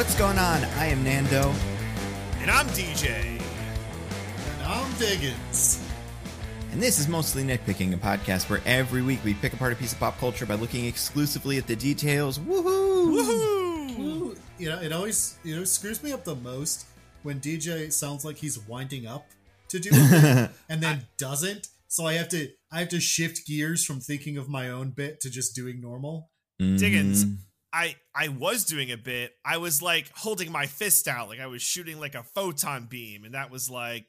What's going on? I am Nando. And I'm DJ. And I'm Diggins. And this is Mostly Nitpicking, a podcast where every week we pick apart a piece of pop culture by looking exclusively at the details. Woohoo! Woohoo! You know, it always screws me up the most when DJ sounds like he's winding up to do it and then doesn't. So I have to shift gears from thinking of my own bit to just doing normal. Diggins, I was doing a bit. I was like holding my fist out like I was shooting like a photon beam, and that was like,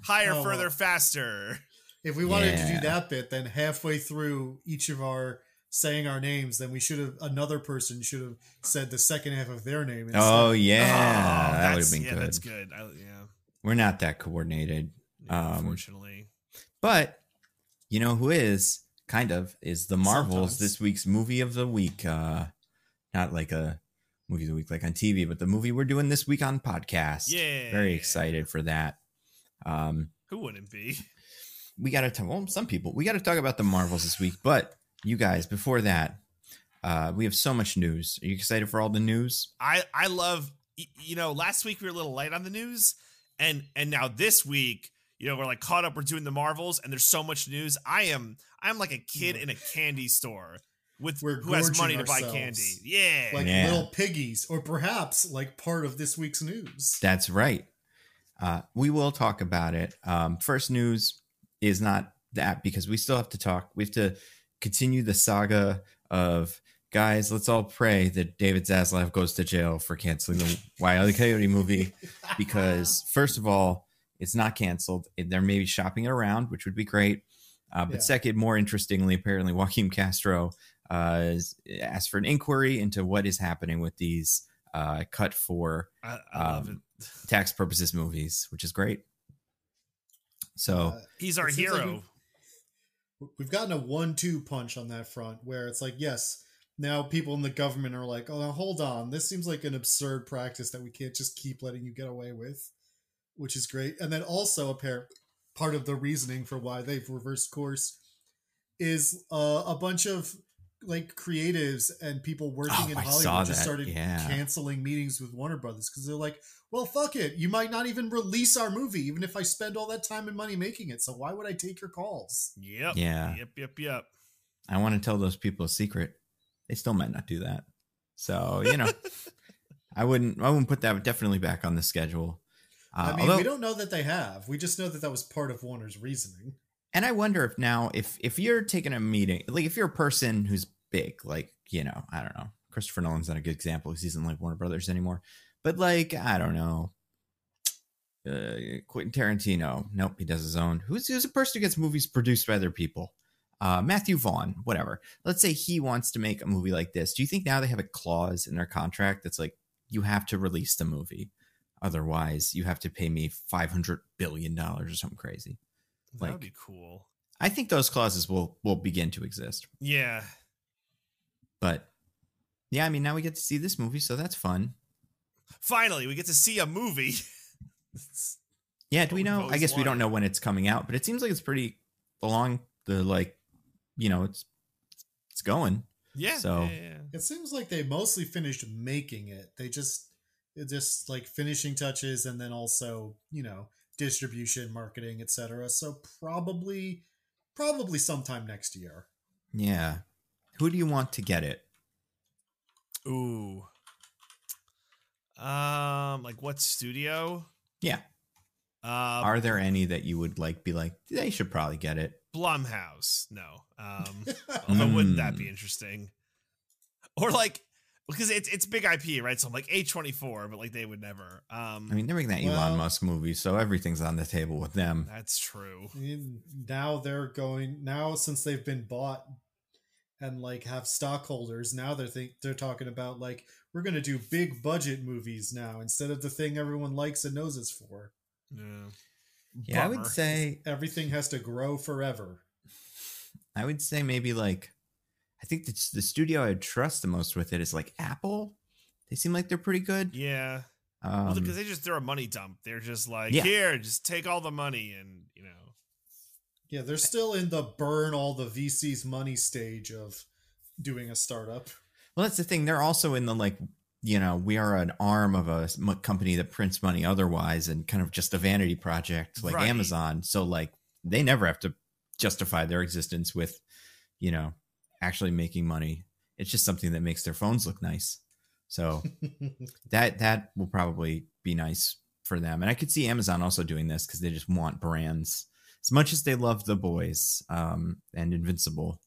higher, further, faster. If we wanted to do that bit, then halfway through each of our saying our names, then another person should have said the second half of their name instead. Oh yeah, that would have been good. That's good. We're not that coordinated, unfortunately. But you know who is? Kind of is the Marvels. Sometimes. This week's movie of the week. Not like a movie of the week like on TV, but the movie we're doing this week on podcast. Yeah, very excited for that. Who wouldn't be? We got to talk. Well, some people. We got to talk about the Marvels this week. But you guys, before that, we have so much news. Are you excited for all the news? I love. Last week we were a little light on the news, and now this week, we're like caught up. We're doing the Marvels, and there's so much news. I'm like a kid in a candy store who has money to buy candy. Yeah. Like little piggies, or perhaps like part of this week's news. That's right. We will talk about it. First news is not that, because we still have to talk. We have to continue the saga of, guys, let's all pray that David Zaslav goes to jail for canceling the Wile E. Coyote movie. Because first of all, it's not canceled. They're maybe shopping it around, which would be great. But second, more interestingly, apparently Joaquin Castro asked for an inquiry into what is happening with these cut for I love it. tax purposes movies, which is great. So he's our hero. Like we've gotten a 1-2 punch on that front, where it's like, yes, now people in the government are like, oh, now hold on, this seems like an absurd practice that we can't just keep letting you get away with, which is great. And then also part of the reasoning for why they've reversed course is a bunch of like creatives and people working in Hollywood just started canceling meetings with Warner Brothers, because they're like, well, fuck it, you might not even release our movie even if I spend all that time and money making it, so why would I take your calls? Yep. I want to tell those people a secret. They still might not do that, so I wouldn't put that definitely back on the schedule. Although, we don't know that they have. We just know that was part of Warner's reasoning. And I wonder if now, if you're taking a meeting, like if you're a person who's big, like, I don't know, Christopher Nolan's not a good example because he's in like Warner Brothers anymore. But like, I don't know, Quentin Tarantino. Nope, he does his own. Who's a person who gets movies produced by other people? Matthew Vaughn, whatever. Let's say he wants to make a movie like this. Do you think now they have a clause in their contract that's like, you have to release the movie? Otherwise, you have to pay me $500 billion or something crazy. That would be cool. I think those clauses will begin to exist. Yeah. But, yeah, I mean, now we get to see this movie, so that's fun. Finally, we get to see a movie. Yeah, do we know? I guess we don't know when it's coming out, but it seems like it's pretty along the, like, it's going. Yeah. So It seems like they mostly finished making it. It's just like finishing touches, and then also, distribution, marketing, etc. So probably sometime next year. Yeah. Who do you want to get it? Ooh. Like what studio? Yeah. Are there any that you would be like, they should probably get it? Blumhouse. No. Although wouldn't that be interesting? Or like, because it's big IP, right? So I'm like A24, but like they would never. I mean, they're making that Elon Musk movie, so everything's on the table with them. That's true. Now since they've been bought and like have stockholders, now they're talking about like, we're gonna do big budget movies now instead of the thing everyone likes and knows us for. Yeah, I would say everything has to grow forever. I would say maybe like, I think the studio I'd trust the most with it is like Apple. They seem like they're pretty good. Yeah. Because they just throw a money dump. They're just like, here, just take all the money, and Yeah, they're still in the burn all the VC's money stage of doing a startup. Well, that's the thing. They're also in the like we are an arm of a company that prints money otherwise and kind of just a vanity project like Amazon. So like they never have to justify their existence with, actually making money. It's just something that makes their phones look nice. So that will probably be nice for them. And I could see Amazon also doing this because they just want brands as much as they love The Boys and Invincible.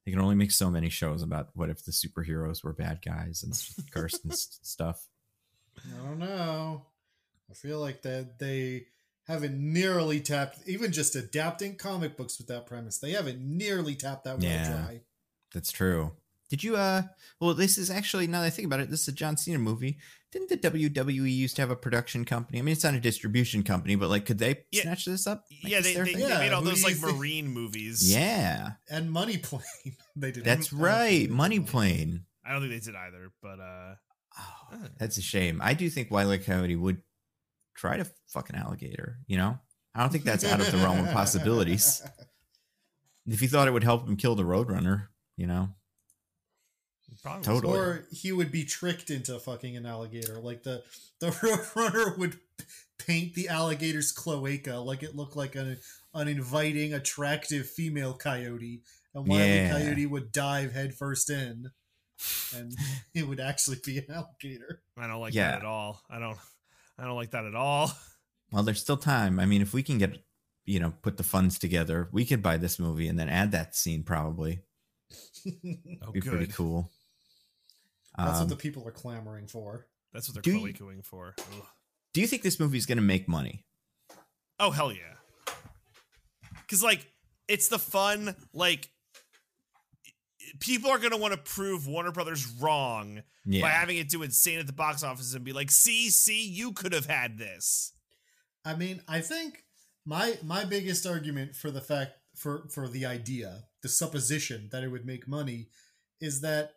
They can only make so many shows about what if the superheroes were bad guys and cursed and stuff. I don't know. I feel like that they haven't nearly tapped, even just adapting comic books with that premise. They haven't nearly tapped that well dry. That's true. Did you, well, this is actually, now that I think about it, this is a John Cena movie. Didn't the WWE used to have a production company? I mean, it's not a distribution company, but like, could they snatch this up? Yeah, they made all those like Marine movies. Yeah. And Money Plane. They did. That's right. Money Plane. I don't think they did either, but that's a shame. I do think Wile E. Coyote would try to fuck an alligator, I don't think that's out of the realm of possibilities. If he thought it would help him kill the Roadrunner, Probably. Totally. Or he would be tricked into fucking an alligator. Like the Roadrunner would paint the alligator's cloaca like it looked like an inviting, attractive female coyote. And Wile E. Coyote would dive headfirst in. And it would actually be an alligator. I don't like that at all. I don't like that at all. Well, there's still time. I mean, if we can get, put the funds together, we could buy this movie and then add that scene probably. Be pretty cool. That's what the people are clamoring for. That's what they're going for. Ugh. Do you think this movie is going to make money? Oh, hell yeah. Because, like, it's the fun, like, people are going to want to prove Warner Brothers wrong by having it do insane at the box office and be like, see, you could have had this. I mean, I think my biggest argument for the fact, for the idea, the supposition that it would make money is that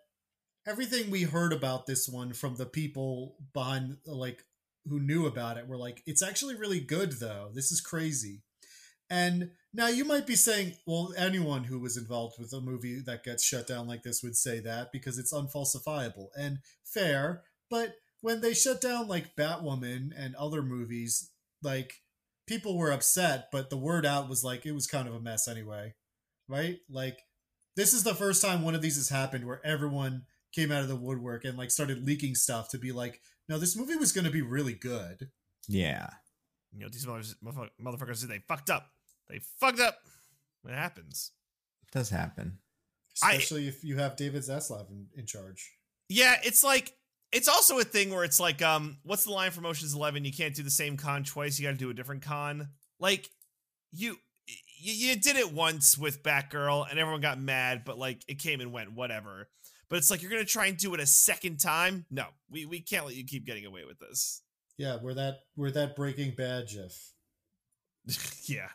everything we heard about this one from the people behind, like, who knew about it were like, it's actually really good though. This is crazy. And now you might be saying, well, anyone who was involved with a movie that gets shut down like this would say that because it's unfalsifiable. And fair, but when they shut down like Batwoman and other movies, like, people were upset, but the word out was like, it was kind of a mess anyway. Right? Like, this is the first time one of these has happened where everyone came out of the woodwork and like started leaking stuff to be like, no, this movie was going to be really good. Yeah. These motherfuckers, they fucked up. They fucked up. It happens. It does happen. Especially if you have David Zaslav in charge. Yeah, it's like, it's also a thing where it's like, what's the line from Ocean's 11? You can't do the same con twice. You got to do a different con. Like, you did it once with Batgirl and everyone got mad, but like, it came and went, whatever. But it's like, you're going to try and do it a second time? No, we can't let you keep getting away with this. Yeah, we're that Breaking Bad, Jeff. Yeah.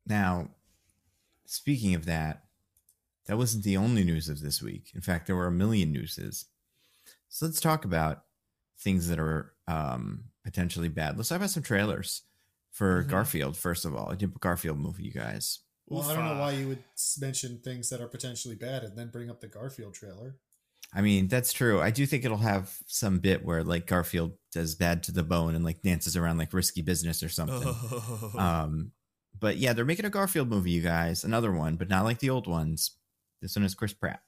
Now, speaking of that wasn't the only news of this week. In fact, there were a million newses. So let's talk about things that are potentially bad. Let's talk about some trailers for Garfield, first of all. I did a Garfield movie, you guys. Well, I don't know why you would mention things that are potentially bad and then bring up the Garfield trailer. I mean, that's true. I do think it'll have some bit where like Garfield does bad to the bone and like dances around like risky business or something. But yeah, they're making a Garfield movie, you guys. Another one, but not like the old ones. This one is Chris Pratt.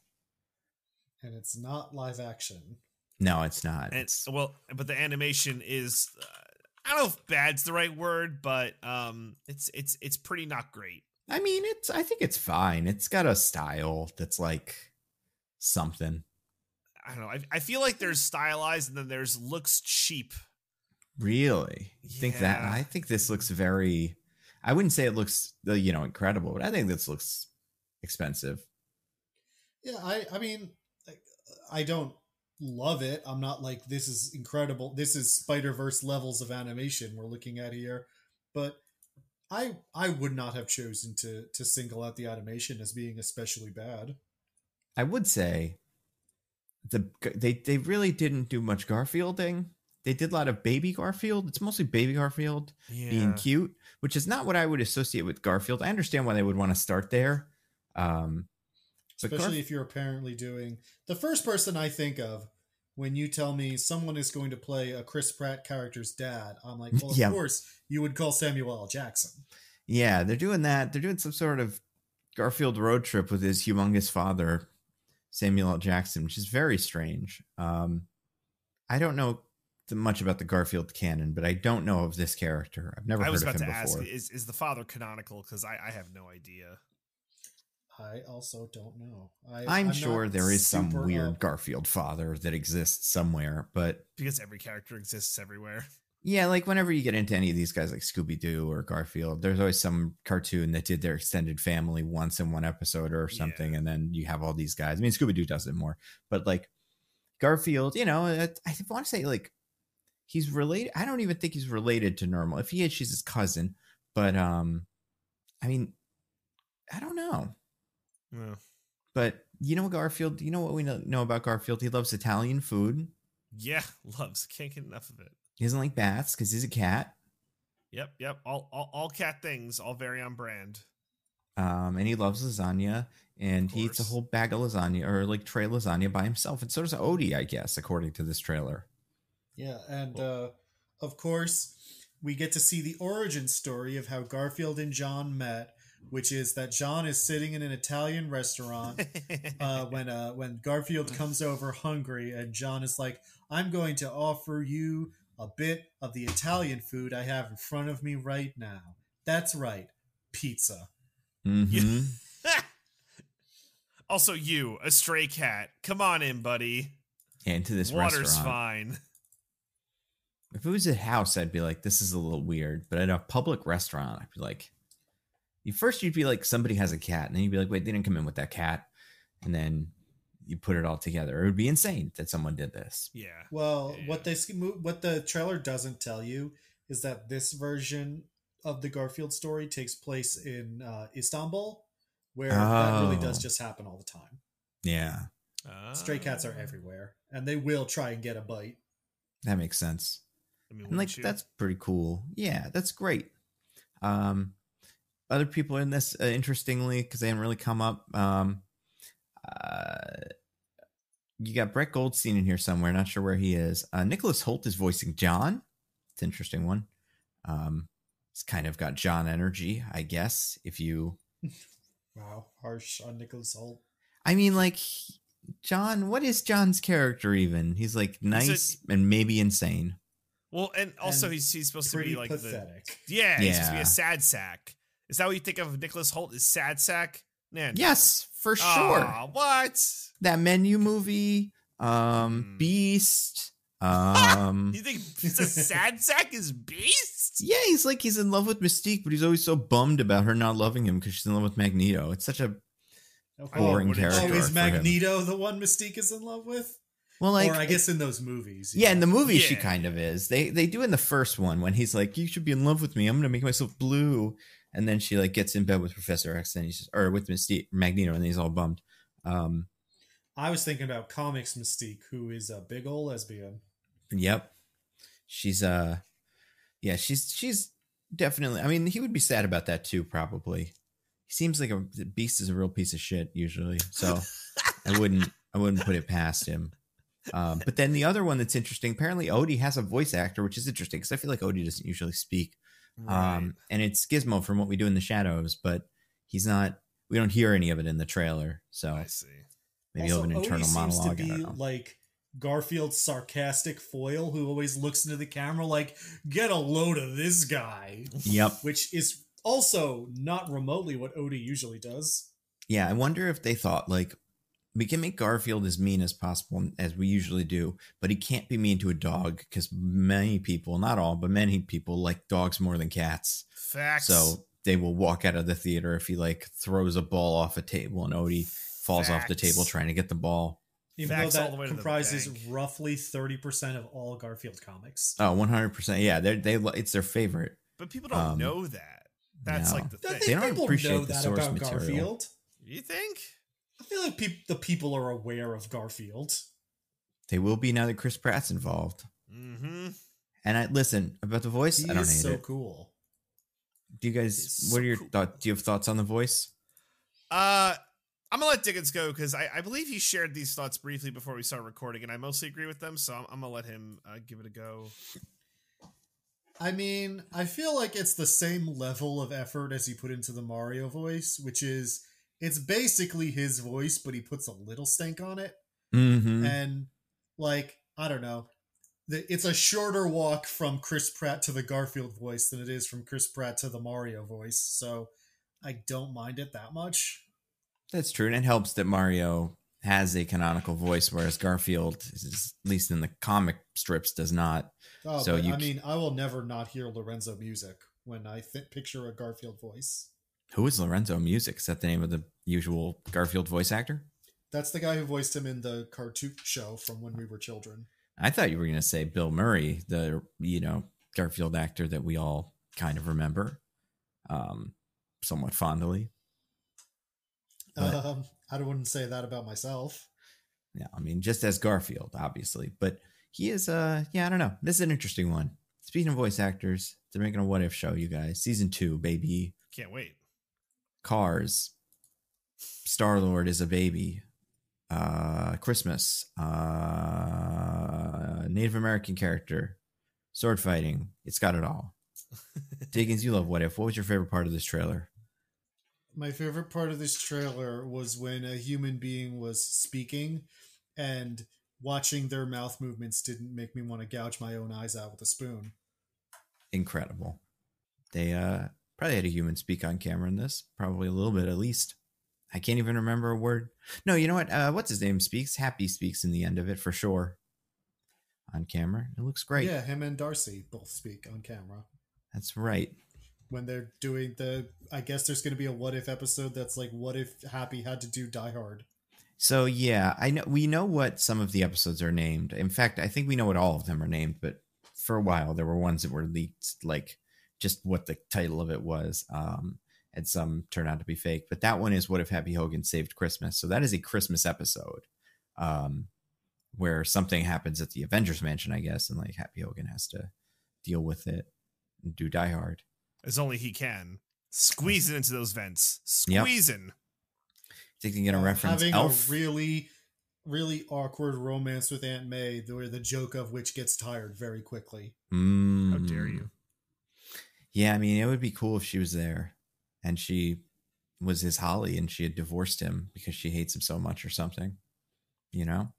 And it's not live action. No, it's not. But the animation is, I don't know if bad's the right word, but it's pretty not great. I mean, I think it's fine. It's got a style that's like something. I don't know. I feel like there's stylized and then there's looks cheap. Really? You think that? I think this looks very, I wouldn't say it looks, incredible, but I think this looks expensive. Yeah, I mean, I don't love it. I'm not like, this is incredible. This is Spider-Verse levels of animation we're looking at here. But I would not have chosen to single out the animation as being especially bad. I would say they really didn't do much Garfielding. They did a lot of baby Garfield. It's mostly baby Garfield being cute, which is not what I would associate with Garfield. I understand why they would want to start there. Especially if you're apparently doing... The first person I think of when you tell me someone is going to play a Chris Pratt character's dad, I'm like, well, of Yeah. course you would call Samuel L. Jackson. Yeah, they're doing that. They're doing some sort of Garfield road trip with his humongous father, Samuel L. Jackson, which is very strange. I don't know much about the Garfield canon, but I don't know of this character. I've never heard of him before. I was about to ask, is the father canonical? Because I have no idea. I also don't know. I'm sure there is some weird Garfield father that exists somewhere, but because every character exists everywhere. Yeah, like whenever you get into any of these guys like Scooby-Doo or Garfield, there's always some cartoon that did their extended family once in one episode or something, and then you have all these guys. I mean, Scooby-Doo does it more, but like Garfield, you know, I want to say like he's related. I don't even think he's related to Normal. If he is, she's his cousin, but I mean, I don't know. Yeah. But you know Garfield, you know what we know about Garfield? He loves Italian food. Yeah, loves. Can't get enough of it. He doesn't like bats because he's a cat. Yep. All cat things, all very on brand. And he loves lasagna, and he eats a whole bag of lasagna or like tray lasagna by himself. And so does Odie, I guess, according to this trailer. Yeah, and of course, we get to see the origin story of how Garfield and John met, which is that John is sitting in an Italian restaurant when Garfield comes over hungry, and John is like, I'm going to offer you a bit of the Italian food I have in front of me right now. That's right, pizza. Mm-hmm. Also, you, a stray cat. Come on in, buddy. Yeah, into this Water's restaurant. Fine. If it was a house, I'd be like, this is a little weird. But at a public restaurant, I'd be like, you'd be like, somebody has a cat. And then you'd be like, wait, they didn't come in with that cat. And then you put it all together. It would be insane that someone did this. Yeah. Well, yeah. What the trailer doesn't tell you is that this version of the Garfield story takes place in Istanbul, where that really does just happen all the time. Yeah. Stray cats are everywhere, and they will try and get a bite. That makes sense. I mean, and like, that's pretty cool. Yeah, that's great. Other people in this, interestingly, because they haven't really come up, you got Brett Goldstein in here somewhere. Not sure where he is. Nicholas Hoult is voicing John. It's an interesting one. It's kind of got John energy, I guess. If you, wow, harsh on Nicholas Hoult. I mean, like, John. What is John's character even? He's like nice and maybe insane. Well, and also he's supposed to be like pathetic. He's supposed to be a sad sack. Is that what you think of Nicholas Hoult? Is sad sack? Man, yes, for sure. What? That Menu movie, Beast. You think it's a sad sack is Beast? Yeah, he's in love with Mystique, but he's always so bummed about her not loving him because she's in love with Magneto. It's such a boring character. Oh, is Magneto the one Mystique is in love with? Well, like, or I guess in those movies. Yeah, in the movie she kind of is. They do in the first one when he's like, "You should be in love with me. I'm gonna make myself blue." And then she like gets in bed with Professor X, and or with Mystique, Magneto, and he's all bummed. I was thinking about comics Mystique, who is a big ol' lesbian. Yep, she's she's definitely. I mean, he would be sad about that too, probably. He seems like Beast is a real piece of shit usually, so I wouldn't put it past him. But then the other one that's interesting, apparently Odie has a voice actor, which is interesting because I feel like Odie doesn't usually speak. Right. And it's Gizmo from What We Do in the Shadows, but he's not. We don't hear any of it in the trailer, so I see. Maybe he'll have an internal Odie monologue. Seems to be like Garfield's sarcastic foil, who always looks into the camera like, "Get a load of this guy." Yep. Which is also not remotely what Odie usually does. Yeah, I wonder if they thought like, we can make Garfield as mean as possible, as we usually do, but he can't be mean to a dog because many people, not all, but many people like dogs more than cats. Facts. So they will walk out of the theater if he like throws a ball off a table and Odie falls off the table trying to get the ball. Even though that comprises roughly 30% of all Garfield comics. Oh, 100%. Yeah, they it's their favorite. But people don't know that. That's like the thing. They don't appreciate the source material. Garfield. You think? I feel like the people are aware of Garfield. They will be now that Chris Pratt's involved. Mm-hmm. And listen about the voice. I don't hate it. So cool. Do you guys? What are your thoughts? Do you have thoughts on the voice? I'm gonna let Diggins go because I believe he shared these thoughts briefly before we started recording, and I mostly agree with them. So I'm gonna let him give it a go. I mean, I feel like it's the same level of effort as he put into the Mario voice, which is it's basically his voice, but he puts a little stank on it. Mm-hmm. And like, I don't know. It's a shorter walk from Chris Pratt to the Garfield voice than it is from Chris Pratt to the Mario voice. So I don't mind it that much. That's true. And it helps that Mario has a canonical voice, whereas Garfield, at least in the comic strips, does not. Oh, So but I mean, I will never not hear Lorenzo music when I picture a Garfield voice. Who is Lorenzo Music? Is that the name of the usual Garfield voice actor? That's the guy who voiced him in the cartoon show from when we were children. I thought you were going to say Bill Murray, the Garfield actor that we all kind of remember, somewhat fondly. But, I wouldn't say that about myself. Yeah, I mean, just as Garfield, obviously, but he is. I don't know. This is an interesting one. Speaking of voice actors, they're making a What If show, you guys. Season 2, baby. Can't wait. Cars. Star-Lord is a baby. Christmas. Native American character. Sword fighting. It's got it all. Diggins, you love What If. What was your favorite part of this trailer? My favorite part of this trailer was when a human being was speaking and watching their mouth movements didn't make me want to gouge my own eyes out with a spoon. Incredible. They probably had a human speak on camera in this. Probably a little bit at least. I can't even remember a word. No, you know what? What's his name speaks? Happy speaks in the end of it for sure. On camera. It looks great. Yeah, him and Darcy both speak on camera. That's right. When they're doing I guess there's going to be a What If episode that's like, what if Happy had to do Die Hard? So yeah, we know what some of the episodes are named. In fact, I think we know what all of them are named, but for a while there were ones that were leaked, like just what the title of it was. And some turned out to be fake, but that one is What If Happy Hogan Saved Christmas. So that is a Christmas episode, where something happens at the Avengers Mansion, I guess, and like Happy Hogan has to deal with it and do Die Hard. As only he can. Squeezing into those vents. Squeezing. Yep. Think you can reference having Elf. A really, really awkward romance with Aunt May, where the joke of which gets tired very quickly. How dare you? Yeah, I mean, it would be cool if she was there and she was his Holly and she had divorced him because she hates him so much or something. You know?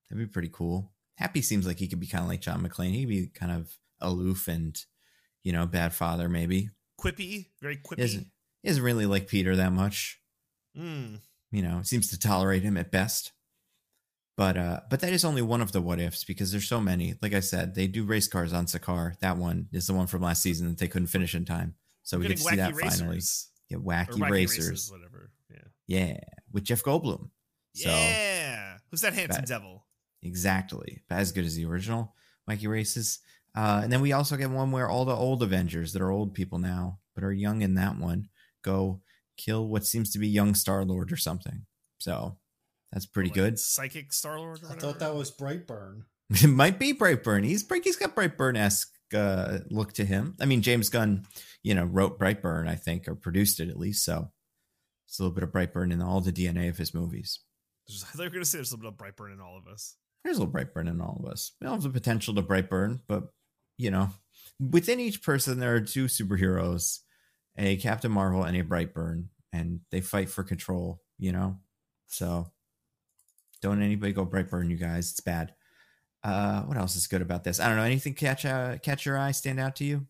That'd be pretty cool. Happy seems like he could be kind of like John McClane. He'd be kind of aloof and, bad father maybe. Quippy. Very quippy. He doesn't really like Peter that much. Mm. Seems to tolerate him at best. But that is only one of the what ifs because there's so many. Like I said, they do race cars on Sakar. That one is the one from last season that they couldn't finish in time. So we get to see that finally. Yeah, wacky racers. Whatever. Yeah, with Jeff Goldblum. Yeah. Who's that handsome devil? Exactly. But as good as the original Wacky Races. And then we also get one where all the old Avengers that are old people now, but are young in that one, go kill what seems to be young Star-Lord or something. So that's pretty good. Psychic Star-Lord? I thought that was Brightburn. It might be Brightburn. He's got Brightburn-esque look to him. I mean, James Gunn, wrote Brightburn, I think, or produced it at least. So it's a little bit of Brightburn in all the DNA of his movies. I thought you were going to say there's a little bit of Brightburn in all of us. There's a little Brightburn in all of us. We all have the potential to Brightburn, but, within each person, there are two superheroes, a Captain Marvel and a Brightburn, and they fight for control, So don't anybody go Brightburn, you guys. It's bad. What else is good about this? I don't know. Anything catch your eye, stand out to you?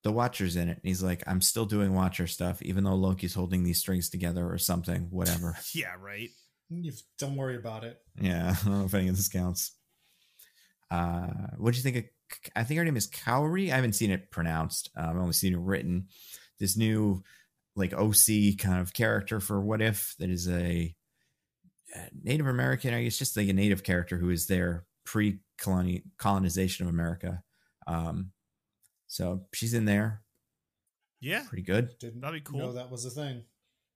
The Watcher's in it. And he's like, I'm still doing Watcher stuff, even though Loki's holding these strings together or something, whatever. Yeah, right. Don't worry about it. Yeah, I don't know if any of this counts. What do you think of, I think her name is Kaori. I haven't seen it pronounced. I've only seen it written. This new like OC kind of character for What If that is a Native American, I guess just like a native character who is there pre-colonization of America. So she's in there. Yeah. Pretty good. That'd be cool. No, that was a thing.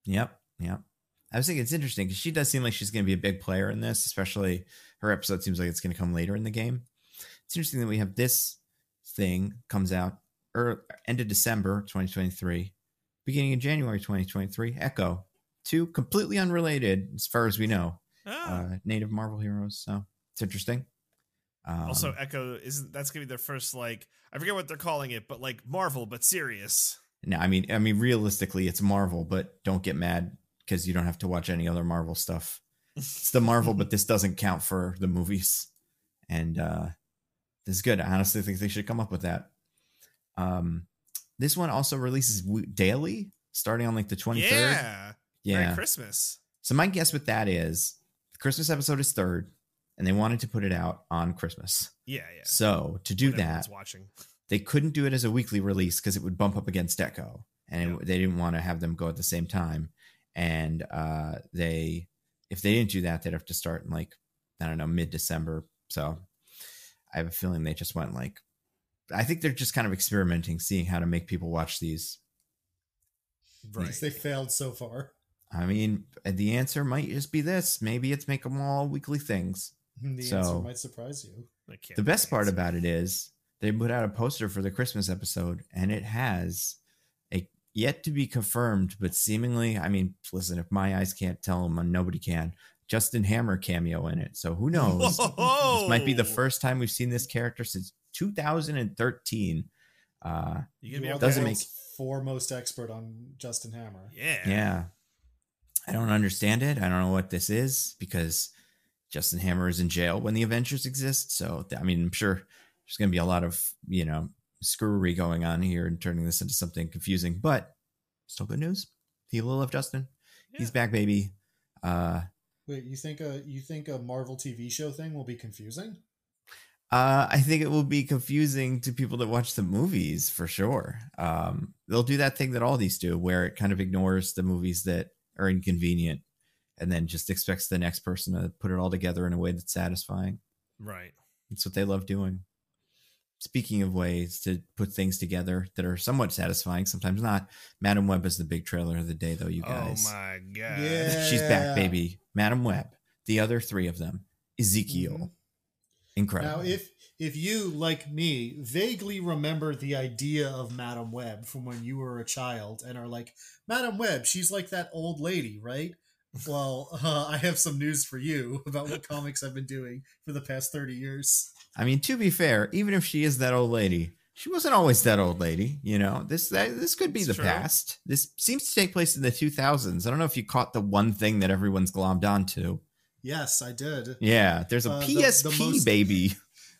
Yep. I was thinking it's interesting because she does seem like she's going to be a big player in this, especially her episode seems like it's going to come later in the game. It's interesting that we have this thing comes out end of December 2023, beginning of January 2023, Echo. two completely unrelated, as far as we know, native Marvel heroes. So it's interesting. Also, Echo that's gonna be their first, like, I forget what they're calling it, but like Marvel, but serious. No, I mean, realistically, it's Marvel, but don't get mad because you don't have to watch any other Marvel stuff. It's the Marvel, but this doesn't count for the movies, and this is good. I honestly think they should come up with that. This one also releases daily, starting on like the 23rd. Yeah, Merry Christmas. So my guess with that is the Christmas episode is 3rd, and they wanted to put it out on Christmas. Yeah. So to do that, watching. They couldn't do it as a weekly release because it would bump up against Echo, and they didn't want to have them go at the same time. And if they didn't do that, they'd have to start in like, I don't know, mid-December. So I have a feeling they just went like, I think they're just kind of experimenting, seeing how to make people watch these. Right. They failed so far. I mean, the answer might just be this. Maybe it's make them all weekly things. The answer might surprise you. The best part about it is they put out a poster for the Christmas episode, and it has a yet to be confirmed, but seemingly, I mean, listen, if my eyes can't tell them, nobody can. Justin Hammer cameo in it. So who knows? Whoa! This might be the first time we've seen this character since 2013. You doesn't make foremost expert on Justin Hammer. Yeah. I don't understand it. I don't know what this is because Justin Hammer is in jail when the Avengers exist. So, I mean, I'm sure there's going to be a lot of, screwery going on here and turning this into something confusing, but still good news. People love Justin. Yeah. He's back, baby. Wait, you think a Marvel TV show thing will be confusing? I think it will be confusing to people that watch the movies for sure. They'll do that thing that all these do where it kind of ignores the movies that are inconvenient and then just expects the next person to put it all together in a way that's satisfying. Right. That's what they love doing. Speaking of ways to put things together that are somewhat satisfying, sometimes not, Madam Web is the big trailer of the day, though, you guys. Oh, my God. Yeah. She's back, baby. Madam Web. The other 3 of them. Ezekiel. Mm-hmm. Incredible. Now, if you, like me, vaguely remember the idea of Madam Web from when you were a child and are like, Madam Web, she's like that old lady, right? Well, I have some news for you about what comics I've been doing for the past 30 years. I mean, to be fair, even if she is that old lady, she wasn't always that old lady. This could be the past. This seems to take place in the 2000s. I don't know if you caught the one thing that everyone's glommed onto. Yes, I did. Yeah, there's a PSP, baby.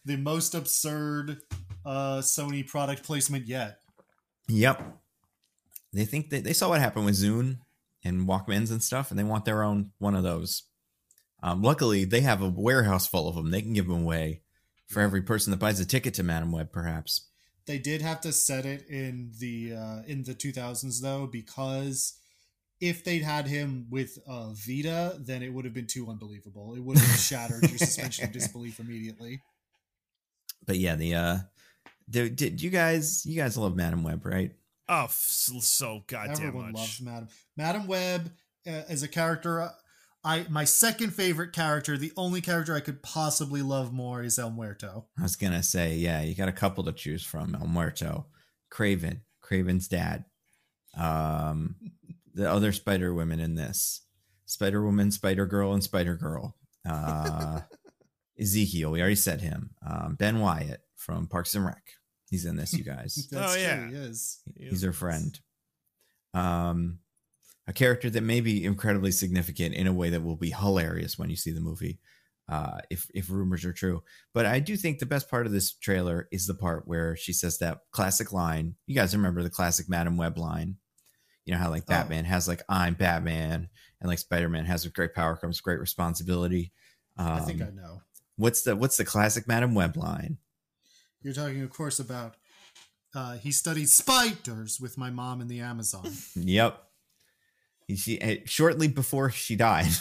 The most absurd Sony product placement yet. Yep. They think that they saw what happened with Zune and Walkmans and stuff, and they want their own one of those. Luckily, they have a warehouse full of them. They can give them away for every person that buys a ticket to Madam Web, perhaps. They did have to set it in the 2000s, though, because if they'd had him with Vita, then it would have been too unbelievable. It would have shattered your suspension of disbelief immediately. But yeah, did you guys love Madam Web, right? Oh, so goddamn Everyone much. loves Madam Web as a character. My second favorite character, the only character I could possibly love more, is El Muerto. I was gonna say, yeah, you got a couple to choose from. El Muerto, Craven's dad, the other Spider Women in this, Spider Woman, Spider Girl, and Spider Girl. Ezekiel, we already said him. Ben Wyatt from Parks and Rec. He's in this, you guys. That's true, he is. He's her friend. A character that may be incredibly significant in a way that will be hilarious when you see the movie, if rumors are true. But I do think the best part of this trailer is the part where she says that classic line. You guys remember the classic Madam Web line? You know how like Batman has like, I'm Batman, and like Spider-Man has with great power comes great responsibility. I think I know. What's the classic Madam Web line? You're talking, of course, about he studied spiders with my mom in the Amazon. Yep. She shortly before she died.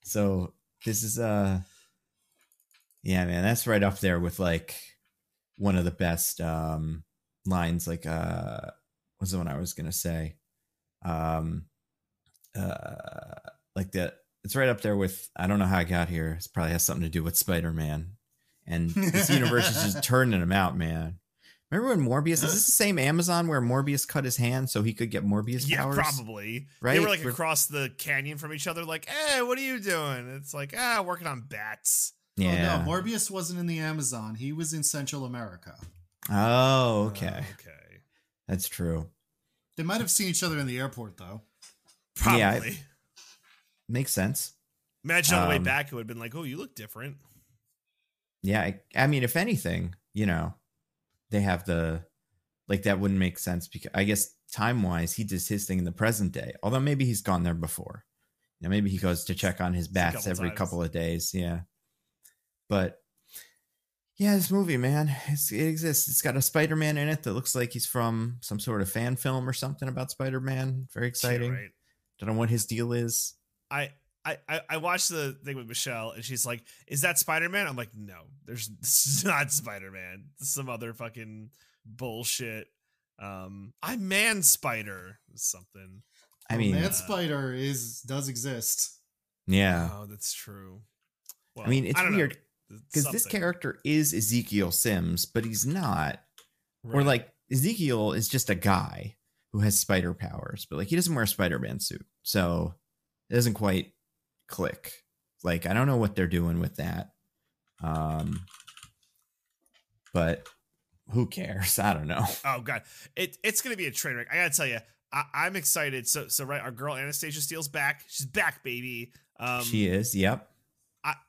So this is yeah, man, that's right up there with like one of the best lines. Like what's the one I was gonna say? Like that. It's right up there with, I don't know how I got here. It probably has something to do with Spider-Man. And this universe is just turning him out, man. Remember when Morbius? Is this the same Amazon where Morbius cut his hand so he could get Morbius Yeah, powers? probably. Right? They were like across the canyon from each other, like, "Hey, what are you doing?" It's like, working on bats. Yeah. Oh, no, Morbius wasn't in the Amazon. He was in Central America. Oh, okay. Okay. That's true. They might have seen each other in the airport, though. Probably. Yeah, makes sense. Imagine on the way back, it would have been like, "Oh, you look different." Yeah, I mean, if anything, they have that wouldn't make sense because I guess time-wise, he does his thing in the present day. Although maybe he's gone there before. Maybe he goes to check on his bats every couple of days. Yeah. But yeah, this movie, man, it exists. It's got a Spider-Man in it that looks like he's from some sort of fan film or something about Spider-Man. Very exciting. Yeah, right. Don't know what his deal is. I watched the thing with Michelle and she's like, "Is that Spider-Man?" I'm like, "No, this is not Spider-Man. This is some other fucking bullshit. I'm Man Spider something." I mean, Man Spider does exist. Yeah. Oh, that's true. Well, I mean, it's weird because this Something. character is Ezekiel Sims, but he's not. Or Right. like Ezekiel is just a guy who has spider powers, but like he doesn't wear a Spider-Man suit, so it doesn't quite click. Like I don't know what they're doing with that. But who cares? I don't know. Oh god, it's gonna be a train wreck. I gotta tell you, I'm excited. So right, our girl Anastasia Steele's back. She's back, baby. She is. Yep.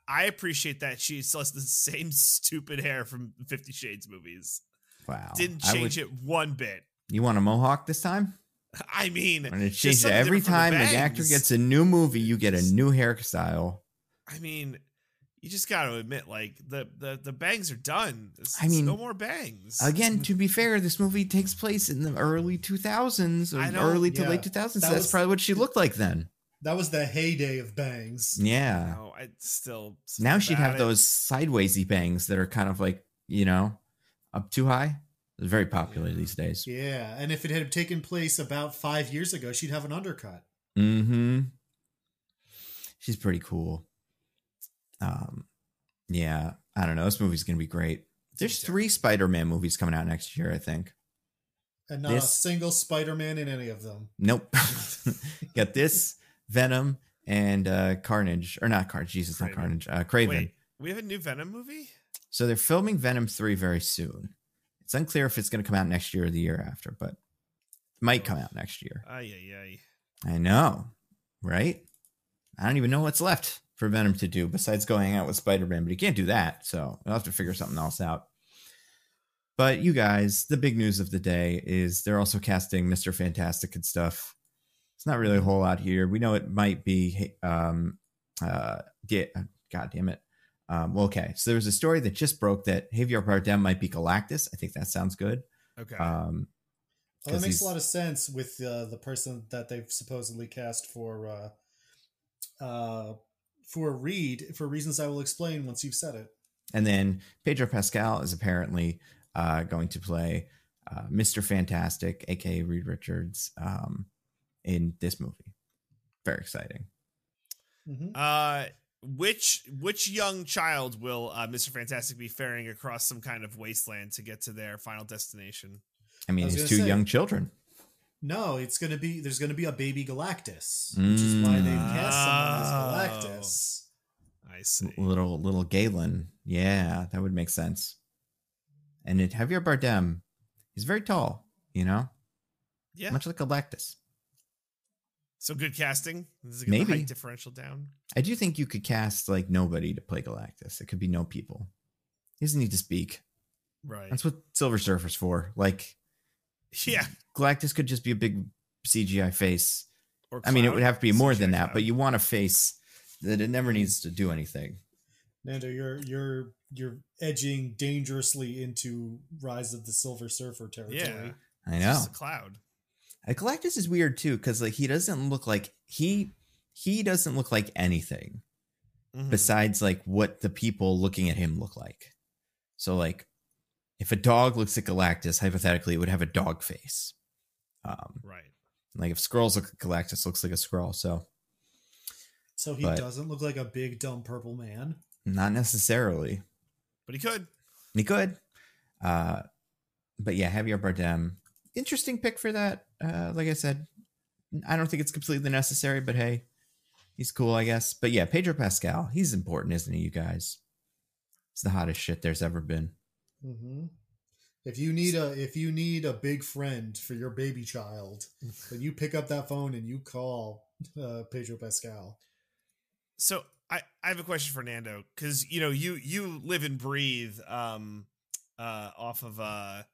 I appreciate that she still has the same stupid hair from 50 Shades movies. Wow. Didn't change it one bit. You want a mohawk this time? I mean, I'm gonna just change it something every different from time the an actor bangs. gets a new movie. You get a new hairstyle. I mean, you just got to admit, like the bangs are done. I mean, no more bangs. Again, to be fair, this movie takes place in the early 2000s or I know, early to yeah. late 2000s. So That that's was- probably what she looked like then. That was the heyday of bangs. Yeah. No, I still Now she'd have it. those sidewaysy bangs that are kind of like, up too high. It's very popular these days. Yeah, and if it had taken place about 5 years ago, she'd have an undercut. Mm-hmm. She's pretty cool. Yeah, I don't know. This movie's going to be great. There's 3 Spider-Man movies coming out next year, I think. And not a single Spider-Man in any of them. Nope. Got this, Venom, and Carnage. Or not Carnage. Jesus, not Carnage. Kraven. Wait, we have a new Venom movie? So they're filming Venom 3 very soon. It's unclear if it's going to come out next year or the year after, but it might come out next year. Ay. I know, right? I don't even know what's left for Venom to do besides going out with Spider-Man, but he can't do that, so we'll have to figure something else out. But you guys, the big news of the day is they're also casting Mr. Fantastic and stuff. It's not really a whole lot here. We know it might be, God damn it. Okay, so there was a story that just broke that Javier Bardem might be Galactus. I think that sounds good. Okay. Well, that makes a lot of sense with the person that they've supposedly cast for Reed, for reasons I will explain once you've said it. And then Pedro Pascal is apparently going to play Mr. Fantastic, aka Reed Richards, in this movie. Very exciting. Mm-hmm. Which young child will Mr. Fantastic be ferrying across some kind of wasteland to get to their final destination? I mean, he's 2 young children. No, there's going to be a baby Galactus, which is why they've cast someone as Galactus. I see. Little Galen. Yeah, that would make sense. And Javier Bardem, he's very tall, Yeah. much like Galactus. So good casting. This is Maybe. the height differential down. I do think you could cast like nobody to play Galactus. It could be no people. He doesn't need to speak. Right. That's what Silver Surfer's for. Like, Yeah. Galactus could just be a big CGI face. Or I mean, it would have to be more than CGI that, cloud. but you want a face that it never needs to do anything. Nando, you're edging dangerously into Rise of the Silver Surfer territory. Yeah. I It's know. just a cloud. Galactus is weird too, because like he doesn't look like he doesn't look like anything Mhm. besides like what the people looking at him look like. So like, if a dog looks at Galactus, hypothetically, it would have a dog face. Right. Like if Skrulls look at Galactus, looks like a Skrull. So So he doesn't look like a big dumb purple man. not necessarily. But he could. He could. But yeah, Javier Bardem, interesting pick for that. Like I said, I don't think it's completely necessary, but hey, he's cool, I guess. But yeah, Pedro Pascal, he's important, isn't he, you guys? He's the hottest shit there's ever been. Mm-hmm. If you need a big friend for your baby child, then you pick up that phone and you call Pedro Pascal. So I have a question for Nando, because you live and breathe off of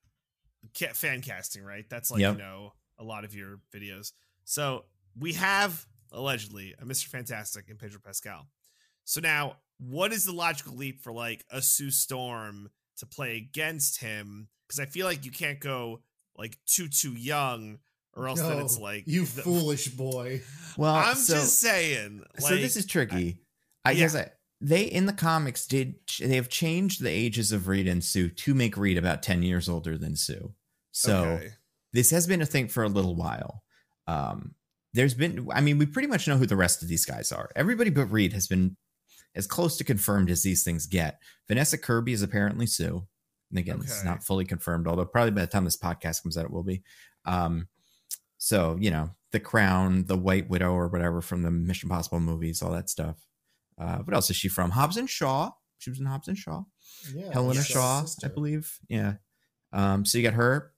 fan casting, right? That's like Yep. a lot of your videos. So we have allegedly a Mr. Fantastic and Pedro Pascal. So now, what is the logical leap for like a Sue Storm to play against him? Because I feel like you can't go like too young, or else then it's like foolish boy. Well, I'm just saying. Like, so this is tricky. I guess they in the comics they have changed the ages of Reed and Sue to make Reed about 10 years older than Sue. So this has been a thing for a little while. We pretty much know who the rest of these guys are. Everybody but Reed has been as close to confirmed as these things get. Vanessa Kirby is apparently Sue. And again, it's not fully confirmed, although probably by the time this podcast comes out, it will be. So, the Crown, the White Widow or whatever from the Mission Impossible movies, all that stuff. What else is she from? Hobbs and Shaw. She was in Hobbs and Shaw. Yeah, Helena Shaw, I believe. Yeah. So you got her.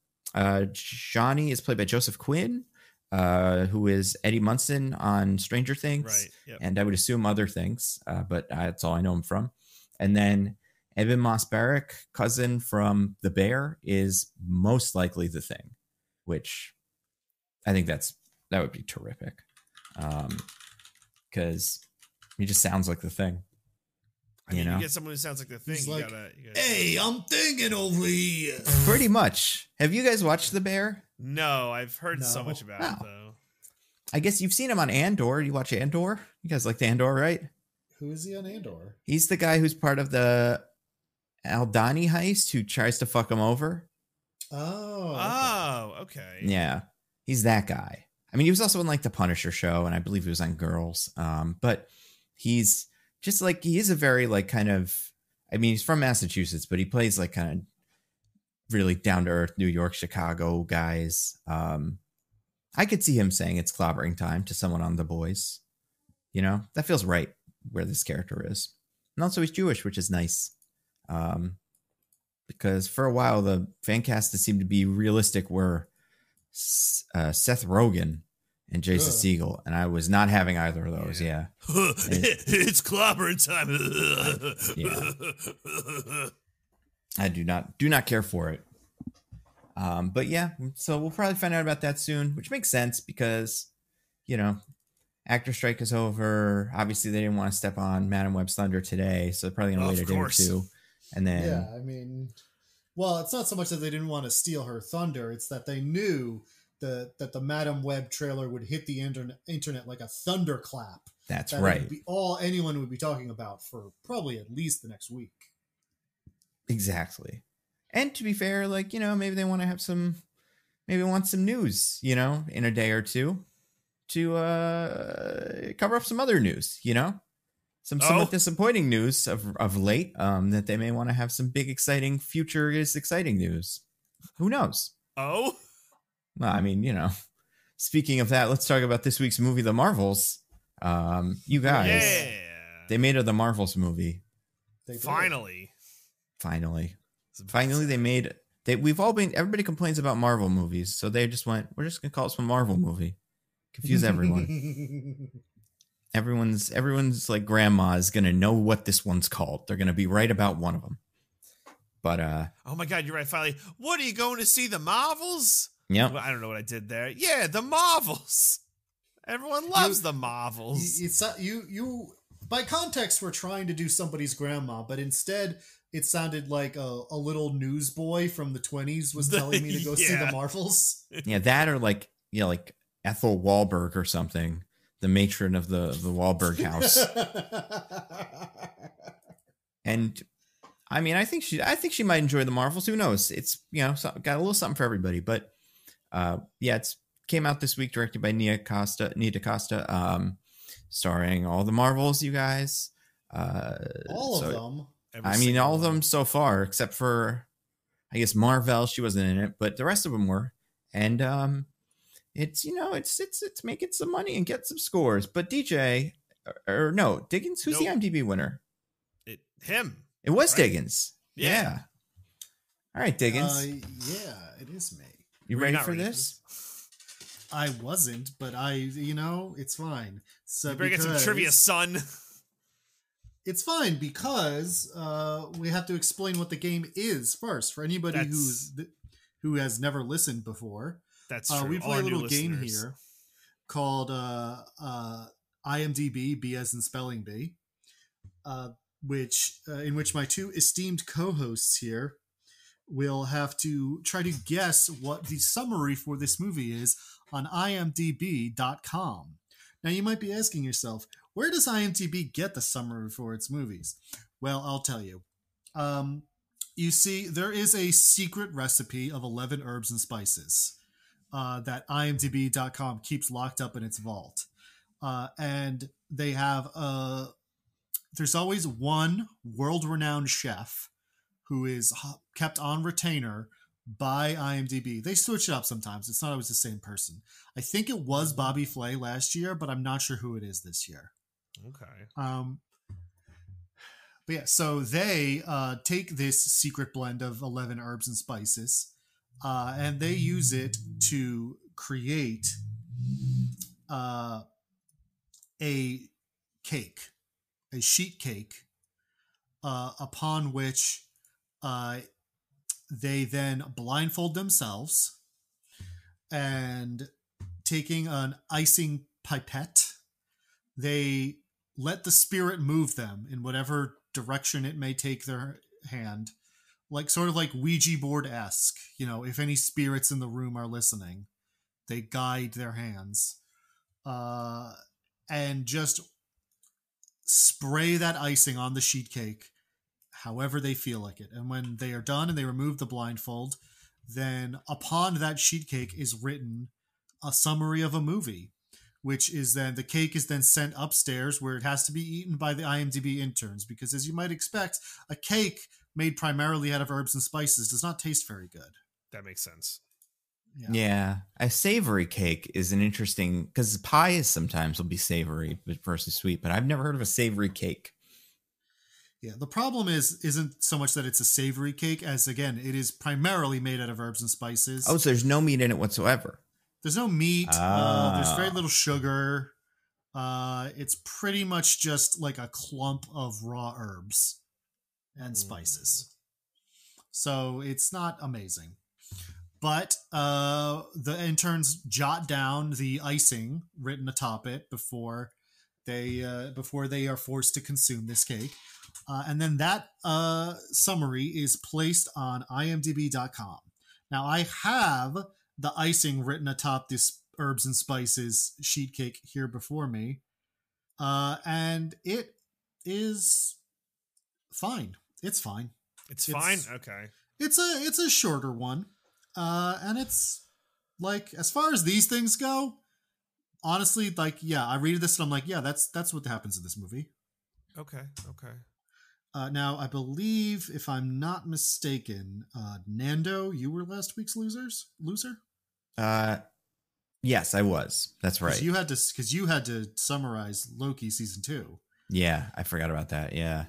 Johnny is played by Joseph Quinn, who is Eddie Munson on Stranger Things. Right. Yep. And I would assume other things, but that's all I know him from. And then Evan Moss-Baric, cousin from The Bear, is most likely the Thing, which I think that would be terrific. Because he just sounds like the Thing. I mean, you get someone who sounds like the Thing. He's you like, gotta hey, I'm thinking over here. Pretty much. Have you guys watched The Bear? No, I've heard so much about it, though. I guess you've seen him on Andor. You watch Andor? You guys like the Andor, right? Who is he on Andor? He's the guy who's part of the Aldani heist who tries to fuck him over. Oh. Okay. Yeah. He's that guy. I mean, he was also in like the Punisher show, and I believe he was on Girls. But he's just like, he is a very like kind of, I mean, he's from Massachusetts, but he plays like kind of really down to earth New York, Chicago guys. I could see him saying it's clobbering time to someone on The Boys. That feels right where this character is. And also he's Jewish, which is nice. Because for a while, the fan cast that seemed to be realistic were Seth Rogen and Jason Segel, and I was not having either of those. Yeah. It's clobbering time. Yeah. I do not care for it. But yeah, so we'll probably find out about that soon, which makes sense because, actor strike is over. Obviously, they didn't want to step on Madam Web's thunder today, so they're probably going to wait a day or two. And then, yeah, I mean, well, it's not so much that they didn't want to steal her thunder; it's that they knew that the Madam Web trailer would hit the internet like a thunderclap. That's right. Would be all anyone would be talking about for probably at least the next week. Exactly. And to be fair, like, maybe they want to have maybe want some news, in a day or two to cover up some other news, some somewhat disappointing news of late, that they may want to have some big, exciting future is exciting news. Who knows? Oh, well, I mean, speaking of that, let's talk about this week's movie, The Marvels. You guys, they made The Marvels movie. Finally, they made. Everybody complains about Marvel movies, so they just went, we're just gonna call it some Marvel movie. Confuse everyone. Everyone's like grandma is gonna know what this one's called. They're gonna be right about one of them. But oh my God, you're right. Finally, what are you going to see? The Marvels? Yeah. Well, I don't know what I did there. Yeah, the Marvels. Everyone loves the Marvels. It's you. By context, we're trying to do somebody's grandma, but instead, it sounded like a little newsboy from the 20s was telling me to go see the Marvels. Yeah, that or like like Ethel Wahlberg or something, the matron of the Wahlberg house. And I mean, I think she might enjoy the Marvels. Who knows? It's got a little something for everybody. But it's came out this week, directed by Nia DaCosta, starring all the Marvels, you guys. All of them. I mean, all of them so far, except for I guess Marvel, she wasn't in it, but the rest of them were. And it's it's making some money and get some scores. But DJ or no, Diggins, who's the IMDb winner? Him. It was right? Diggins. Yeah. All right, Diggins. Yeah, it is me. You ready for this? I wasn't, but it's fine. So you better get some trivia, son. It's fine because we have to explain what the game is first for anybody who has never listened before. That's true. We play a little game here called IMDb, B as in spelling bee, in which my two esteemed co-hosts here will have to try to guess what the summary for this movie is on imdb.com. Now you might be asking yourself, where does IMDb get the summary for its movies? Well, I'll tell you. You see, there is a secret recipe of 11 herbs and spices that imdb.com keeps locked up in its vault. And they have there's always one world-renowned chef who is kept on retainer by IMDb. They switch it up sometimes. It's not always the same person. I think it was Bobby Flay last year, but I'm not sure who it is this year. Okay. But yeah, so they take this secret blend of 11 herbs and spices, and they use it to create a cake, a sheet cake, upon which they then blindfold themselves and taking an icing pipette, they let the spirit move them in whatever direction it may take their hand, sort of like Ouija board-esque. If any spirits in the room are listening, they guide their hands and just spray that icing on the sheet cake however they feel like it. And when they are done and they remove the blindfold, then upon that sheet cake is written a summary of a movie, which is then the cake is then sent upstairs where it has to be eaten by the IMDb interns, because as you might expect, a cake made primarily out of herbs and spices does not taste very good. That makes sense. Yeah. A savory cake is an interesting, because pies sometimes will be savory versus sweet, but I've never heard of a savory cake. Yeah, the problem isn't so much that it's a savory cake as, again, it is primarily made out of herbs and spices. Oh, so there's no meat in it whatsoever. There's no meat. There's very little sugar. It's pretty much just like a clump of raw herbs and spices. So it's not amazing. But the interns jot down the icing written atop it before they are forced to consume this cake. And then that summary is placed on imdb.com. Now, I have the icing written atop this herbs and spices sheet cake here before me. And it is fine. It's fine. It's fine? Okay. It's a shorter one. And it's as far as these things go, honestly, I read this and I'm like, yeah, that's what happens in this movie. Okay. Now, I believe, if I'm not mistaken, Nando, you were last week's loser? Yes, I was. That's right. Because you had to summarize Loki season 2. Yeah, I forgot about that. Yeah.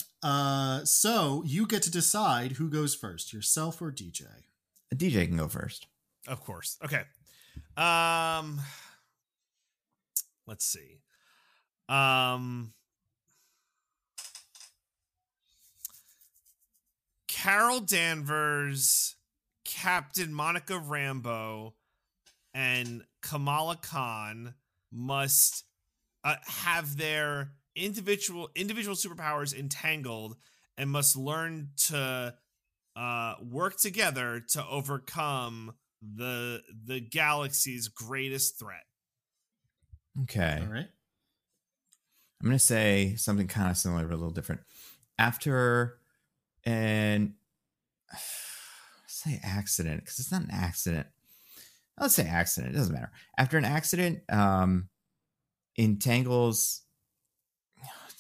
So you get to decide who goes first, yourself or DJ. A DJ can go first. Of course. Okay. Let's see. Carol Danvers, Captain Monica Rambeau, and Kamala Khan must have their individual superpowers entangled and must learn to work together to overcome the galaxy's greatest threat. Okay. All right. I'm going to say something kind of similar, but a little different. After say accident, because it's not an accident. Let's say accident. It doesn't matter. After an accident, entangles.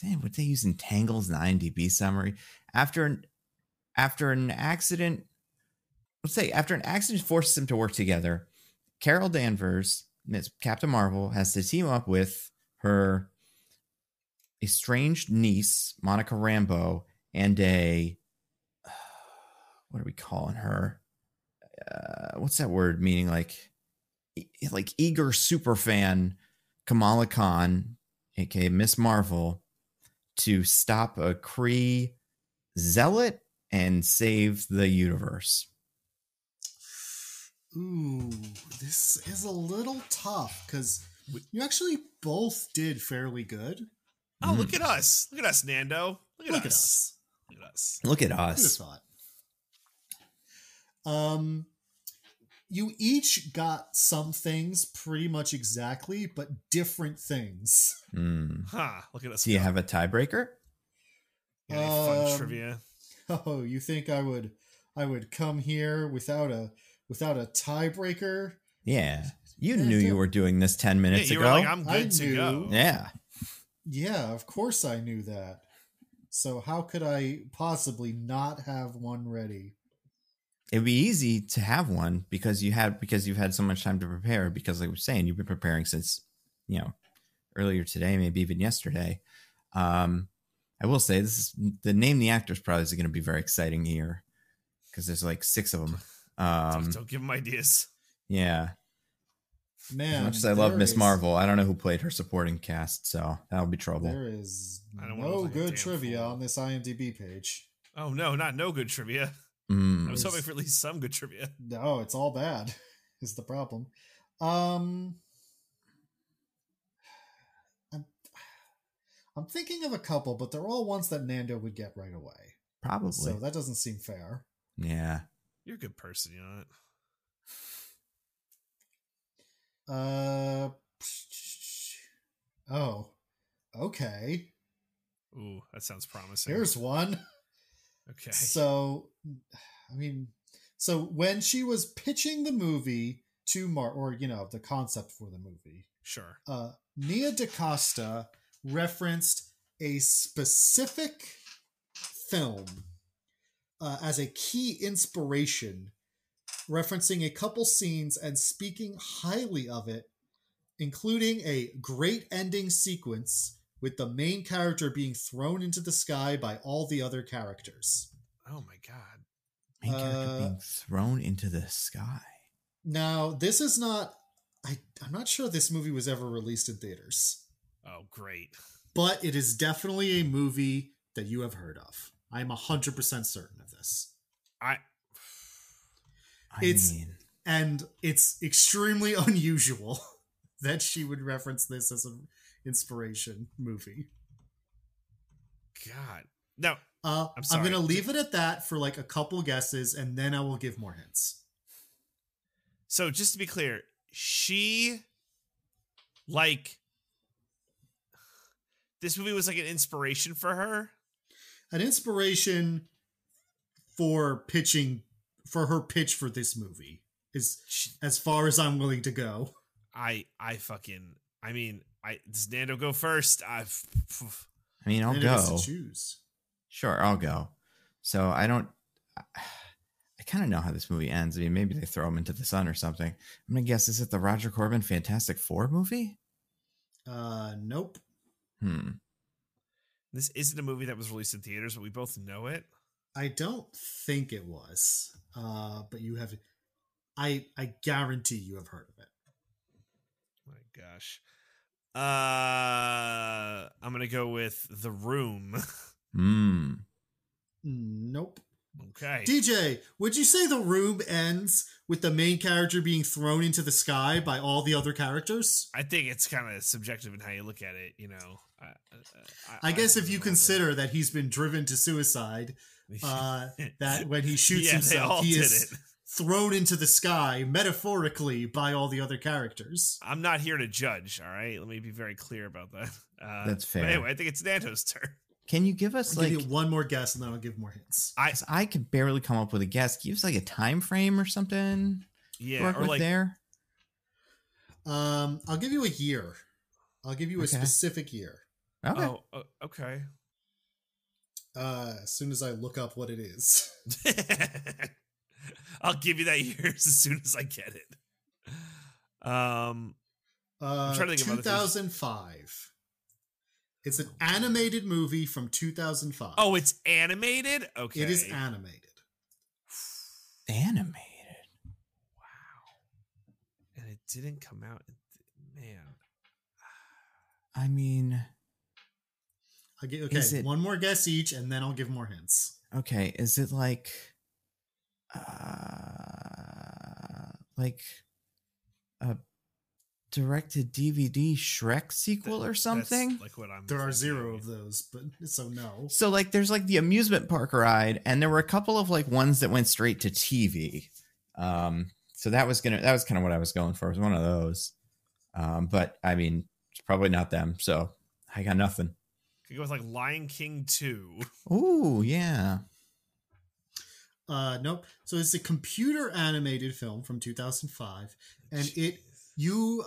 Damn, would they use entangles in the IMDb summary? After an accident, let's say after an accident forces them to work together, Carol Danvers, Miss Captain Marvel, has to team up with her estranged niece, Monica Rambeau, and what are we calling her? What's that word meaning? Like eager super fan Kamala Khan, aka Miss Marvel, to stop a Kree zealot and save the universe. Ooh, this is a little tough because you actually both did fairly good. Oh, look at us. Look at us, Nando. Look at us. Look at us. Look at us. Who'd have thought? You each got some things pretty much exactly, but different things. Look at us. Do you have a tiebreaker? Any fun trivia? Oh, you think I would come here without a tiebreaker? Yeah. You knew you were doing this 10 minutes you ago. Were like, I'm good to go. Yeah. Yeah, of course I knew that. So how could I possibly not have one ready? It'd be easy to have one because you've had so much time to prepare, because like I was saying, you've been preparing since, earlier today, maybe even yesterday. I will say the name the actors probably is going to be very exciting here because there's like 6 of them. Don't give them ideas. Yeah. Man, as much as I love Miss Marvel, I don't know who played her supporting cast, so that'll be trouble. There is no good trivia on this IMDb page. Oh no, not no good trivia. I was hoping for at least some good trivia. No, it's all bad is the problem. I'm thinking of a couple, but they're all ones that Nando would get right away. Probably. So that doesn't seem fair. Yeah. You're a good person, you know that? Oh. Okay. Ooh, that sounds promising. Here's one. Okay. So when she was pitching the movie to the concept for the movie. Sure. Nia DaCosta referenced a specific film as a key inspiration, referencing a couple scenes and speaking highly of it, including a great ending sequence with the main character being thrown into the sky by all the other characters. Oh my god. Main character being thrown into the sky. Now, this is not... I'm not sure this movie was ever released in theaters. Oh, great. But it is definitely a movie that you have heard of. I'm 100% certain of this. And it's extremely unusual that she would reference this as an inspiration movie. God. No. I'm going to leave it at that for like a couple guesses, and then I will give more hints. So just to be clear, this movie was like an inspiration for her? An inspiration for her pitch for this movie is as far as I'm willing to go. Does Nando go first? I'll Nando go. Choose. Sure, I'll go. So I kind of know how this movie ends. I mean, maybe they throw him into the sun or something. I'm going to guess, is it the Roger Corman Fantastic Four movie? Nope. This isn't a movie that was released in theaters, but we both know it. I don't think it was. But you have... I guarantee you have heard of it. My gosh. I'm going to go with The Room. Nope. Okay. DJ, would you say The Room ends with the main character being thrown into the sky by all the other characters? I think it's kind of subjective in how you look at it, I guess if you consider that he's been driven to suicide, that when he shoots himself, he is thrown into the sky, metaphorically, by all the other characters. I'm not here to judge, all right? Let me be very clear about that. That's fair. But anyway, I think it's Nando's turn. Can you give us give you one more guess, and then I'll give more hints. I could barely come up with a guess. Give us like a time frame or something. Yeah, or like there. I'll give you a year. I'll give you a specific year. Okay. Oh, okay. As soon as I look up what it is. I'll give you that years as soon as I get it. I'm trying to think of other things. 2005. It's an animated movie from 2005. Oh, it's animated? Okay. It is animated. Animated. Wow. And it didn't come out. Man. I mean, okay, one more guess each, and then I'll give more hints. Okay, is it like a directed DVD Shrek sequel or something? That's like what there are 0 of those, but so no. So like there's like the amusement park ride, and there were a couple of like ones that went straight to TV. So that was kind of what I was going for. It was one of those. But I mean, it's probably not them. So I got nothing. Could go with like Lion King 2. Ooh, yeah. Nope. So it's a computer animated film from 2005, and you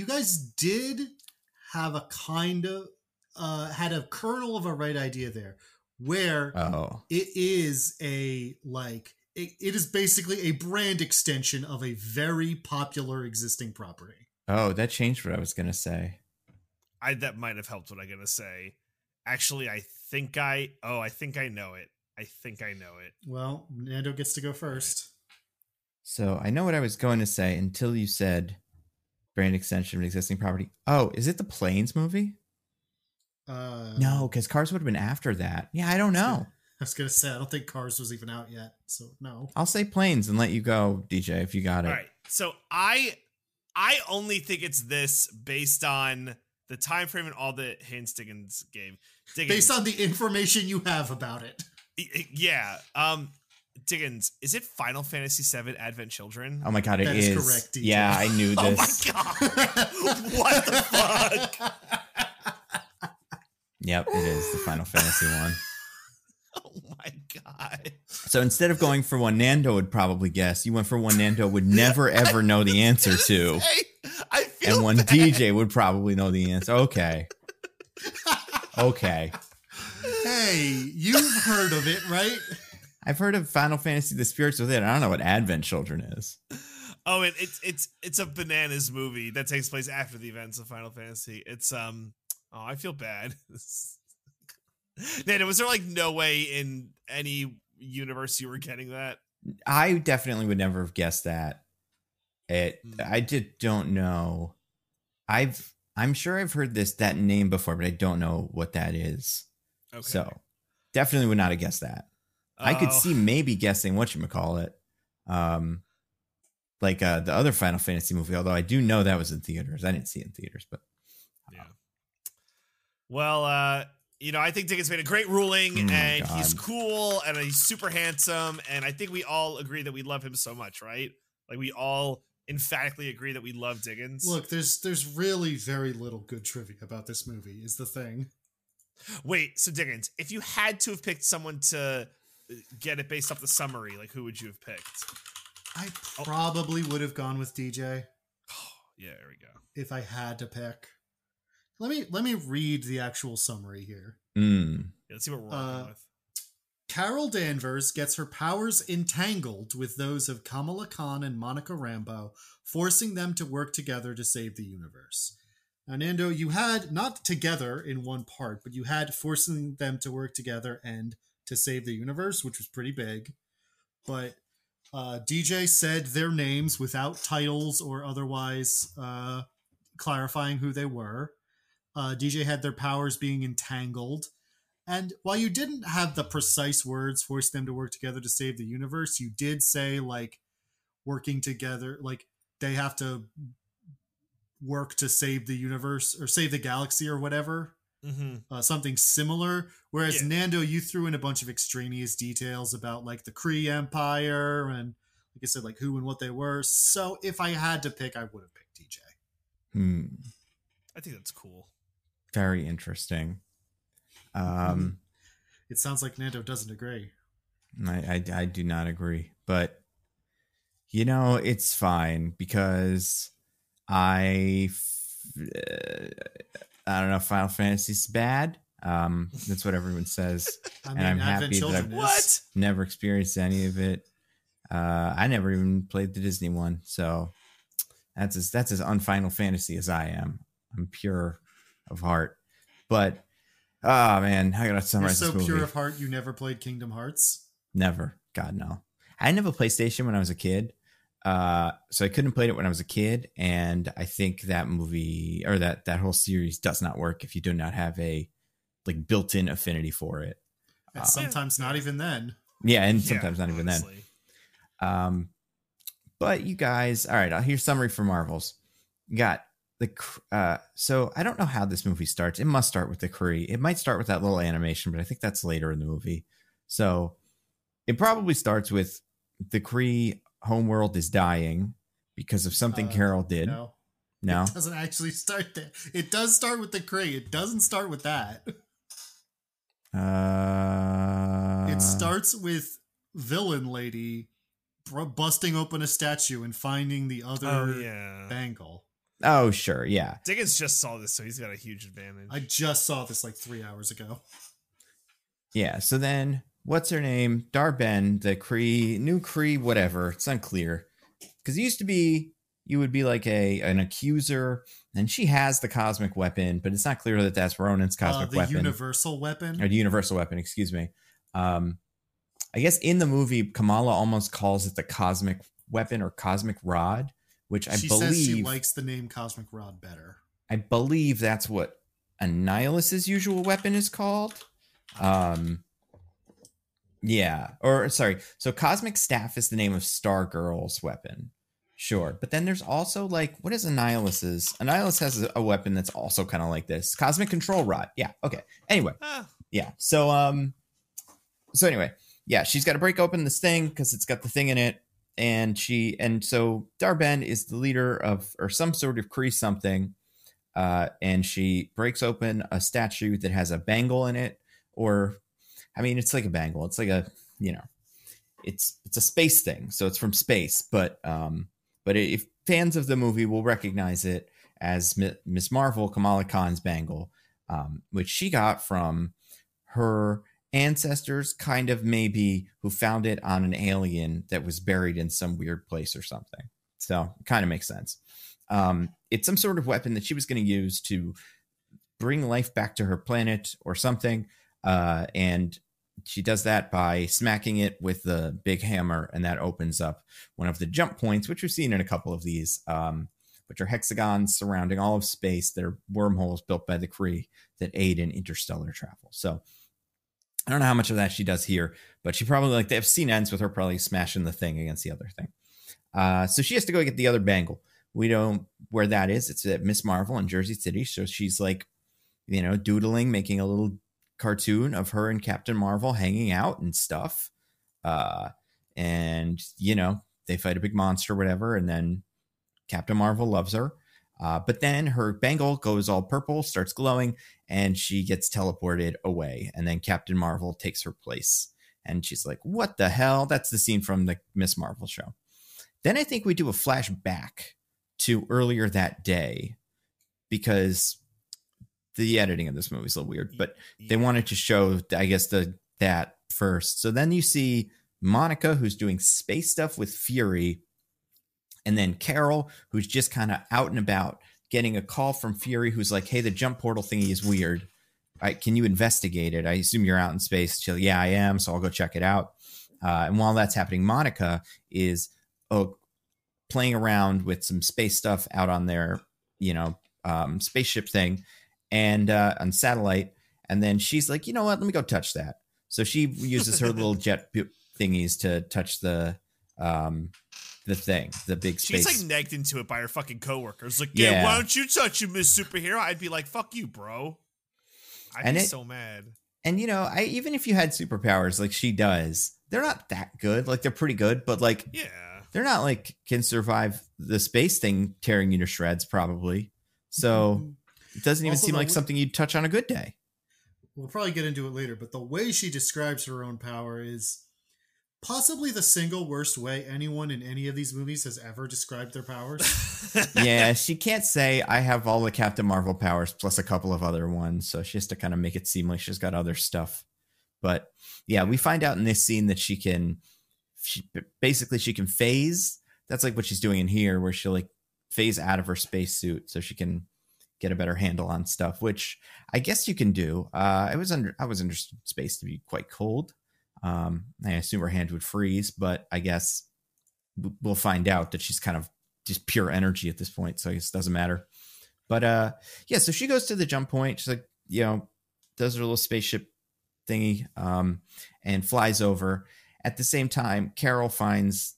guys did have a kind of had a kernel of a right idea there, where it is a like it is basically a brand extension of a very popular existing property. Oh, that changed what I was gonna say. That might have helped what I'm gonna say. Actually, I think I know it. I think I know it. Well, Nando gets to go first. So I know what I was going to say until you said brand extension of an existing property. Oh, is it the Planes movie? No, because Cars would have been after that. Yeah, I don't know. I was gonna say I don't think Cars was even out yet, so no. I'll say Planes and let you go, DJ, if you got it. All right. So I only think it's this based on the time frame and all the hints Diggins gave. Based on the information you have about it. Yeah. Diggins, is it Final Fantasy VII Advent Children? Oh my god, that is correct, DJ. Yeah, I knew this. Oh my god. What the fuck? Yep, it is the Final Fantasy one. Oh my god. So instead of going for one Nando would probably guess, you went for one Nando would never ever know the answer to. I feel and one bad. DJ would probably know the answer. Okay. Okay. Hey, you've heard of it, right? I've heard of Final Fantasy The Spirits Within. I don't know what Advent Children is. Oh, and it's a bananas movie that takes place after the events of Final Fantasy. It's I feel bad. Nando, was there like no way in any universe you were getting that? I definitely would never have guessed that. I just don't know. I'm sure I've heard that name before, but I don't know what that is. Okay. So definitely would not have guessed that. I could see maybe guessing whatchamacallit. Like the other Final Fantasy movie, although I do know that was in theaters. I didn't see it in theaters, but yeah. Well, I think Diggins made a great ruling, and he's cool, and he's super handsome, and I think we all agree that we love him so much, right? Like we all emphatically agree that we love Diggins. Look, there's really very little good trivia about this movie, is the thing. Wait, so Diggins, if you had to have picked someone to get it based off the summary, like who would you have picked? I probably would have gone with DJ. Yeah, there we go. If I had to pick. Let me read the actual summary here. Yeah, let's see what we're working with. Carol Danvers gets her powers entangled with those of Kamala Khan and Monica Rambeau, forcing them to work together to save the universe. Now, Nando, you had, not together in one part, but you had forcing them to work together and to save the universe, which was pretty big. But DJ said their names without titles or otherwise clarifying who they were. DJ had their powers being entangled. And while you didn't have the precise words, force them to work together to save the universe, you did say, like, working together, like, they have to work to save the universe or save the galaxy or whatever. Mm-hmm. Something similar. Whereas Nando, you threw in a bunch of extraneous details about, like, the Kree Empire and, like I said, like, who and what they were. So if I had to pick, I would have picked DJ. I think that's cool. Very interesting. It sounds like Nando doesn't agree. I do not agree, but it's fine because I don't know. Final Fantasy's bad. That's what everyone says, and I'm happy that I've never experienced any of it. I never even played the Disney one, so that's as unFinal Fantasy as I am. I'm pure of heart, but man, I gotta summarize You're so this movie. pure of heart, you never played Kingdom Hearts? Never. God, no. I didn't have a PlayStation when I was a kid. So I couldn't play it when I was a kid. And I think that movie or that whole series does not work if you do not have a like built-in affinity for it. And sometimes not even then. Yeah, and sometimes not even then. But you guys, all right, here's summary for Marvels. You got so I don't know how this movie starts. It must start with the Kree. It might start with that little animation, but I think that's later in the movie. So it probably starts with the Kree homeworld is dying because of something Carol did. No. It doesn't actually start there. It does start with the Kree. It doesn't start with that. It starts with Villain Lady busting open a statue and finding the other bangle. Oh, sure. Yeah. Diggins just saw this, so he's got a huge advantage. I just saw this like 3 hours ago. Yeah. So then what's her name? Dar-Ben, the new Kree, whatever. It's unclear. Because it used to be you would be like an accuser, and she has the cosmic weapon, but it's not clear that that's Ronan's cosmic weapon. The universal weapon? Or the universal weapon, excuse me. I guess in the movie, Kamala almost calls it the cosmic weapon or cosmic rod, which I believe... says she likes the name cosmic rod better. I believe that's what Annihilus's usual weapon is called. Yeah, or sorry. So Cosmic Staff is the name of Stargirl's weapon. Sure. But then there's also like, what is Annihilus's? Annihilus has a weapon that's also kind of like this. Cosmic Control Rod. Yeah. Okay. Anyway. Yeah. So anyway, yeah, she's got to break open this thing because it's got the thing in it. And so Dar-Ben is the leader of, or some sort of Kree something. And she breaks open a statue that has a bangle in it, or, I mean, it's like a bangle. It's like a, it's a space thing. So it's from space, but if fans of the movie will recognize it as Miss Marvel, Kamala Khan's bangle, which she got from her ancestors, kind of maybe, who found it on an alien that was buried in some weird place or something. So it kind of makes sense. It's some sort of weapon that she was going to use to bring life back to her planet or something. And she does that by smacking it with the big hammer, and that opens up one of the jump points, which we've seen in a couple of these, which are hexagons surrounding all of space. They're wormholes built by the Kree that aid in interstellar travel. So I don't know how much of that she does here, but she probably, like, the scene ends with her probably smashing the thing against the other thing. So she has to go get the other bangle. We don't where that is. It's at Miss Marvel in Jersey City. So she's like, doodling, making a little cartoon of her and Captain Marvel hanging out and stuff. And they fight a big monster or whatever, and then Captain Marvel loves her. But then her bangle goes all purple, starts glowing, and she gets teleported away. And then Captain Marvel takes her place. And she's like, what the hell? That's the scene from the Miss Marvel show. Then I think we do a flashback to earlier that day, because the editing of this movie is a little weird, but they wanted to show, I guess, that first. So then you see Monica, who's doing space stuff with Fury, and then Carol, who's just kind of out and about, getting a call from Fury, who's like, hey, the jump portal thingy is weird. Can you investigate it? I assume you're out in space. She's like, yeah, I am, so I'll go check it out. And while that's happening, Monica is playing around with some space stuff out on their, spaceship thing, and on satellite. And then she's like, you know what? Let me go touch that. So she uses her little jet thingies to touch the thing, the big space. She's like negged into it by her fucking coworkers. Like, yeah, why don't you touch it, Miss Superhero? I'd be like, fuck you, bro. I'd be so mad. And even if you had superpowers like she does, they're not that good. Like, they're pretty good, but like, yeah, they're not like can survive the space thing tearing you to shreds, probably. So it doesn't even seem like something you'd touch on a good day. We'll probably get into it later, but the way she describes her own power is possibly the single worst way anyone in any of these movies has ever described their powers. Yeah, she can't say, I have all the Captain Marvel powers plus a couple of other ones. So she has to kind of make it seem like she's got other stuff. But yeah, we find out in this scene that she can basically she can phase. That's like what she's doing in here, where she'll like phase out of her spacesuit so she can get a better handle on stuff, which I guess you can do. I was under space to be quite cold. I assume her hand would freeze, but I guess we'll find out that she's kind of just pure energy at this point, so I guess it doesn't matter. But yeah, so she goes to the jump point. She's like, does her little spaceship thingy, and flies over. At the same time, Carol finds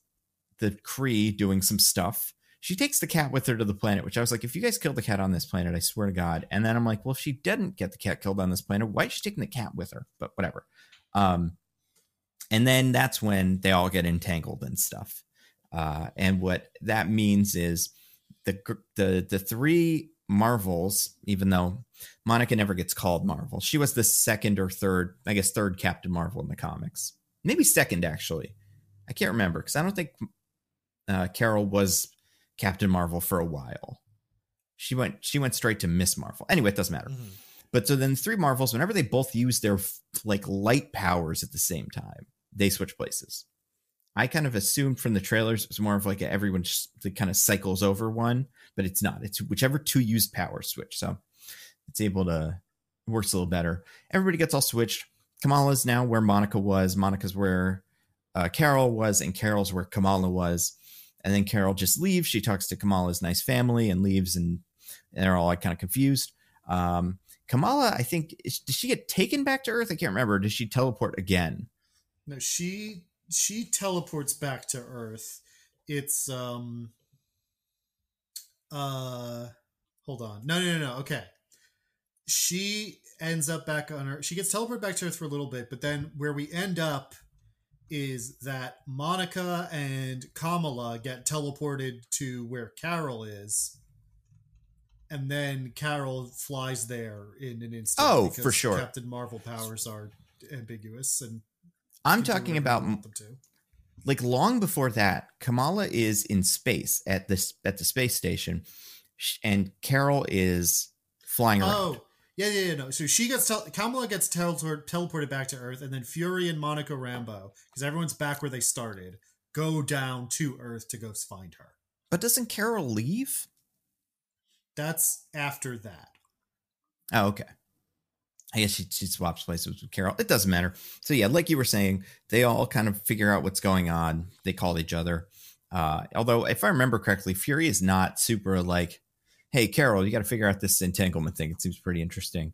the Kree doing some stuff. She takes the cat with her to the planet, which I was like, if you guys killed the cat on this planet, I swear to God. And then I'm like, well, if she didn't get the cat killed on this planet, why is she taking the cat with her? But whatever. And then that's when they all get entangled and stuff. And what that means is the three Marvels, even though Monica never gets called Marvel, she was the second or third, I guess third Captain Marvel in the comics. Maybe second, actually. I can't remember because I don't think Carol was Captain Marvel for a while. She went straight to Miss Marvel. Anyway, it doesn't matter. Mm-hmm. But so then three Marvels, whenever they both use their like light powers at the same time, they switch places. I kind of assumed from the trailers it was more of like everyone just kind of cycles over one, but it's not. It's whichever two used powers switch. So it's able to, it works a little better. Everybody gets all switched. Kamala's now where Monica was. Monica's where Carol was, and Carol's where Kamala was. And then Carol just leaves. She talks to Kamala's nice family and leaves, and they're all like kind of confused. Kamala, I think, did she get taken back to Earth? I can't remember. Did she teleport again? No, she teleports back to Earth. It's hold on. No. Okay. She ends up back on Earth. She gets teleported back to Earth for a little bit, but then where we end up is that Monica and Kamala get teleported to where Carol is. And then Carol flies there in an instant. Oh, for sure. Captain Marvel powers are ambiguous, and I'm talking about like long before that. Kamala is in space at the space station, and Carol is flying around. Oh, yeah. No, so she gets Kamala gets teleported back to Earth, and then Fury and Monica Rambeau, because everyone's back where they started, go down to Earth to go find her. But doesn't Carol leave? That's after that. Oh, okay. I guess she swaps places with Carol. It doesn't matter. So yeah, like you were saying, they all kind of figure out what's going on. They call each other. Although, if I remember correctly, Fury is not super like, hey, Carol, you got to figure out this entanglement thing. It seems pretty interesting.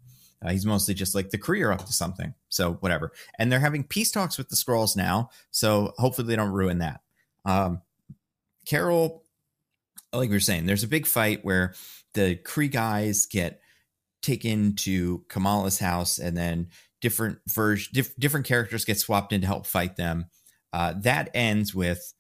He's mostly just like, the Kree are up to something. So whatever. And they're having peace talks with the Skrulls now. So hopefully they don't ruin that. Carol, like we were saying, there's a big fight where the Kree guys get taken to Kamala's house, and then different characters get swapped in to help fight them. That ends with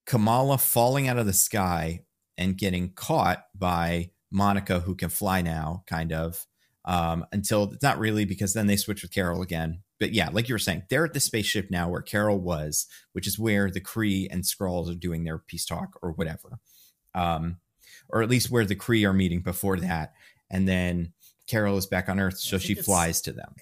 Kamala falling out of the sky and getting caught by Monica, who can fly now, kind of, until it's not really, because then they switch with Carol again. But yeah, like you were saying, they're at the spaceship now where Carol was, which is where the Kree and Skrulls are doing their peace talk or whatever. Or at least where the Kree are meeting before that. And then Carol is back on Earth, so she flies to them.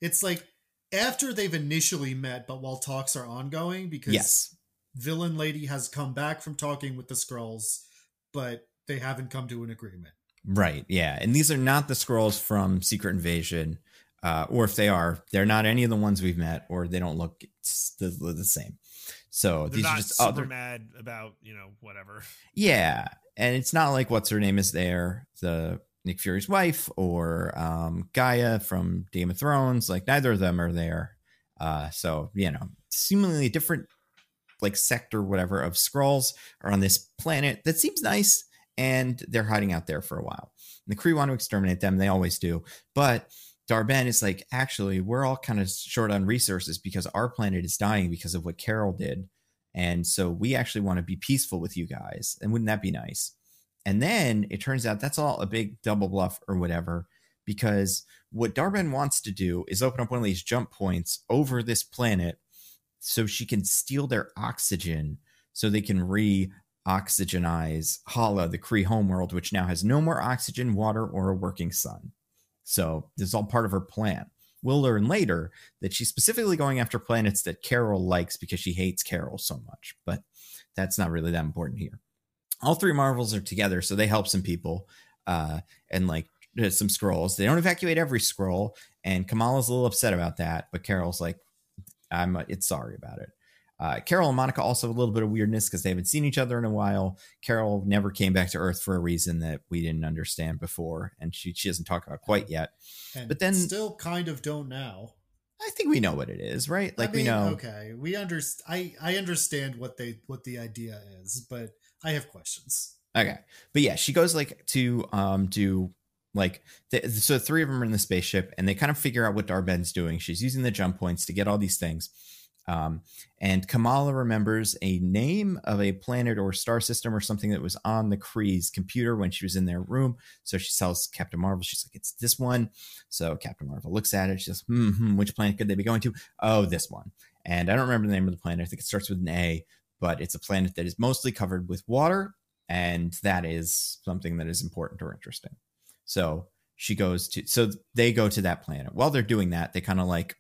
It's like after they've initially met, but while talks are ongoing, because Villain Lady has come back from talking with the Skrulls, but they haven't come to an agreement. Right, yeah. And these are not the Skrulls from Secret Invasion, or if they are, they're not any of the ones we've met, or they don't look the same. So they're these not are just super mad about, whatever. Yeah. And it's not like what's her name is there, the Nick Fury's wife, or Gaia from Game of Thrones. Like neither of them are there. So, seemingly different like sector, whatever, of Skrulls are on this planet that seems nice, and they're hiding out there for a while. And the Kree want to exterminate them. They always do. But Darben is like, actually, we're all kind of short on resources because our planet is dying because of what Carol did. And so we actually want to be peaceful with you guys. And wouldn't that be nice? And then it turns out that's all a big double bluff or whatever, because what Darben wants to do is open up one of these jump points over this planet so she can steal their oxygen so they can re-oxygenize Hala, the Kree homeworld, which now has no more oxygen, water, or a working sun. So this is all part of her plan. we'll learn later that she's specifically going after planets that Carol likes because she hates Carol so much. But that's not really that important here. All three Marvels are together, so they help some people and like some scrolls. They don't evacuate every scroll, and Kamala's a little upset about that, but Carol's like, it's sorry about it. Carol and Monica also a little bit of weirdness because they haven't seen each other in a while. Carol never came back to Earth for a reason that we didn't understand before, and she doesn't talk about quite yet. And but then still kind of don't now. I think we know what it is, right? Like, we know. Okay, we understand. I understand what the idea is, but I have questions. Okay, but yeah, she goes like to do like so three of them are in the spaceship, and they kind of figure out what Darben's doing. She's using the jump points to get all these things. And Kamala remembers a name of a planet or star system or something that was on the Kree's computer when she was in their room. So she tells Captain Marvel, she's like, it's this one. So Captain Marvel looks at it. She says, which planet could they be going to? Oh, this one. And I don't remember the name of the planet. I think it starts with an A, but it's a planet that is mostly covered with water. And that is something that is important or interesting. So they go to that planet. While they're doing that, they kind of like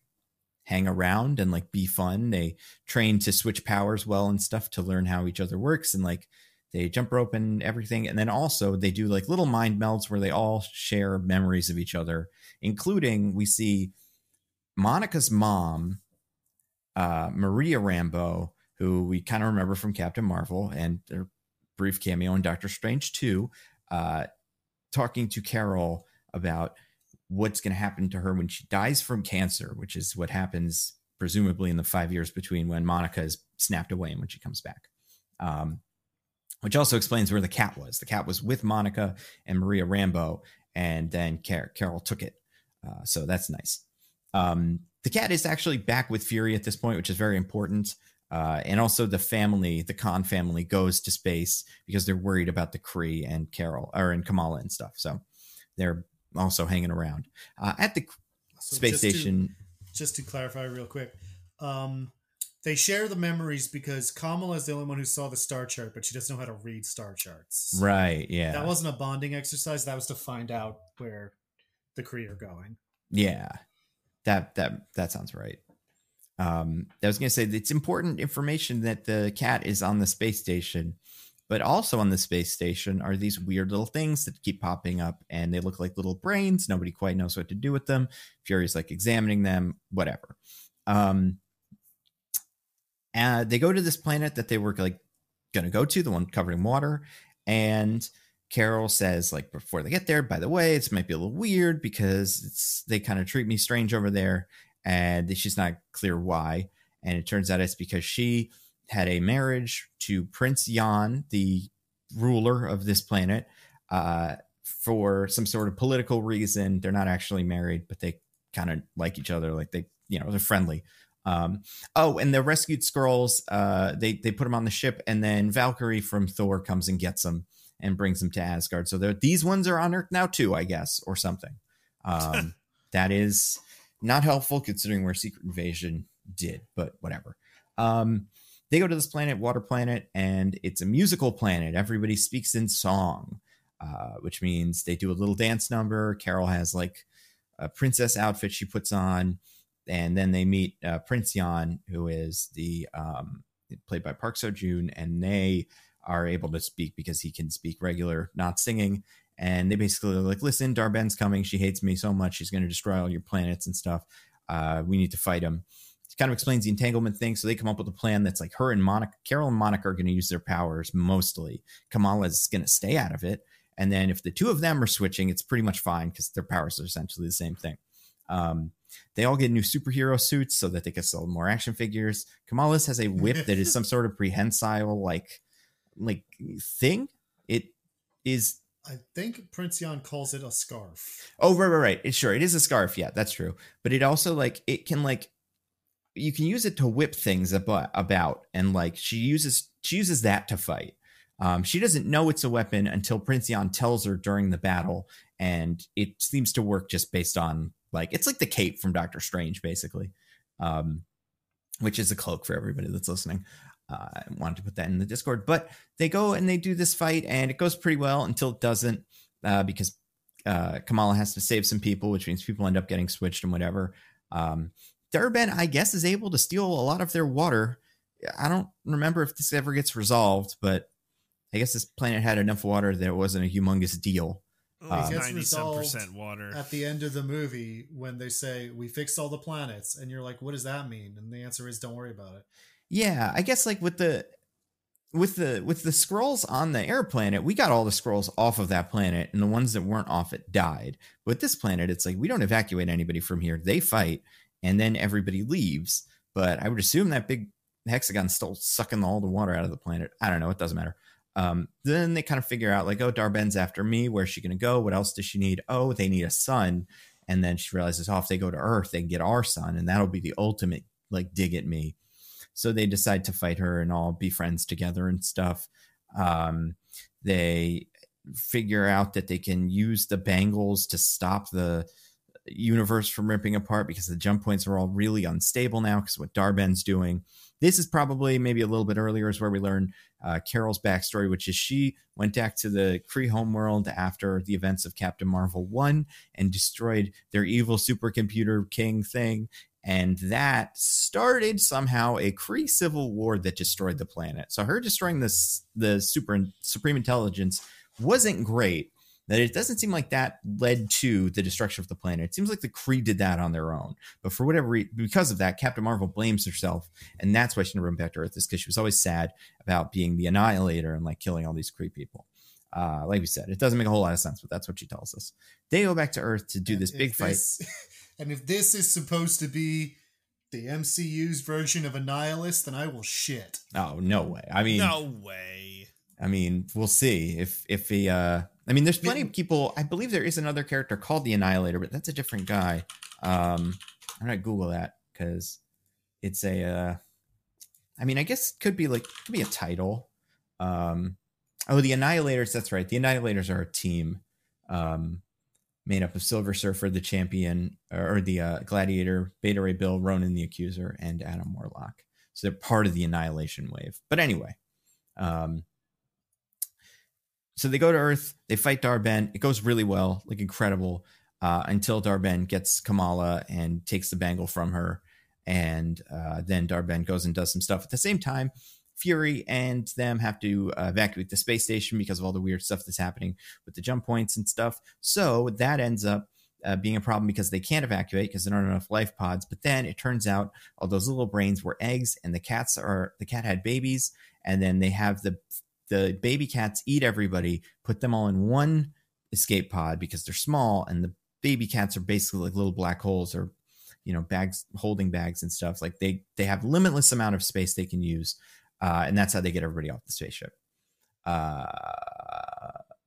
hang around and like be fun. They train to switch powers well and stuff to learn how each other works, and like they jump rope and everything. And then also they do like little mind melds where they all share memories of each other, including we see Monica's mom, Maria Rambeau, who we kind of remember from Captain Marvel and their brief cameo in Doctor Strange 2, talking to Carol about what's going to happen to her when she dies from cancer, which is what happens presumably in the 5 years between when Monica is snapped away and when she comes back. Which also explains where the cat was. The cat was with Monica and Maria Rambeau, and then Carol took it. So that's nice. The cat is actually back with Fury at this point, which is very important. And also the Khan family goes to space because they're worried about the Kree and Kamala and stuff. So they're also hanging around at the space station. Just to clarify real quick, they share the memories because Kamala is the only one who saw the star chart, but she doesn't know how to read star charts. Right, yeah. That wasn't a bonding exercise. That was to find out where the Kree are going. Yeah, that sounds right. I was going to say it's important information that the cat is on the space station, but also on the space station are these weird little things that keep popping up, and they look like little brains. Nobody quite knows what to do with them. Fury's like examining them, whatever. And they go to this planet that they were like going to go to, the one covered in water. And Carol says, like, before they get there, by the way, this might be a little weird because they kind of treat me strange over there. And she's not clear why. And it turns out it's because she had a marriage to Prince Yan, the ruler of this planet, for some sort of political reason. They're not actually married, but they kind of like each other. Like they're friendly. And the rescued Skrulls, they put them on the ship, and then Valkyrie from Thor comes and gets them and brings them to Asgard. So these ones are on Earth now too, I guess, or something. That is not helpful considering where Secret Invasion did, but whatever. They go to this planet, water planet, and it's a musical planet. Everybody speaks in song, which means they do a little dance number. Carol has like a princess outfit she puts on, and then they meet Prince Yan, who is played by Park Seo-joon, and they are able to speak because he can speak regular, not singing. And they basically are like, listen, Darben's coming. She hates me so much. She's going to destroy all your planets and stuff. We need to fight him. It kind of explains the entanglement thing. So they come up with a plan that's like Carol and Monica are going to use their powers mostly. Kamala's going to stay out of it. And then if the two of them are switching, it's pretty much fine because their powers are essentially the same thing. They all get new superhero suits so that they can sell more action figures. Kamala's has a whip that is some sort of prehensile like thing. It is... I think Prince Yan calls it a scarf. Oh, right. It is a scarf. Yeah, that's true. But it also it can you can use it to whip things about, and like she uses that to fight. She doesn't know it's a weapon until Prince Yan tells her during the battle, and it seems to work just based on it's like the cape from Doctor Strange, basically, which is a cloak for everybody that's listening. I wanted to put that in the Discord, but they go and they do this fight, and it goes pretty well until it doesn't, because Kamala has to save some people, which means people end up getting switched and whatever. Darben, I guess, is able to steal a lot of their water. I don't remember if this ever gets resolved, but I guess this planet had enough water that it wasn't a humongous deal. It gets 97% water at the end of the movie when they say we fixed all the planets, and you're like, what does that mean? And the answer is, don't worry about it. Yeah, I guess like with the scrolls on the air planet, we got all the scrolls off of that planet, and the ones that weren't off it died. But this planet, it's like we don't evacuate anybody from here. They fight, and then everybody leaves. But I would assume that big hexagon's still sucking all the water out of the planet. I don't know. It doesn't matter. Then they kind of figure out like, oh, Darben's after me. Where's she going to go? What else does she need? Oh, they need a son. And then she realizes, oh, if they go to Earth, they can get our son. And that'll be the ultimate like dig at me. So they decide to fight her and all be friends together and stuff. They figure out that they can use the bangles to stop the universe from ripping apart because the jump points are all really unstable now because what Darben's doing. This is probably maybe a little bit earlier is where we learn Carol's backstory, which is she went back to the Kree homeworld after the events of Captain Marvel 1 and destroyed their evil supercomputer king thing. And that started somehow a Kree civil war that destroyed the planet. So her destroying the supreme intelligence wasn't great. That it doesn't seem like that led to the destruction of the planet. It seems like the Kree did that on their own. But for whatever reason, because of that, Captain Marvel blames herself. And that's why she never went back to Earth, is because she was always sad about being the Annihilator and like killing all these Kree people. Like we said, it doesn't make a whole lot of sense, but that's what she tells us. They go back to Earth to do this big fight. And if this is supposed to be the MCU's version of Annihilus, then I will shit. Oh, no way. I mean, no way. I mean, we'll see if he. I mean, there's plenty of people. I believe there is another character called the Annihilator, but that's a different guy. I'm gonna Google that because it's a. I mean, I guess it could be a title. Oh, the Annihilators. That's right. The Annihilators are a team. Made up of Silver Surfer, the Champion, or the Gladiator, Beta Ray Bill, Ronan the Accuser, and Adam Warlock. So they're part of the Annihilation Wave. But anyway, so they go to Earth, they fight Darben. It goes really well, like incredible, until Darben gets Kamala and takes the bangle from her. And then Darben goes and does some stuff. At the same time, Fury and them have to evacuate the space station because of all the weird stuff that's happening with the jump points and stuff. So that ends up being a problem because they can't evacuate because there aren't enough life pods. But then it turns out all those little brains were eggs, and the cat had babies, and then they have the baby cats eat everybody, put them all in one escape pod because they're small, and the baby cats are basically like little black holes or bags, holding bags and stuff. Like they have limitless amount of space they can use. And that's how they get everybody off the spaceship.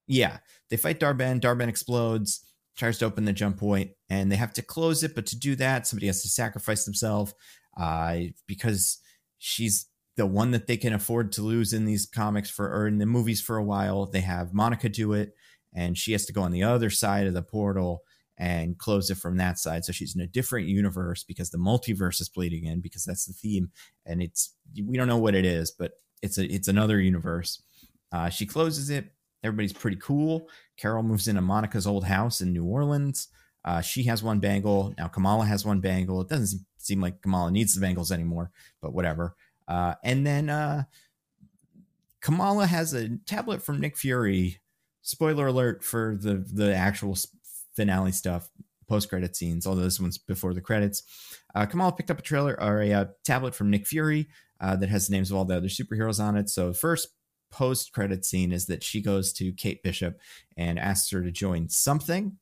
Yeah, they fight Darben. Darben explodes, tries to open the jump point, and they have to close it. But to do that, somebody has to sacrifice themselves because she's the one that they can afford to lose in these comics or in the movies for a while. They have Monica do it, and she has to go on the other side of the portal and close it from that side. So she's in a different universe because the multiverse is bleeding in, because that's the theme. And we don't know what it is, but it's another universe. She closes it. Everybody's pretty cool. Carol moves into Monica's old house in New Orleans. She has one bangle. Now Kamala has one bangle. It doesn't seem like Kamala needs the bangles anymore, but whatever. And then Kamala has a tablet from Nick Fury. Spoiler alert for the actual finale stuff, post-credit scenes, although this one's before the credits. Kamala picked up a tablet from Nick Fury that has the names of all the other superheroes on it. So the first post-credit scene is that she goes to Kate Bishop and asks her to join something.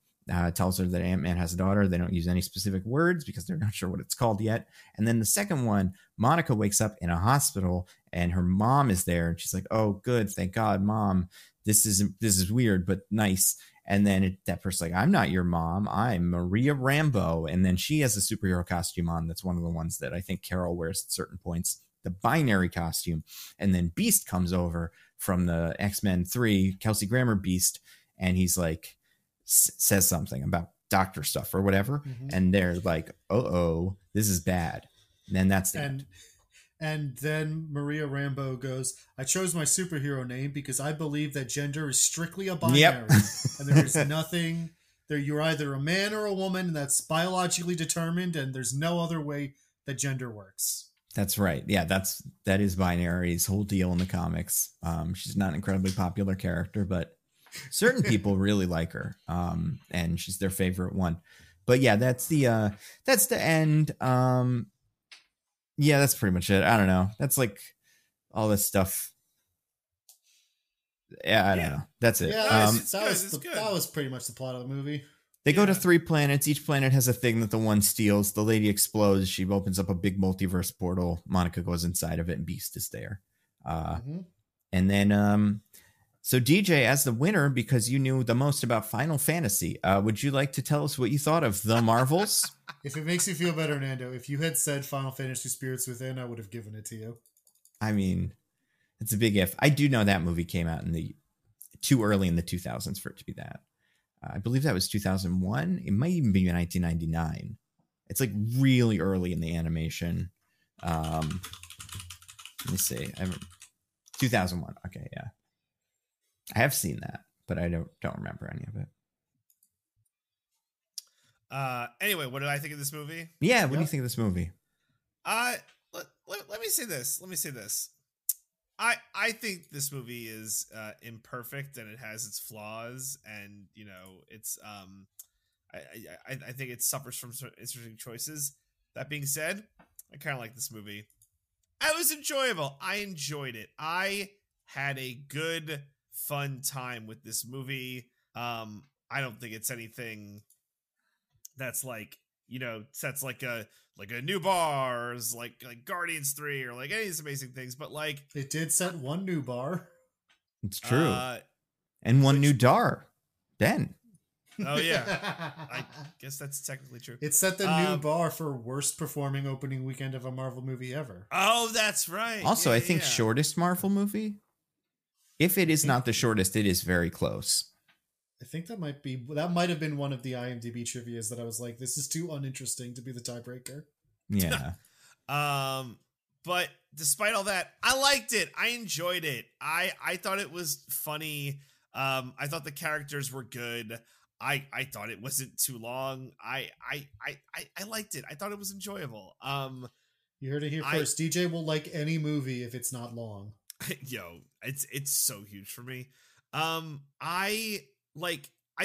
Tells her that Ant-Man has a daughter. They don't use any specific words because they're not sure what it's called yet. And then the second one, Monica wakes up in a hospital and her mom is there. And she's like, oh, good. Thank God, Mom. This is weird, but nice. And then that person's like, I'm not your mom. I'm Maria Rambo. And then she has a superhero costume on. That's one of the ones that I think Carol wears at certain points, the binary costume. And then Beast comes over from the X-Men 3, Kelsey Grammer Beast. And he's like, says something about doctor stuff or whatever. Mm-hmm. And they're like, uh-oh, this is bad. And then that's the end. And then Maria Rambo goes, I chose my superhero name because I believe that gender is strictly a binary. Yep. And there is nothing You're either a man or a woman, and that's biologically determined, and there's no other way that gender works. That's right. Yeah, that is Binary's whole deal in the comics. She's not an incredibly popular character, but certain people really like her. And she's their favorite one. But yeah, that's the end. Yeah, that's pretty much it. I don't know. That's like all this stuff. Yeah, I don't know. That's it. Yeah, that was pretty much the plot of the movie. They go to 3 planets. Each planet has a thing that the one steals. The lady explodes. She opens up a big multiverse portal. Monica goes inside of it, and Beast is there. And then, so DJ, as the winner, because you knew the most about Final Fantasy, would you like to tell us what you thought of The Marvels? If it makes you feel better, Nando, if you had said Final Fantasy Spirits Within, I would have given it to you. I mean, it's a big if. I do know that movie came out too early in the 2000s for it to be that. I believe that was 2001. It might even be 1999. It's like really early in the animation. Let me see. 2001. Okay, yeah. I have seen that, but I don't remember any of it. Anyway, what did I think of this movie? Yeah, what do you think of this movie? Let me say this. I think this movie is imperfect and it has its flaws, and you know it's I think it suffers from interesting choices. That being said, I kind of like this movie. It was enjoyable. I enjoyed it. I had a good, fun time with this movie. I don't think it's anything that's like, you know, sets like a new bar, or like Guardians 3 or like any of these amazing things, but like it did set one new bar. It's true. And one new dar. Ben. Oh yeah. I guess that's technically true. It set the new bar for worst performing opening weekend of a Marvel movie ever. Oh, that's right. Also, I think shortest Marvel movie. If it is not the shortest, it is very close. I think that might have been one of the IMDb trivias that I was like, this is too uninteresting to be the tiebreaker. Yeah. But despite all that, I liked it. I enjoyed it. I thought it was funny. I thought the characters were good. I thought it wasn't too long. I liked it. I thought it was enjoyable. You heard it here first. DJ will like any movie if it's not long. Yo, it's so huge for me. I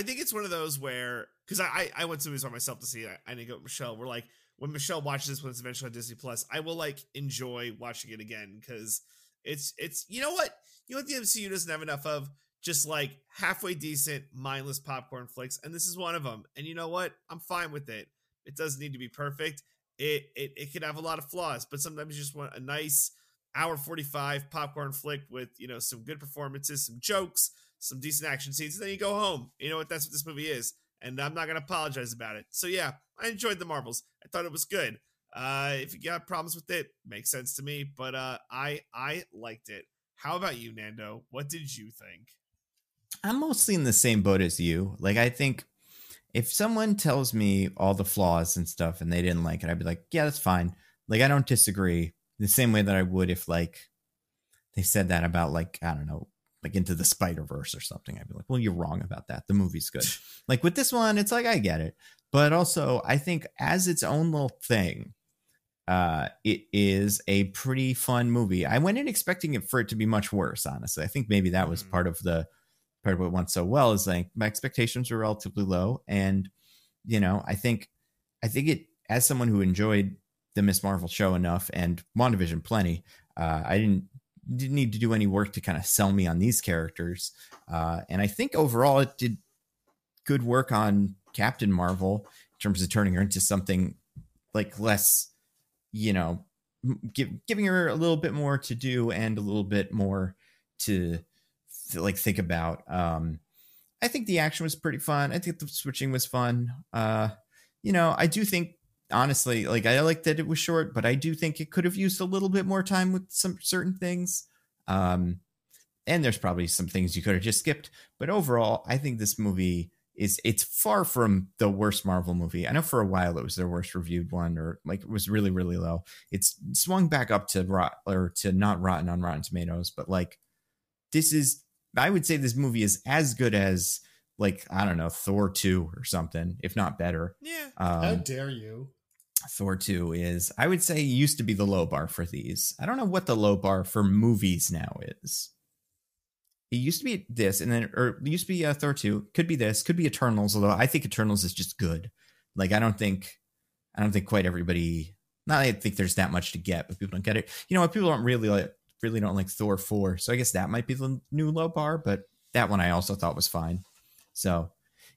think it's one of those where, because I went to movies by myself to see it. I didn't go with Michelle. We're like, when Michelle watches this when it's eventually on Disney Plus, I will like enjoy watching it again, because it's you know what the MCU doesn't have enough of, just like halfway decent mindless popcorn flicks, and this is one of them. And you know what, I'm fine with it. It doesn't need to be perfect. It could have a lot of flaws, but sometimes you just want a nice hour 45 popcorn flick with, you know, some good performances, some jokes, some decent action scenes, and then you go home. You know what? That's what this movie is, and I'm not going to apologize about it. So yeah, I enjoyed The Marvels. I thought it was good. If you got problems with it, makes sense to me, but I liked it. How about you, Nando? What did you think? I'm mostly in the same boat as you. Like, I think if someone tells me all the flaws and stuff and they didn't like it, I'd be like, yeah, that's fine. Like, I don't disagree the same way that I would if like they said that about, like, I don't know, like Into the Spider-Verse or something. I'd be like, well, you're wrong about that. The movie's good. Like with this one, it's like, I get it. But also I think as its own little thing, it is a pretty fun movie. I went in expecting it for it to be much worse, honestly. I think maybe that was part of what went so well, is like my expectations were relatively low. And, you know, I think it, as someone who enjoyed the Miss Marvel show enough and WandaVision plenty, I didn't need to do any work to kind of sell me on these characters. And I think overall it did good work on Captain Marvel in terms of turning her into something like less, you know, giving her a little bit more to do and a little bit more to like think about. I think the action was pretty fun. I think the switching was fun. You know, I do think, honestly, like, I like that it was short, but I do think it could have used a little bit more time with some certain things. And there's probably some things you could have just skipped. But overall, I think this movie it's far from the worst Marvel movie. I know for a while it was their worst reviewed one, or like it was really, really low. It's swung back up to not rotten on Rotten Tomatoes, but like, I would say this movie is as good as like, I don't know, Thor 2 or something, if not better. Yeah. How dare you? Thor 2 is, I would say, used to be the low bar for these. I don't know what the low bar for movies now is. It used to be this, and then, or it used to be Thor 2. Could be this, could be Eternals, although I think Eternals is just good. Like, I don't think quite everybody, not I think there's that much to get, but people don't get it. You know what? People don't really don't like Thor 4. So I guess that might be the new low bar, but that one I also thought was fine. So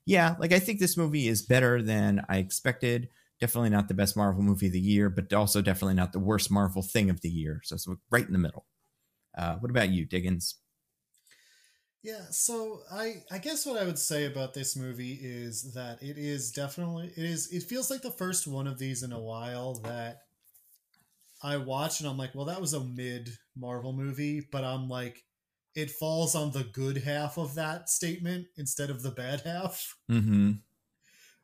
yeah, like I think this movie is better than I expected. Definitely not the best Marvel movie of the year, but also definitely not the worst Marvel thing of the year. So it's right in the middle. What about you, Diggins? Yeah, so I guess what I would say about this movie is that it feels like the first one of these in a while that I watch and I'm like, well, that was a mid Marvel movie, but I'm like, it falls on the good half of that statement instead of the bad half. Mm-hmm.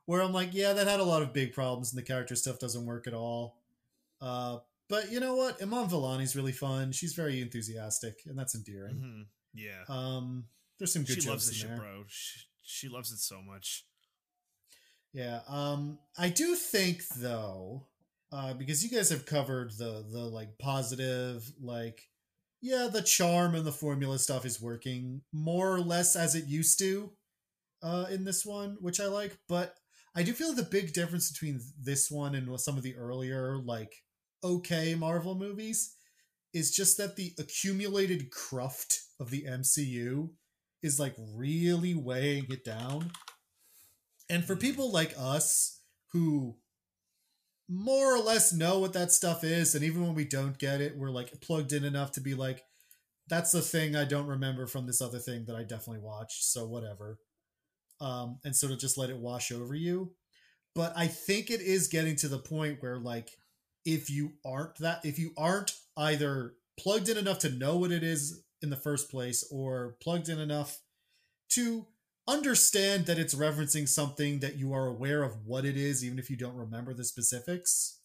Where I'm like, yeah, that had a lot of big problems and the character stuff doesn't work at all. But you know what? Iman Vellani's really fun. She's very enthusiastic, and that's endearing. Mm-hmm. Yeah. There's some good She loves jokes this in shit, there. bro. She loves it so much. Yeah. I do think though, because you guys have covered the like positive, like, yeah, the charm and the formula stuff is working more or less as it used to in this one, which I like. But I do feel the big difference between this one and some of the earlier, like, okay Marvel movies is just that the accumulated cruft of the MCU is like really weighing it down. And for people like us who more or less know what that stuff is, and even when we don't get it, we're like plugged in enough to be like, that's the thing I don't remember from this other thing that I definitely watched, so whatever. And sort of just let it wash over you. But I think it is getting to the point where, like, if you aren't either plugged in enough to know what it is in the first place, or plugged in enough to understand that it's referencing something that you are aware of what it is, even if you don't remember the specifics.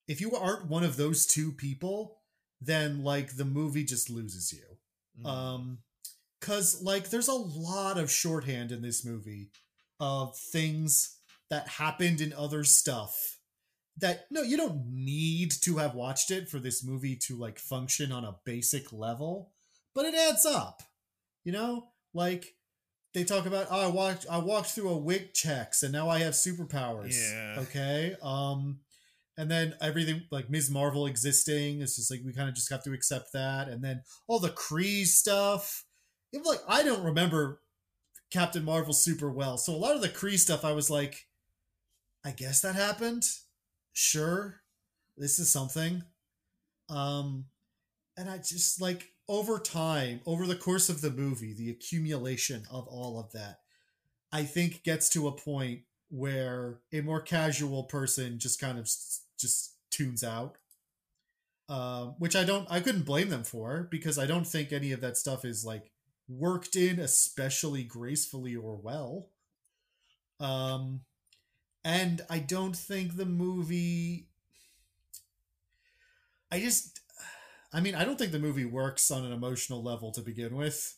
If you aren't one of those two people, then like the movie just loses you. Cause like there's a lot of shorthand in this movie of things that happened in other stuff that, no, you don't need to have watched it for this movie to like function on a basic level, but it adds up. You know, like they talk about, oh, I walked through a WIC checks and now I have superpowers. Yeah. Okay. And then everything like Ms. Marvel existing, it's just like we kind of just have to accept that. And then all the Kree stuff. It, like, I don't remember Captain Marvel super well, so a lot of the Kree stuff I was like, I guess that happened. Sure, this is something. And I just like over time, over the course of the movie, the accumulation of all of that, I think gets to a point where a more casual person just kind of just tunes out. Which I couldn't blame them for, because I don't think any of that stuff is like worked in especially gracefully or well. And I don't think the movie. I don't think the movie works on an emotional level to begin with.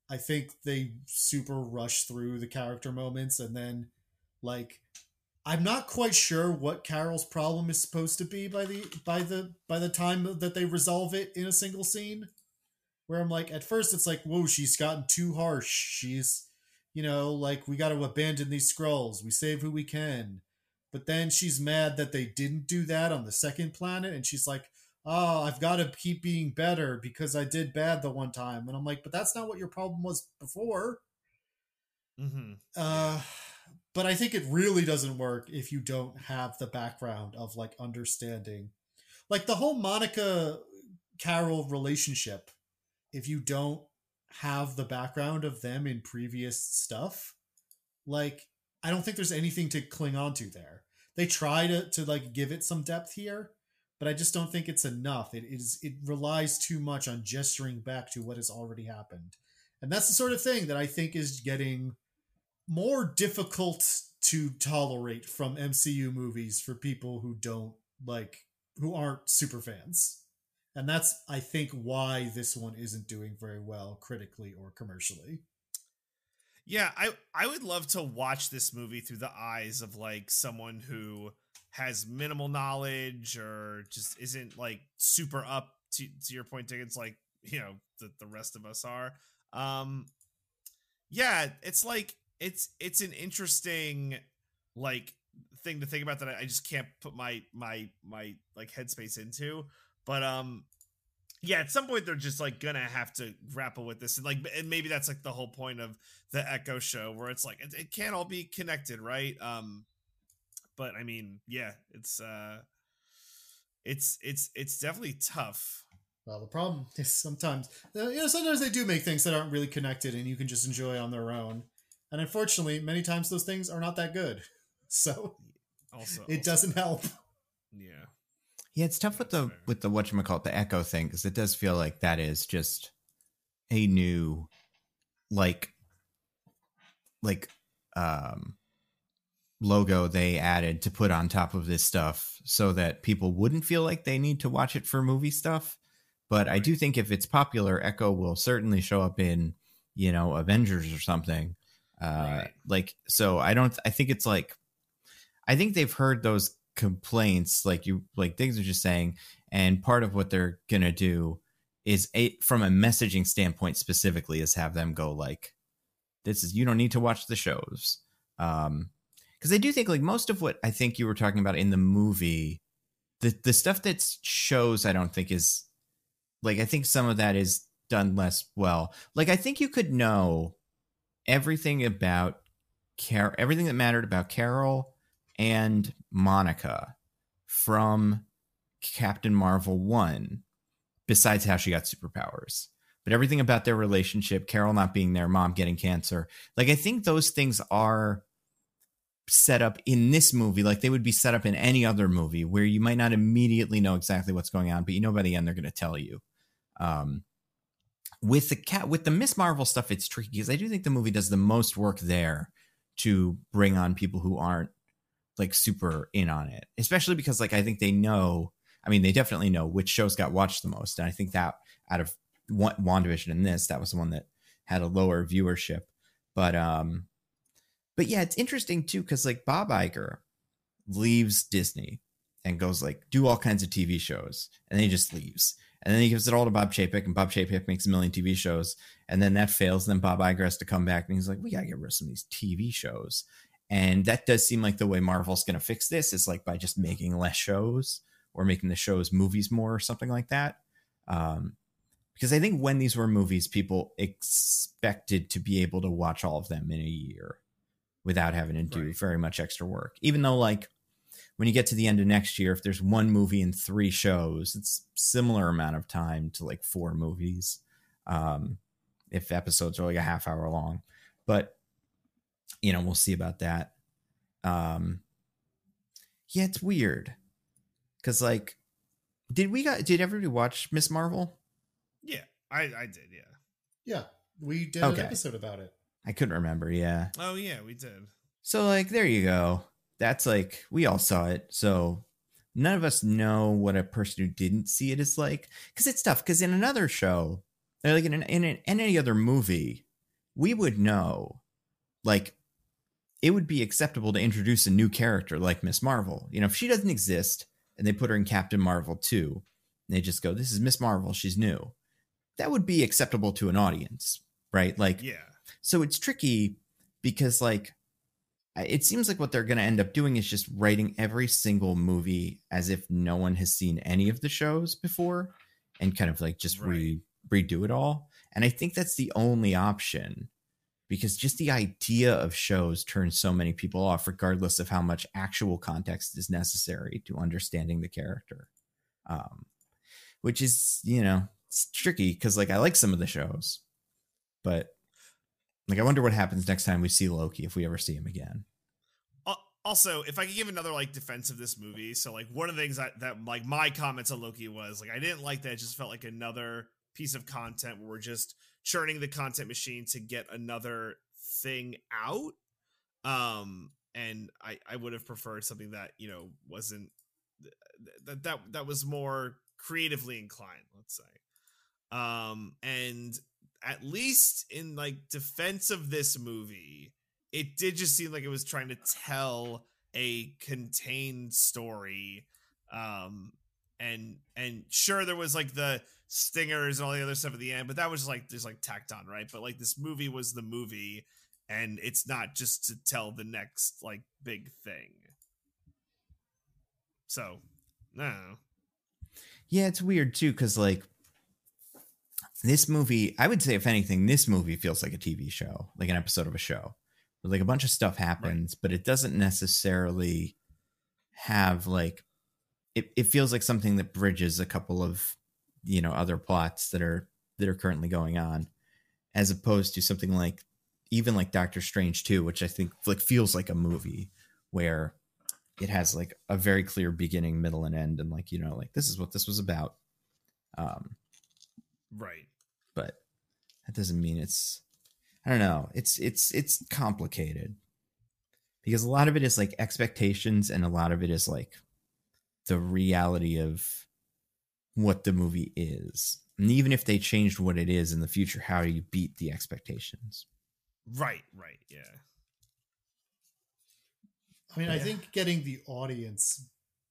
I think they super rush through the character moments, and then, like, I'm not quite sure what Carol's problem is supposed to be by the time that they resolve it in a single scene. Where I'm like, at first it's like, whoa, she's gotten too harsh. She's, like, we got to abandon these scrolls. We save who we can. But then she's mad that they didn't do that on the second planet, and she's like, oh, I've got to keep being better because I did bad the one time. And I'm like, but that's not what your problem was before. Mm-hmm. But I think it really doesn't work if you don't have the background of like understanding, like the whole Monica Carol relationship. If you don't have the background of them in previous stuff, like, I don't think there's anything to cling on to there. They try to like give it some depth here, but I just don't think it's enough. It relies too much on gesturing back to what has already happened. And that's the sort of thing that I think is getting more difficult to tolerate from MCU movies for people who aren't super fans. And that's, I think, why this one isn't doing very well critically or commercially. Yeah, I would love to watch this movie through the eyes of like someone who has minimal knowledge or just isn't like super up to your point, Diggins, like, you know, the rest of us are. Um yeah, it's like it's an interesting like thing to think about that I just can't put my like headspace into. But yeah, at some point they're just like gonna have to grapple with this, and like, and maybe that's like the whole point of the Echo show, where it's like it can't all be connected, right? But I mean, yeah, it's definitely tough. Well, the problem is sometimes, sometimes they do make things that aren't really connected and you can just enjoy on their own. And unfortunately, many times those things are not that good. So it doesn't help. Yeah. Yeah, it's tough with the whatchamacallit, the Echo thing, because it does feel like that is just a new like logo they added to put on top of this stuff so that people wouldn't feel like they need to watch it for movie stuff. But I do think if it's popular, Echo will certainly show up in, you know, Avengers or something. Like, so I think it's like, I think they've heard those complaints, like things are just saying, and part of what they're gonna do is from a messaging standpoint specifically is have them go like, this is, you don't need to watch the shows. Because I do think like most of what I think you were talking about in the movie, the stuff that shows, I don't think is like, I think some of that is done less well. Like, I think you could know everything about everything that mattered about Carol and Monica from Captain Marvel 1, besides how she got superpowers. But everything about their relationship, Carol not being there, mom getting cancer, like I think those things are set up in this movie like they would be set up in any other movie, where you might not immediately know exactly what's going on, but you know by the end they're going to tell you. With the Miss Marvel stuff, it's tricky because I do think the movie does the most work there to bring on people who aren't like super in on it, especially because like I think they know, I mean they definitely know which shows got watched the most, and I think that out of WandaVision and this, that was the one that had a lower viewership. But yeah, it's interesting too because like Bob Iger leaves Disney and goes like do all kinds of TV shows, and then he just leaves. And then he gives it all to Bob Chapek, and Bob Chapek makes a million TV shows, and then that fails. And then Bob Iger has to come back, and he's like, we got to get rid of some of these TV shows. And that does seem like the way Marvel's going to fix this is like by just making less shows or making the shows movies more or something like that. Because I think when these were movies, people expected to be able to watch all of them in a year without having to do very much extra work. Even though like when you get to the end of next year, if there's one movie and 3 shows, it's similar amount of time to like 4 movies. If episodes are like a half hour long, but you know, we'll see about that. Yeah, it's weird. Cause like, did everybody watch Miss Marvel? Yeah, I did. Yeah. Yeah. We did an episode about it. I couldn't remember. Yeah. Oh yeah, we did. So like, there you go. That's like, we all saw it. So none of us know what a person who didn't see it is like. Cause it's tough. Cause in another show, like in any other movie, we would know, like, it would be acceptable to introduce a new character like Miss Marvel. You know, if she doesn't exist and they put her in Captain Marvel 2, and they just go, this is Miss Marvel, she's new, that would be acceptable to an audience, right? Like, yeah. So it's tricky because like, it seems like what they're going to end up doing is just writing every single movie as if no one has seen any of the shows before and kind of like just redo it all. And I think that's the only option, because just the idea of shows turns so many people off, regardless of how much actual context is necessary to understanding the character. Which is, you know, it's tricky because like I like some of the shows, but like I wonder what happens next time we see Loki, if we ever see him again. Also, if I could give another like defense of this movie, so like one of the things that like my comments on Loki was like I didn't like that it just felt like another piece of content where we're just churning the content machine to get another thing out. And I would have preferred something that, you know, wasn't that was more creatively inclined, let's say. And at least in like defense of this movie, it did just seem like it was trying to tell a contained story. And sure, there was like the stingers and all the other stuff at the end, but that was like just like tacked on, right? But like this movie was the movie, and it's not just to tell the next like big thing. So, no. Yeah, it's weird too, because like this movie, I would say, if anything, this movie feels like a TV show, like an episode of a show. Like a bunch of stuff happens, right, but it doesn't necessarily have like it feels like something that bridges a couple of, you know, other plots that are currently going on, as opposed to something like even like Doctor Strange 2, which I think like feels like a movie where it has like a very clear beginning, middle, and end, and like, you know, like this is what this was about. Right. But that doesn't mean it's, I don't know. It's complicated because a lot of it is like expectations, and a lot of it is like the reality of what the movie is. And even if they changed what it is in the future, how do you beat the expectations? Right. Yeah. I mean, I think getting the audience,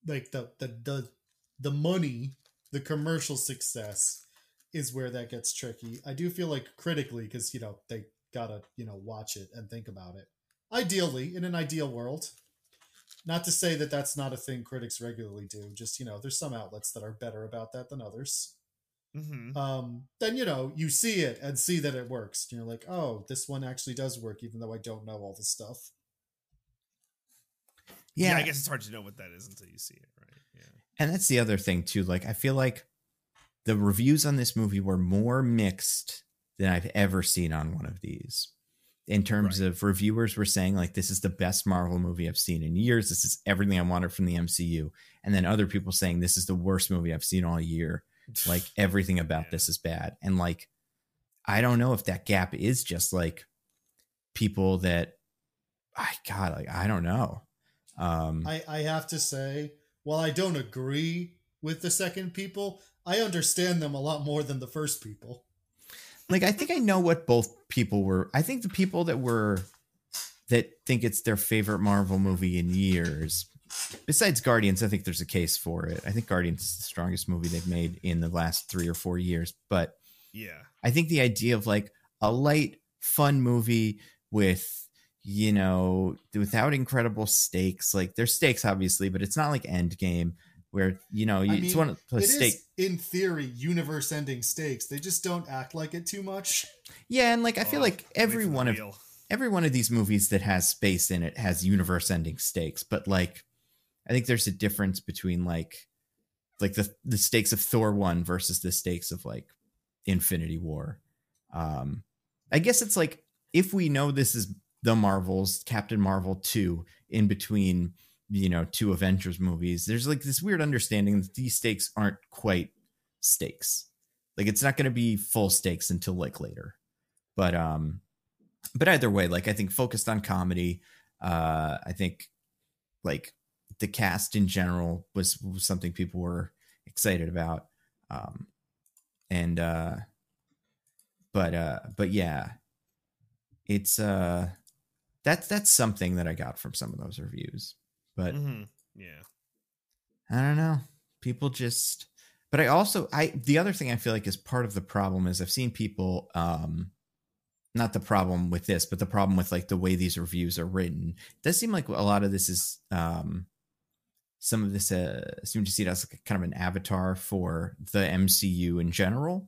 like the money, the commercial success is where that gets tricky. I do feel like critically, because, you know, they gotta, you know, watch it and think about it. Ideally, in an ideal world. Not to say that that's not a thing critics regularly do. Just, you know, there's some outlets that are better about that than others. Mm-hmm. Then, you know, you see it and see that it works. You're like, oh, this one actually does work, even though I don't know all this stuff. Yeah, I guess it's hard to know what that is until you see it, right? Yeah. And that's the other thing too. Like, I feel like the reviews on this movie were more mixed than I've ever seen on one of these. In terms of reviewers were saying like, this is the best Marvel movie I've seen in years. This is everything I wanted from the MCU. And then other people saying this is the worst movie I've seen all year. Like everything about this is bad. And like, I don't know if that gap is just like people that I don't know. I have to say, while I don't agree with the second people, I understand them a lot more than the first people. Like, I think I know what both people were. I think the people that think it's their favorite Marvel movie in years, besides Guardians, I think there's a case for it. I think Guardians is the strongest movie they've made in the last 3 or 4 years. But yeah, I think the idea of like a light, fun movie with, you know, without incredible stakes, like there's stakes obviously, but it's not like Endgame where, you know, it's one of the stakes. In theory, universe-ending stakes. They just don't act like it too much. Yeah, and like I feel like every one of these movies that has space in it has universe-ending stakes, but like I think there's a difference between like the stakes of Thor 1 versus the stakes of like Infinity War. I guess it's like, if we know this is the Marvels, Captain Marvel 2 in between, you know, 2 Avengers movies, there's like this weird understanding that these stakes aren't quite stakes. Like it's not going to be full stakes until like later. But either way, like I think focused on comedy, I think like the cast in general was something people were excited about. But yeah, it's that's something that I got from some of those reviews. But yeah, I don't know. People just, but the other thing I feel like is part of the problem is I've seen people, not the problem with this, but the problem with like the way these reviews are written. It does seem like a lot of this is, some of this seem to see it as like kind of an avatar for the MCU in general,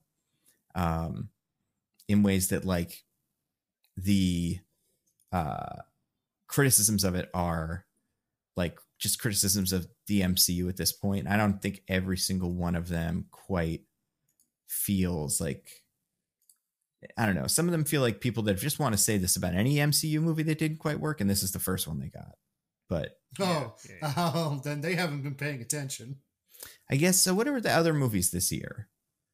in ways that like the criticisms of it are like just criticisms of the MCU at this point. I don't think every single one of them quite feels like, I don't know. Some of them feel like people that just want to say this about any MCU movie that didn't quite work, and this is the first one they got. But then they haven't been paying attention, I guess. So what are the other movies this year?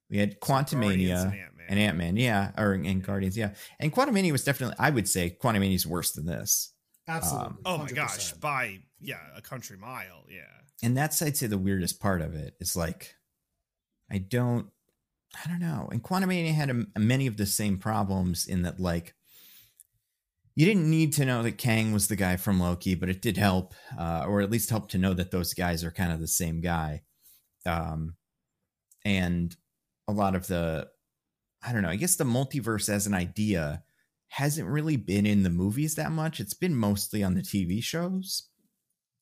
We had Quantumania and Ant-Man, and Guardians, yeah. And Quantumania was definitely, I would say, Quantumania is worse than this. Absolutely. Oh my gosh, by a country mile, yeah. And that's, I'd say, the weirdest part of it is like, I don't I don't know. And Quantumania had many of the same problems in that, like, you didn't need to know that Kang was the guy from Loki, but it did help, or at least help to know that those guys are kind of the same guy. And a lot of the, I don't know, I guess the multiverse as an idea hasn't really been in the movies that much. It's been mostly on the TV shows,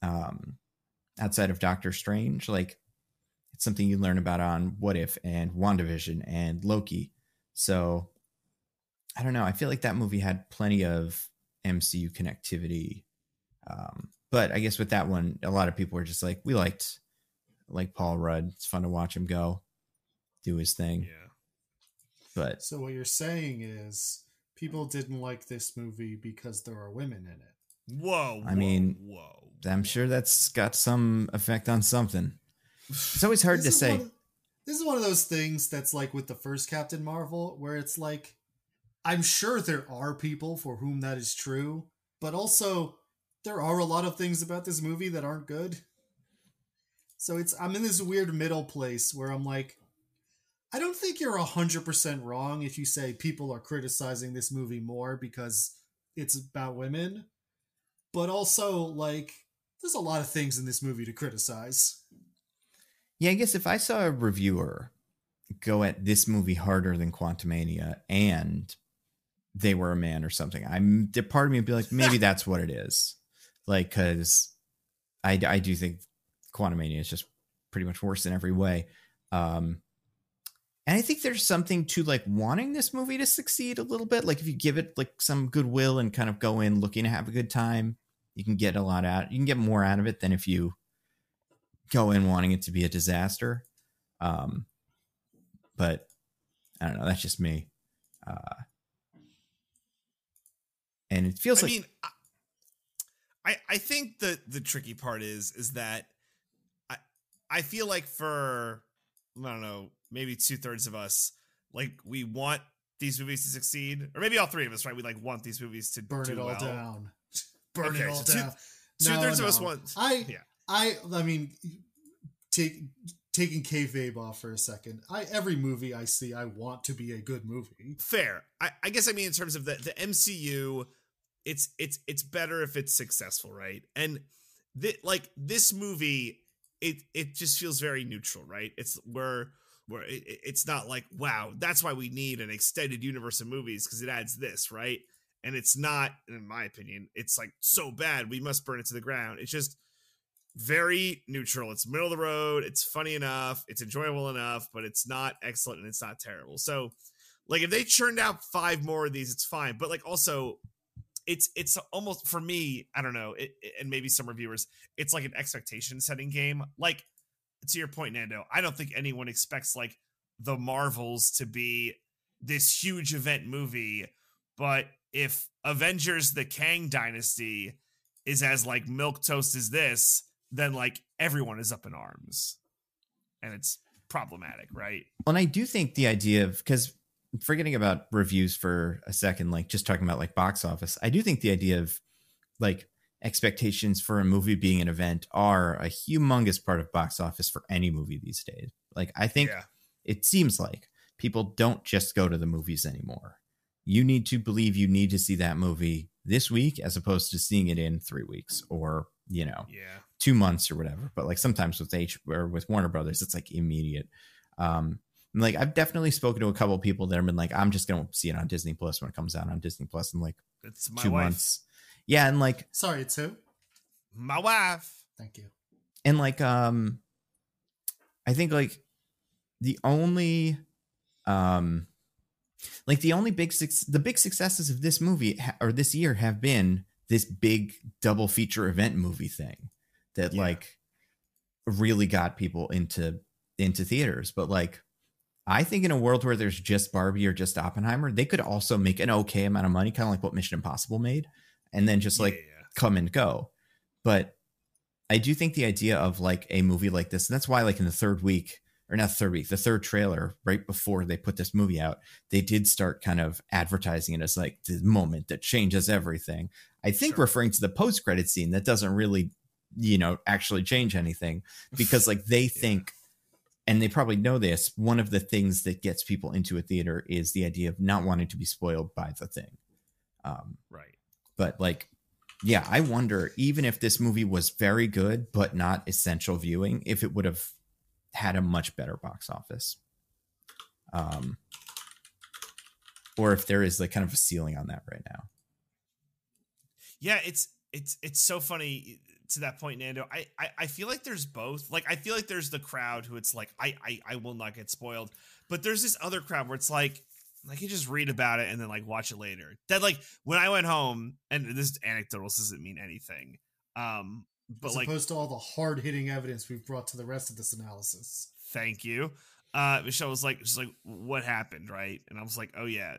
outside of Doctor Strange. Like, it's something you learn about on What If and WandaVision and Loki. So I don't know. I feel like that movie had plenty of MCU connectivity. But I guess with that one, a lot of people were just like, we liked Paul Rudd. It's fun to watch him go do his thing. Yeah. But so what you're saying is people didn't like this movie because there are women in it. Whoa. I mean, whoa. I'm sure that's got some effect on something. It's always hard to say. This is one of those things that's like with the first Captain Marvel, where it's like, I'm sure there are people for whom that is true, but also there are a lot of things about this movie that aren't good. So I'm in this weird middle place where I'm like, I don't think you're 100% wrong if you say people are criticizing this movie more because it's about women, but also, like, there's a lot of things in this movie to criticize. Yeah, I guess if I saw a reviewer go at this movie harder than Quantumania and they were a man or something, part of me would be like, maybe that's what it is. Like, because I do think Quantumania is just pretty much worse in every way. And I think there's something to, like, wanting this movie to succeed a little bit. Like, if you give it, like, some goodwill and kind of go in looking to have a good time, you can get you can get more out of it than if you go in wanting it to be a disaster. But I don't know. That's just me. And it feels I think the tricky part is that I feel like for, I don't know, maybe 2/3 of us, like, we want these movies to succeed, or maybe all three of us, right? We, like, want these movies to burn do it all well. down. Burn it all down. 2/3 of us want. I mean, taking kayfabe off for a second. Every movie I see, I want to be a good movie. Fair. I guess I mean in terms of the MCU, it's better if it's successful, right? And this movie, it just feels very neutral, right? It's where it's not like, wow, that's why we need an extended universe of movies because it adds this, right? And it's not, in my opinion, it's like so bad we must burn it to the ground. It's just very neutral. It's middle of the road. It's funny enough. It's enjoyable enough, but it's not excellent and it's not terrible. So, like, if they churned out 5 more of these, it's fine. But, like, also, it's almost, for me, I don't know, and maybe some reviewers, it's like an expectation setting game. Like, to your point, Nando, I don't think anyone expects, like, the Marvels to be this huge event movie, but if Avengers the Kang Dynasty is as, like, milquetoast as this, then, like, everyone is up in arms. And it's problematic, right? And I do think the idea of, because forgetting about reviews for a second, like, just talking about, like, box office, I do think the idea of, like, expectations for a movie being an event are a humongous part of box office for any movie these days. Like, I think it seems like people don't just go to the movies anymore. You need to believe you need to see that movie this week as opposed to seeing it in 3 weeks or, 2 months or whatever. But, like, sometimes with Warner Brothers, it's like immediate. Like, I've definitely spoken to a couple of people that have been like, I'm just going to see it on Disney Plus when it comes out on Disney Plus in, like, it's my 2 wife. months. Yeah. And, like, sorry, it's who? My wife. Thank you. And, like, I think, like, the only big successes of this movie or this year have been this big double feature event movie thing that like really got people into theaters. But, like, I think in a world where there's just Barbie or just Oppenheimer, they could also make an okay amount of money, kind of like what Mission Impossible made, and then just come and go. But I do think the idea of, like, a movie like this, and that's why, like, in the the third trailer, right before they put this movie out, they did start kind of advertising it as, like, the moment that changes everything. I think referring to the post-credit scene that doesn't really, actually change anything because, like, they think and they probably know this, one of the things that gets people into a theater is the idea of not wanting to be spoiled by the thing. Right. But like, yeah, I wonder, even if this movie was very good, but not essential viewing, if it would have had a much better box office. Or if there is like kind of a ceiling on that right now. Yeah, it's so funny to that point, Nando. I feel like there's both. Like, I feel like there's the crowd who it's like, I will not get spoiled. But there's this other crowd where it's like, I can just read about it and then like watch it later. That like when I went home, and this is anecdotal, this doesn't mean anything. But as like, opposed to all the hard hitting evidence we've brought to the rest of this analysis. Thank you. Michelle was like, she's like, what happened, right? And I was like, oh yeah,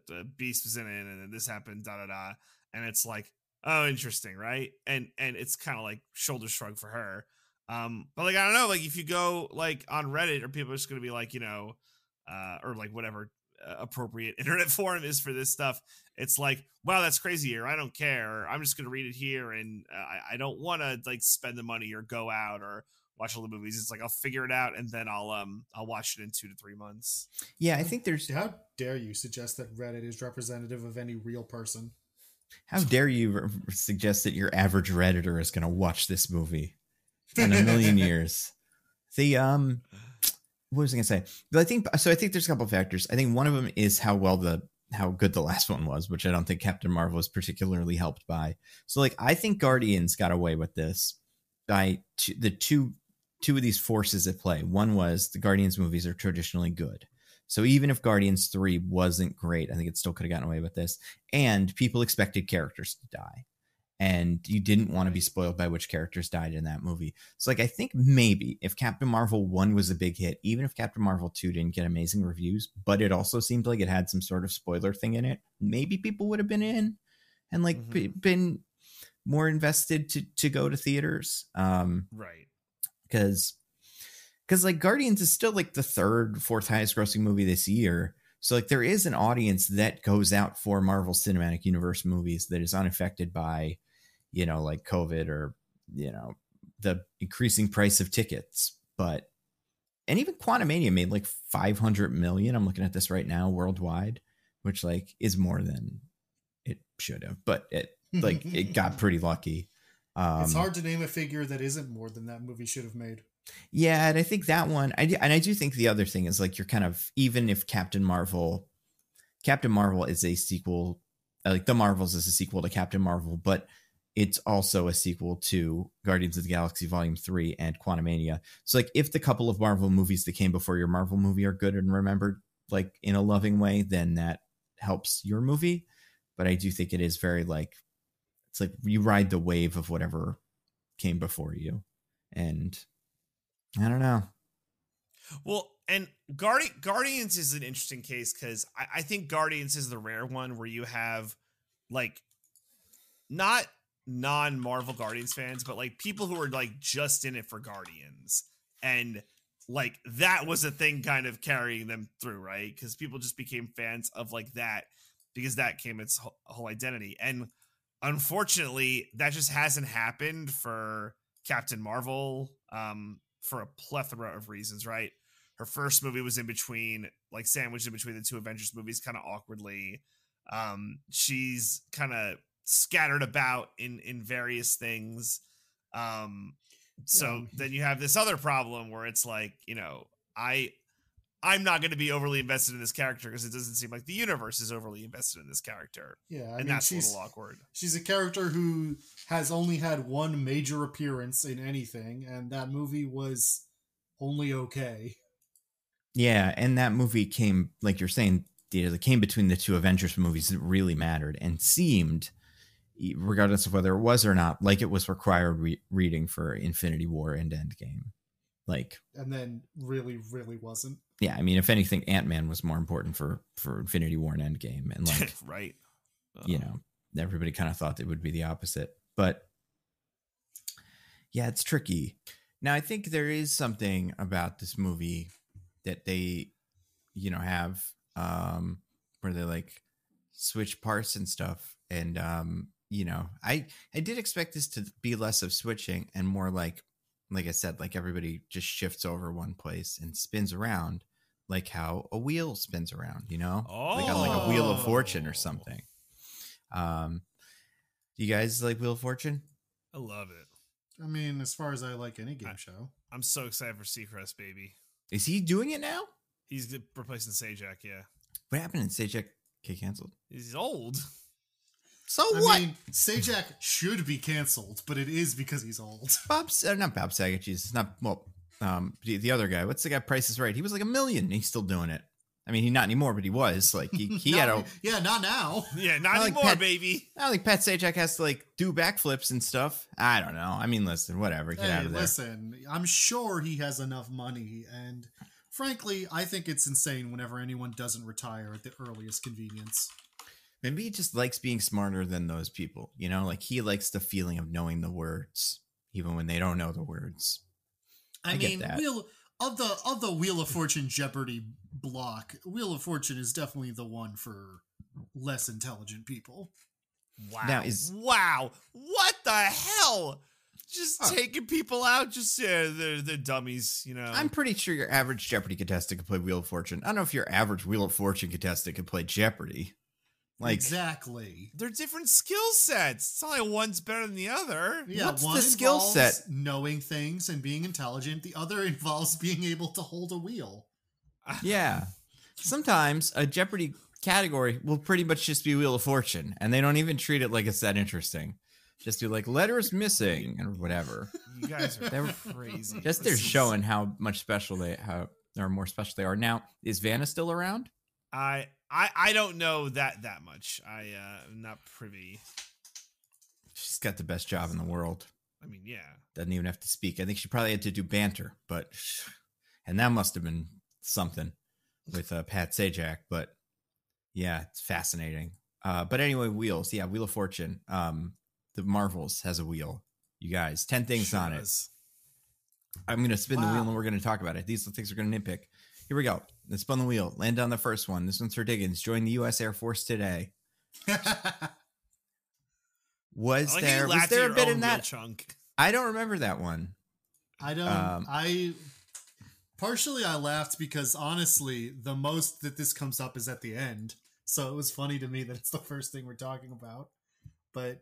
the Beast was in it, and then this happened, da da da. And it's like, oh, interesting, right? And it's kind of like shoulder shrug for her. But like, I don't know, like if you go like on Reddit, or people are just gonna be like, or like whatever appropriate internet forum is for this stuff. It's like, wow, that's crazy, or I don't care, or I'm just gonna read it here, and I don't want to like spend the money or go out or watch all the movies. It's like I'll figure it out, and then I'll watch it in 2 to 3 months. Yeah, I think there's. How dare you suggest that Reddit is representative of any real person? How dare you suggest that your average Redditor is going to watch this movie in a million years? The what was I going to say? But I think there's a couple of factors. I think one of them is how good the last one was, which I don't think Captain Marvel was particularly helped by. So like, I think Guardians got away with this by the two of these forces at play. One was the Guardians movies are traditionally good. So even if Guardians 3 wasn't great, I think it still could have gotten away with this. And people expected characters to die. And you didn't want to be spoiled by which characters died in that movie. So like, I think maybe if Captain Marvel 1 was a big hit, even if Captain Marvel 2 didn't get amazing reviews, but it also seemed like it had some sort of spoiler thing in it, maybe people would have been in and like been more invested to go to theaters. Right. Because like Guardians is still like the third, fourth highest grossing movie this year. So like there is an audience that goes out for Marvel Cinematic Universe movies that is unaffected by, like COVID or, the increasing price of tickets. And even Quantumania made like 500 million. I'm looking at this right now worldwide, which like is more than it should have, but it got pretty lucky. It's hard to name a figure that isn't more than that movie should have made. Yeah, and I think that one, I do think the other thing is like you're kind of, even if Captain Marvel is a sequel, like The Marvels is a sequel to Captain Marvel, but it's also a sequel to Guardians of the Galaxy Volume 3 and Quantumania. So like if the couple of Marvel movies that came before your Marvel movie are good and remembered like in a loving way, then that helps your movie. But I do think it is very like, it's like you ride the wave of whatever came before you. And I don't know. Well, and Guardians is an interesting case because I think Guardians is the rare one where you have like not non-Marvel Guardians fans, but like people who are like just in it for Guardians. And like that was a thing kind of carrying them through, right? Because people just became fans of like that because that came its whole identity. And unfortunately, that just hasn't happened for Captain Marvel. For a plethora of reasons, right? Her first movie was in between, like sandwiched in between the two Avengers movies, kind of awkwardly. She's kind of scattered about in various things. So then you have this other problem where it's like, I'm not going to be overly invested in this character because it doesn't seem like the universe is overly invested in this character. Yeah, I mean, that's a little awkward. She's a character who has only had one major appearance in anything, and that movie was only okay. Yeah, and that movie came, like you're saying, it came between the two Avengers movies that really mattered and seemed, regardless of whether it was or not, like it was required reading for Infinity War and Endgame. Like, and then really wasn't. Yeah, I mean, if anything, Ant-Man was more important for Infinity War and Endgame, and like, right, everybody kind of thought it would be the opposite. But yeah, it's tricky. Now, I think there is something about this movie that they, have where they like switch parts and stuff, and I did expect this to be less of switching and more like like I said, like everybody just shifts over one place and spins around, like how a wheel spins around, you know, like on like a Wheel of Fortune or something. Do you guys like Wheel of Fortune? I love it. I mean, as far as I like any game show. I'm so excited for Seacrest, baby. Is he doing it now? He's replacing Sajak, yeah. What happened in Sajak get canceled? He's old. So I what? mean, Sajak should be canceled, but it is because he's old. Not Bob Saget. Jesus, not the other guy. What's the guy? Price is Right. He was like $1 million. He's still doing it. I mean, he not anymore, but he was like he had a not now. Yeah, not anymore, baby. I think Pat Sajak has to like do backflips and stuff. I don't know. I mean, listen, whatever. Get out of there. Listen, I'm sure he has enough money, and frankly, I think it's insane whenever anyone doesn't retire at the earliest convenience. Maybe he just likes being smarter than those people. You know, like he likes the feeling of knowing the words, even when they don't know the words. I mean, of the Wheel of Fortune Jeopardy block, Wheel of Fortune is definitely the one for less intelligent people. Wow. Now wow. What the hell? Just taking people out, just they're dummies, you know. I'm pretty sure your average Jeopardy contestant could play Wheel of Fortune. I don't know if your average Wheel of Fortune contestant could play Jeopardy. Like, exactly. They're different skill sets. It's not like one's better than the other. Yeah, what's one the skill set? Knowing things and being intelligent. The other involves being able to hold a wheel. Yeah. Sometimes a Jeopardy category will pretty much just be Wheel of Fortune, and they don't even treat it like it's that interesting. Just do like letters missing or whatever. You guys are crazy. Just they're showing how much special more special they are. Now, is Vanna still around? I don't know that much. I'm not privy. She's got the best job in the world. I mean, yeah. Doesn't even have to speak. I think she probably had to do banter, and that must have been something with Pat Sajak. But yeah, it's fascinating. But anyway, wheels. Yeah, Wheel of Fortune. The Marvels has a wheel. You guys, 10 things on it. I'm going to spin the wheel and we're going to talk about it. These are the things we're going to nitpick. Here we go. Let's spin the wheel. Land on the first one. This one's for Diggins. Joined the U.S. Air Force today. Was there a bit in that? Chunk. I don't remember that one. I don't. Partially I laughed because honestly, the most that this comes up is at the end. So it was funny to me that it's the first thing we're talking about. But,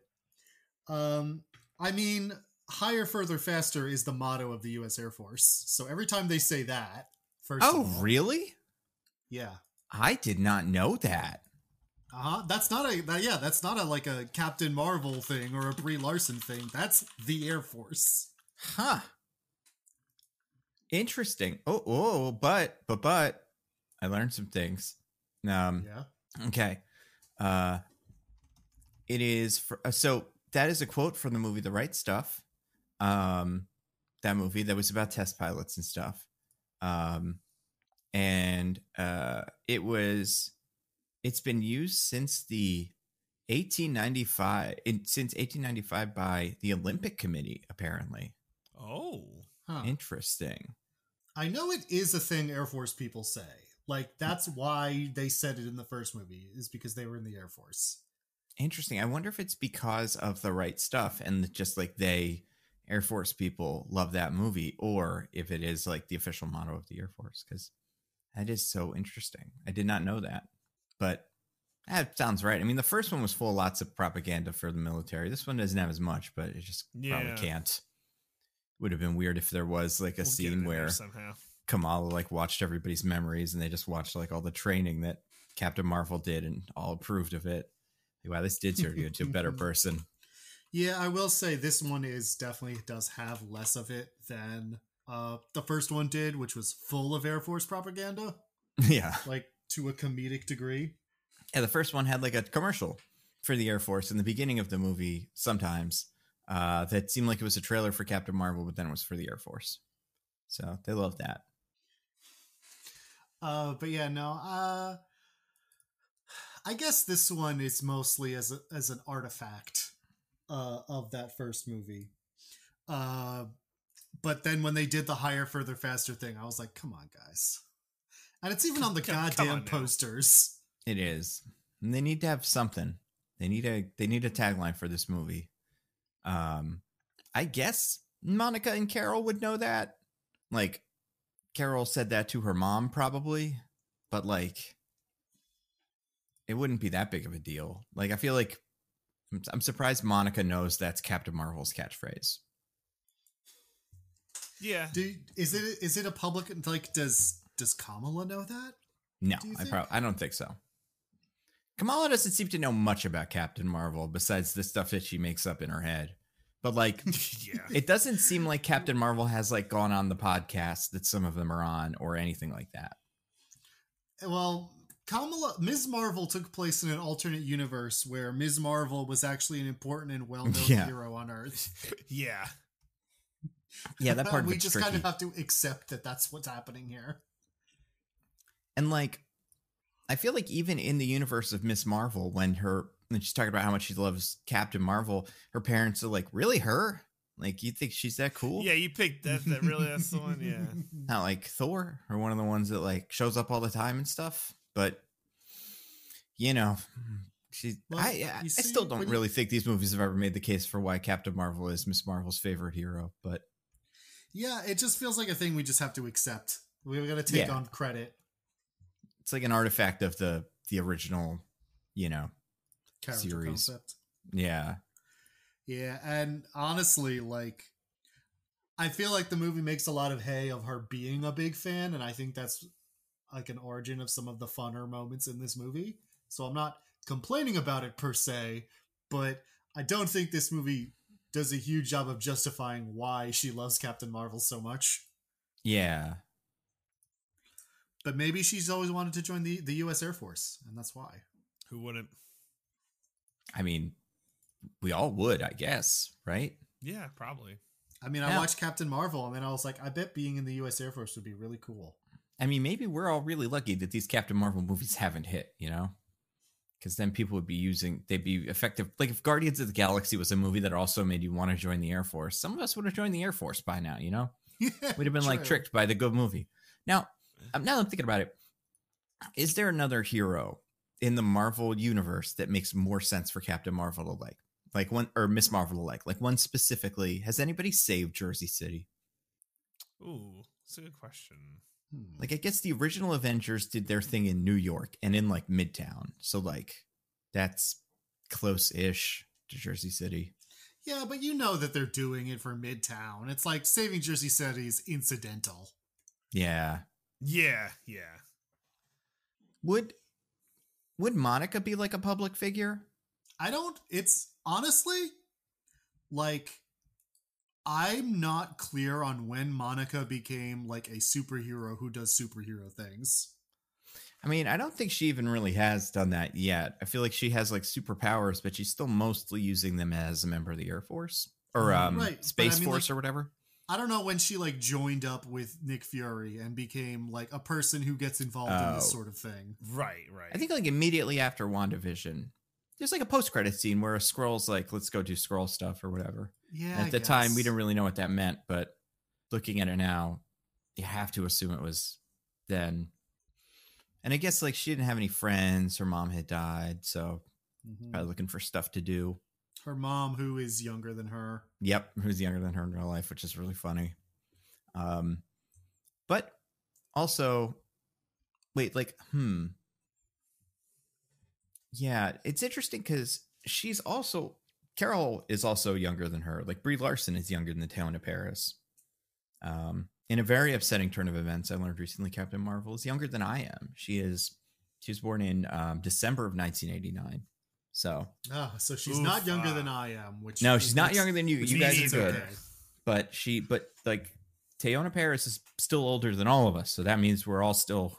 I mean, higher, further, faster is the motto of the U.S. Air Force. So every time they say that, first of all, really? Yeah. I did not know that. That's not a like a Captain Marvel thing or a Brie Larson thing. That's the Air Force. Huh. Interesting. But I learned some things. Yeah. Okay. It is so that is a quote from the movie The Right Stuff. That movie that was about test pilots and stuff. It's been used since 1895 by the Olympic Committee, apparently. Oh. Huh. Interesting. I know it is a thing Air Force people say. Like, that's why they said it in the first movie, is because they were in the Air Force. Interesting. I wonder if it's because of The Right Stuff and just like Air Force people love that movie, or if it is like the official motto of the Air Force, because that is so interesting. I did not know that, but that sounds right. I mean, the first one was full of lots of propaganda for the military. This one doesn't have as much, but it just probably can't. Would have been weird if there was like a scene where Kamala like watched everybody's memories and they just watched like all the training that Captain Marvel did and all approved of it. Like, wow, this did turn you into a better person. Yeah, I will say this one definitely does have less of it than the first one did, which was full of Air Force propaganda. Yeah. Like to a comedic degree. Yeah, the first one had like a commercial for the Air Force in the beginning of the movie sometimes. That seemed like it was a trailer for Captain Marvel, but then it was for the Air Force. So they love that. But yeah, no. I guess this one is mostly as an artifact of that first movie. But then when they did the higher, further, faster thing, I was like, come on, guys. And it's even on the goddamn posters. It is. And they need to have something. They need a tagline for this movie. I guess Monica and Carol would know that. Like, Carol said that to her mom probably, but like, it wouldn't be that big of a deal. Like, I feel like I'm surprised Monica knows that's Captain Marvel's catchphrase. Yeah. Is it a public, like, does Kamala know that? No, I don't think so. Kamala doesn't seem to know much about Captain Marvel besides the stuff that she makes up in her head. But like, Yeah. It doesn't seem like Captain Marvel has like gone on the podcast that some of them are on or anything like that. Well, Ms. Marvel took place in an alternate universe where Ms. Marvel was actually an important and well-known hero on Earth. Yeah. Yeah, that part of we it's just tricky. kind of have to accept that that's what's happening here. And like, I feel like even in the universe of Miss Marvel, when she's talking about how much she loves Captain Marvel, her parents are like, really, her? Like, you think she's that cool? Yeah, you picked that really, that's the one, yeah. Not like Thor or one of the ones that like shows up all the time and stuff. But, you know, I still don't really think these movies have ever made the case for why Captain Marvel is Miss Marvel's favorite hero. But yeah, it just feels like a thing we just have to accept. We're going to take on credit. It's like an artifact of the original, Character series. Concept. Yeah. Yeah, and honestly, like, I feel like the movie makes a lot of hay of her being a big fan, and I think that's like an origin of some of the funner moments in this movie. So I'm not complaining about it per se, but I don't think this movie does a huge job of justifying why she loves Captain Marvel so much. Yeah. But maybe she's always wanted to join the U.S. Air Force, and that's why. Who wouldn't? I mean, we all would, I guess, right? Yeah, probably. I mean, I watched Captain Marvel, and then I was like, I bet being in the U.S. Air Force would be really cool. I mean, maybe we're all really lucky that these Captain Marvel movies haven't hit, Because then people would be they'd be effective. Like if Guardians of the Galaxy was a movie that also made you want to join the Air Force, some of us would have joined the Air Force by now, We'd have been like tricked by the good movie. Now that I'm thinking about it, is there another hero in the Marvel universe that makes more sense for Captain Marvel to like one, or Miss Marvel to like one specifically? Has anybody saved Jersey City? Ooh, that's a good question. Like, I guess the original Avengers did their thing in New York and in like Midtown. So like that's close-ish to Jersey City. Yeah, but you know that they're doing it for Midtown. It's like saving Jersey City is incidental. Yeah. Yeah. Would Monica be like a public figure? It's honestly like, I'm not clear on when Monica became like a superhero who does superhero things. I mean, I don't think she even really has done that yet. I feel like she has like superpowers, but she's still mostly using them as a member of the Air Force or Space Force or whatever. I don't know when she like joined up with Nick Fury and became like a person who gets involved in this sort of thing. Right. I think like immediately after WandaVision, there's like a post-credit scene where a Skrull's like, let's go do Skrull stuff or whatever. Yeah. And at the time, we didn't really know what that meant, but looking at it now, you have to assume it was then. And I guess like she didn't have any friends. Her mom had died, so probably looking for stuff to do. Her mom, who is younger than her. Yep, who's younger than her in real life, which is really funny. But also, wait, like, yeah, it's interesting because Carol is also younger than her. Like Brie Larson is younger than the Town of Paris. In a very upsetting turn of events, I learned recently Captain Marvel is younger than I am. She was born in December of 1989. So she's not younger than I am. No, she's not younger than you. You guys are good. Okay. But like Teyonah Parris is still older than all of us, so that means we're all still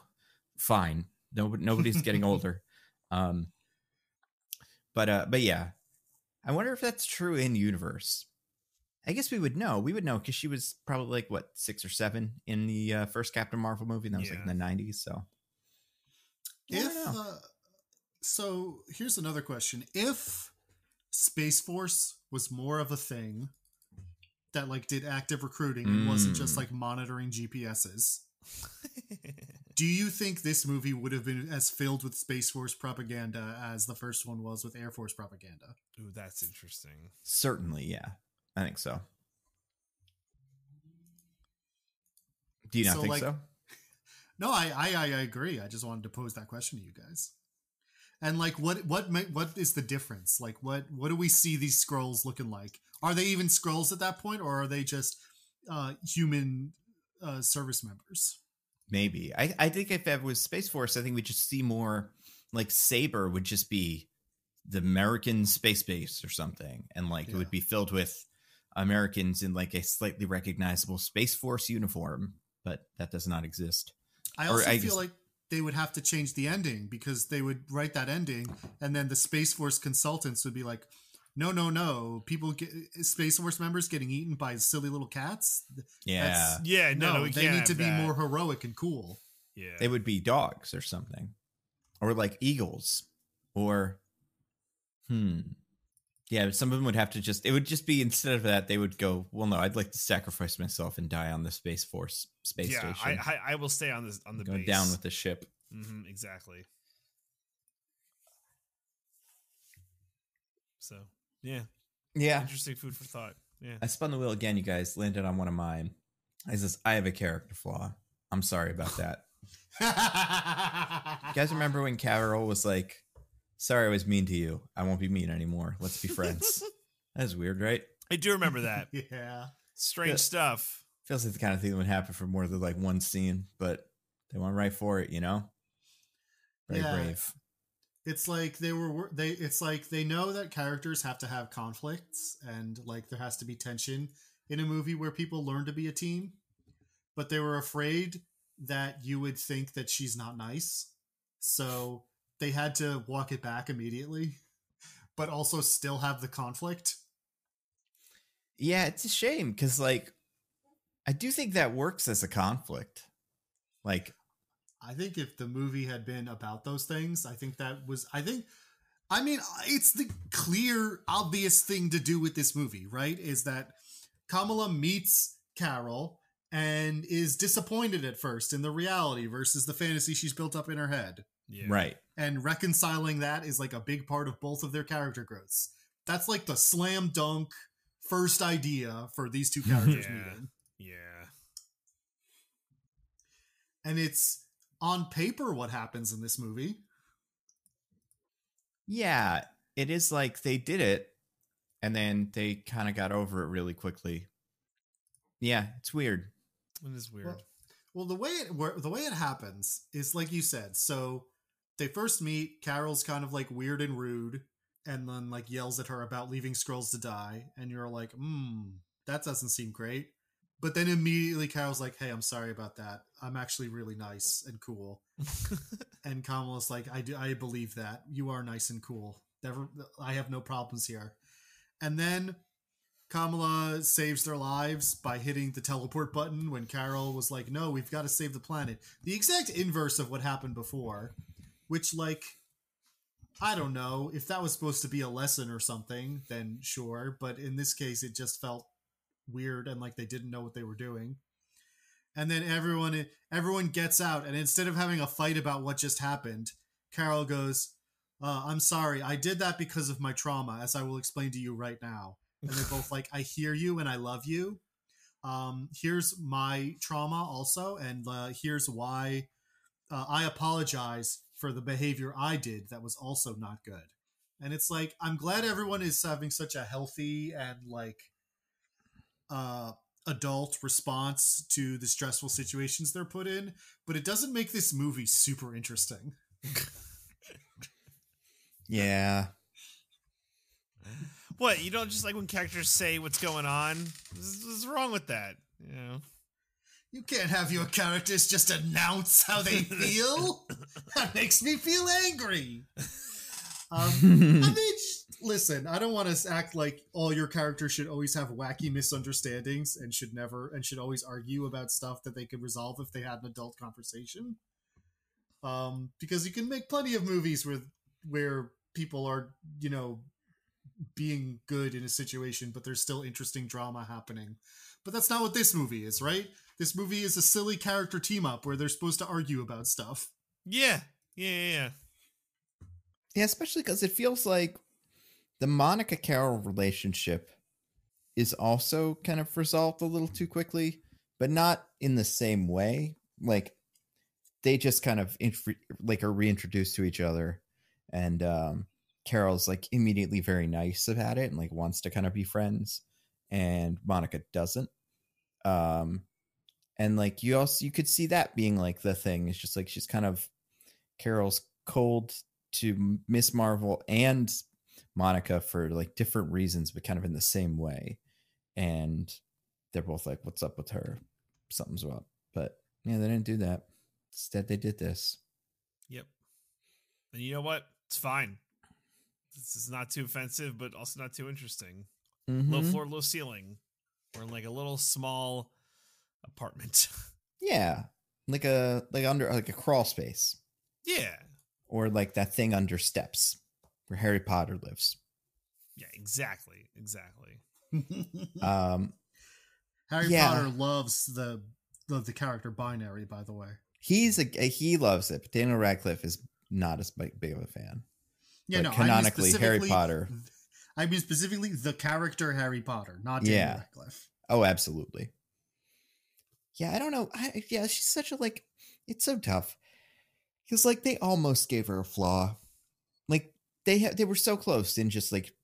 fine. Nobody's getting older. But yeah, I wonder if that's true in universe. I guess we would know. We would know because she was probably like 6 or 7 in the first Captain Marvel movie. And that was like in the 90s. So, so here's another question: if Space Force was more of a thing that like did active recruiting and wasn't just like monitoring GPSs, do you think this movie would have been as filled with Space Force propaganda as the first one was with Air Force propaganda? Ooh, that's interesting. Certainly, yeah. I think so. Do you not think so? No, I agree. I just wanted to pose that question to you guys. And like, what is the difference? Like, what do we see these Skrulls looking like? Are they even Skrulls at that point, or are they just human service members? Maybe. I think if it was Space Force, I think we'd just see more like Saber would just be the American space base or something. And like, it would be filled with Americans in like a slightly recognizable Space Force uniform, but that does not exist. I also feel like they would have to change the ending, because they would write that ending and then the Space Force consultants would be like, no, Space Force members getting eaten by silly little cats. Yeah. No, they need to be more heroic and cool. Yeah. They would be dogs or something, or like eagles, or yeah, some of them would have to it would just be, instead of that, they would go, well, no, I'd like to sacrifice myself and die on the Space Force space station. I will stay on the go base. Down with the ship. Mm-hmm, exactly. So, yeah. Interesting food for thought. Yeah. I spun the wheel again, you guys. Landed on one of mine. I have a character flaw. I'm sorry about that. You guys remember when Carol was like, sorry I was mean to you. I won't be mean anymore. Let's be friends. That's weird, right? I do remember that. Yeah. Strange stuff. Feels like the kind of thing that would happen for more than like one scene, but they went right for it, you know? Very brave. It's like it's like they know that characters have to have conflicts, and like there has to be tension in a movie where people learn to be a team, but they were afraid that you would think that she's not nice. So they had to walk it back immediately, but also still have the conflict. Yeah, it's a shame, because like I do think that works as a conflict. Like, I think if the movie had been about those things, I mean, it's the clear, obvious thing to do with this movie, right? Is that Kamala meets Carol and is disappointed at first in the reality versus the fantasy she's built up in her head. Yeah. Right. And reconciling that is like a big part of both of their character growths. That's like the slam dunk first idea for these two characters meeting. Yeah. And it's on paper what happens in this movie. Yeah, it is like they did it and then they kind of got over it really quickly. Yeah, it's weird. It is weird. Well, the way it happens is like you said. So they first meet. Carol's kind of like weird and rude, and then like yells at her about leaving Skrulls to die, and you're like, that doesn't seem great. But then immediately Carol's like, hey, I'm sorry about that. I'm actually really nice and cool. And Kamala's like, I believe that. You are nice and cool. I have no problems here. And then Kamala saves their lives by hitting the teleport button when Carol was like, no, we've got to save the planet. The exact inverse of what happened before, which, like, I don't know. If that was supposed to be a lesson or something, then sure. But in this case, it just felt weird and like they didn't know what they were doing. And then everyone gets out, and instead of having a fight about what just happened, Carol goes, I'm sorry, I did that because of my trauma, as I will explain to you right now. And they're both like, I hear you and I love you. Here's my trauma also, and here's why I apologize for the behavior I did that was also not good. And it's like, I'm glad everyone is having such a healthy and like adult response to the stressful situations they're put in, but it doesn't make this movie super interesting. Yeah. What, you don't just like when characters say what's going on? What's wrong with that? You know, you can't have your characters just announce how they feel. That makes me feel angry. I mean, listen, I don't want to act like all your characters should always have wacky misunderstandings and should always argue about stuff that they could resolve if they had an adult conversation. Because you can make plenty of movies where people are, you know, being good in a situation, but there's still interesting drama happening. But that's not what this movie is, right? This movie is a silly character team up where they're supposed to argue about stuff. Yeah, especially because it feels like the Monica Carol relationship is also kind of resolved a little too quickly. but not in the same way. Like they just kind of like are reintroduced to each other, and Carol's like immediately very nice about it and like wants to kind of be friends, and Monica doesn't. And like you could see that being like the thing. It's just like she's kind of Carol's cold to Miss Marvel and Monica for like different reasons, but kind of in the same way. And they're both like, "What's up with her? Something's up." But yeah, they didn't do that. Instead, they did this. Yep. And you know what? It's fine. This is not too offensive, but also not too interesting. Mm-hmm. Low floor, low ceiling. We're in like a little small apartment. Yeah, under a crawl space. Yeah. Or like that thing under steps where Harry Potter lives. Yeah, exactly. Harry Potter loves the character binary, by the way. He loves it, but Daniel Radcliffe is not as big of a fan. Yeah, but no, canonically, Harry Potter. I mean specifically the character Harry Potter, not Daniel Radcliffe. Oh, absolutely. Yeah, I don't know. She's such a like. It's so tough because like they almost gave her a flaw. Like they were so close, and just like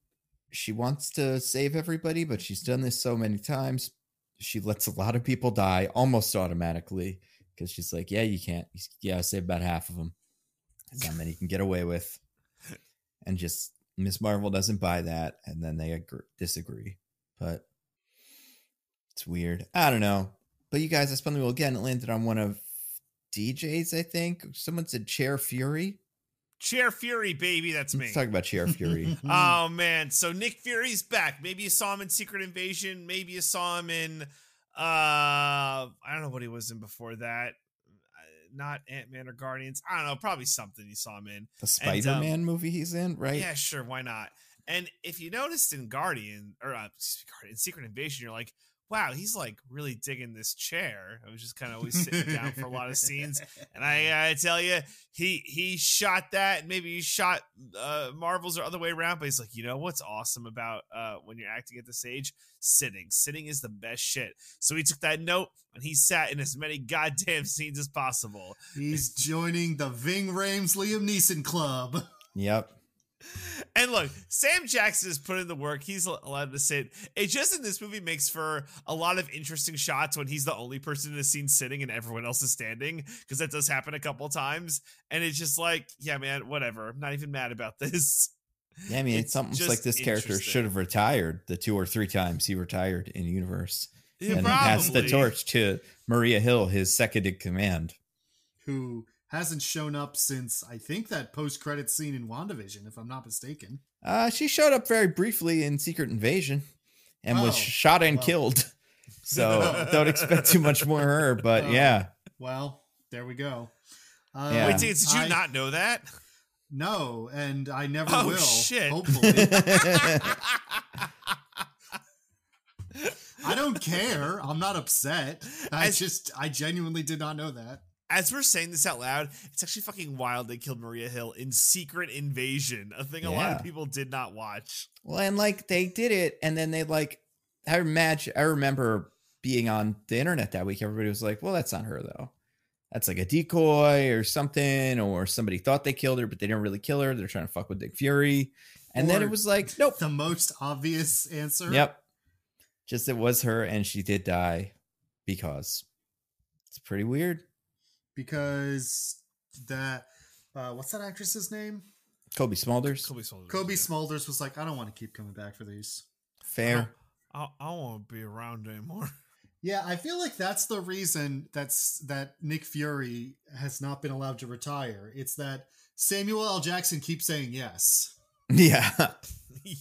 she wants to save everybody, but she's done this so many times. She lets a lot of people die almost automatically because she's like, yeah, you can't. Yeah, save about half of them. That's how many you can get away with. And just Miss Marvel doesn't buy that, and then they disagree. But it's weird. I don't know. But you guys, I spun the wheel again. It landed on one of DJ's, I think. Someone said Chair Fury. Chair Fury, baby. That's me. Let's talk about Chair Fury. Oh, man. So Nick Fury's back. Maybe you saw him in Secret Invasion. Maybe you saw him in, I don't know what he was in before that. Not Ant-Man or Guardians. I don't know. Probably something you saw him in. The Spider-Man movie he's in, right? Yeah, sure. Why not? And if you noticed in Secret Invasion, you're like, wow, he's like really digging this chair. I was just kind of always sitting down for a lot of scenes. And I tell you, he shot that. Maybe he shot Marvel's or other way around. But he's like, you know what's awesome about when you're acting at this age? Sitting. Sitting is the best shit. So he took that note and he sat in as many goddamn scenes as possible. He's joining the Ving Rhames Liam Neeson club. Yep. And look, Sam Jackson has put in the work. He's allowed to sit. It just in this movie makes for a lot of interesting shots when he's the only person in the scene sitting and everyone else is standing, because that does happen a couple of times. And it's just like, yeah, man, whatever. I'm not even mad about this. Yeah, I mean, it's almost like this character should have retired the 2 or 3 times he retired in universe. Yeah, and passed the torch to Maria Hill, his second in command. Who hasn't shown up since, I think, that post-credit scene in WandaVision, if I'm not mistaken. She showed up very briefly in Secret Invasion and was shot and killed. So don't expect too much more of her, but yeah. Well, there we go. Wait, did you not know that? No, and I never will. Shit. Hopefully. I don't care. I'm not upset. I genuinely did not know that. As we're saying this out loud, it's actually fucking wild they killed Maria Hill in Secret Invasion, a thing a lot of people did not watch. Well, and like they did it, and then they like, I remember being on the internet that week. Everybody was like, well, that's not her though. That's like a decoy or something, or somebody thought they killed her, but they didn't really kill her. They're trying to fuck with Nick Fury. And then it was like, nope. The most obvious answer. Yep. Just it was her, and she did die because it's pretty weird. Because that, what's that actress's name? Kobe Smulders. Kobe Smulders was like, I don't want to keep coming back for these. Fair. I won't be around anymore. Yeah, I feel like that's the reason that Nick Fury has not been allowed to retire. It's that Samuel L. Jackson keeps saying yes. Yeah.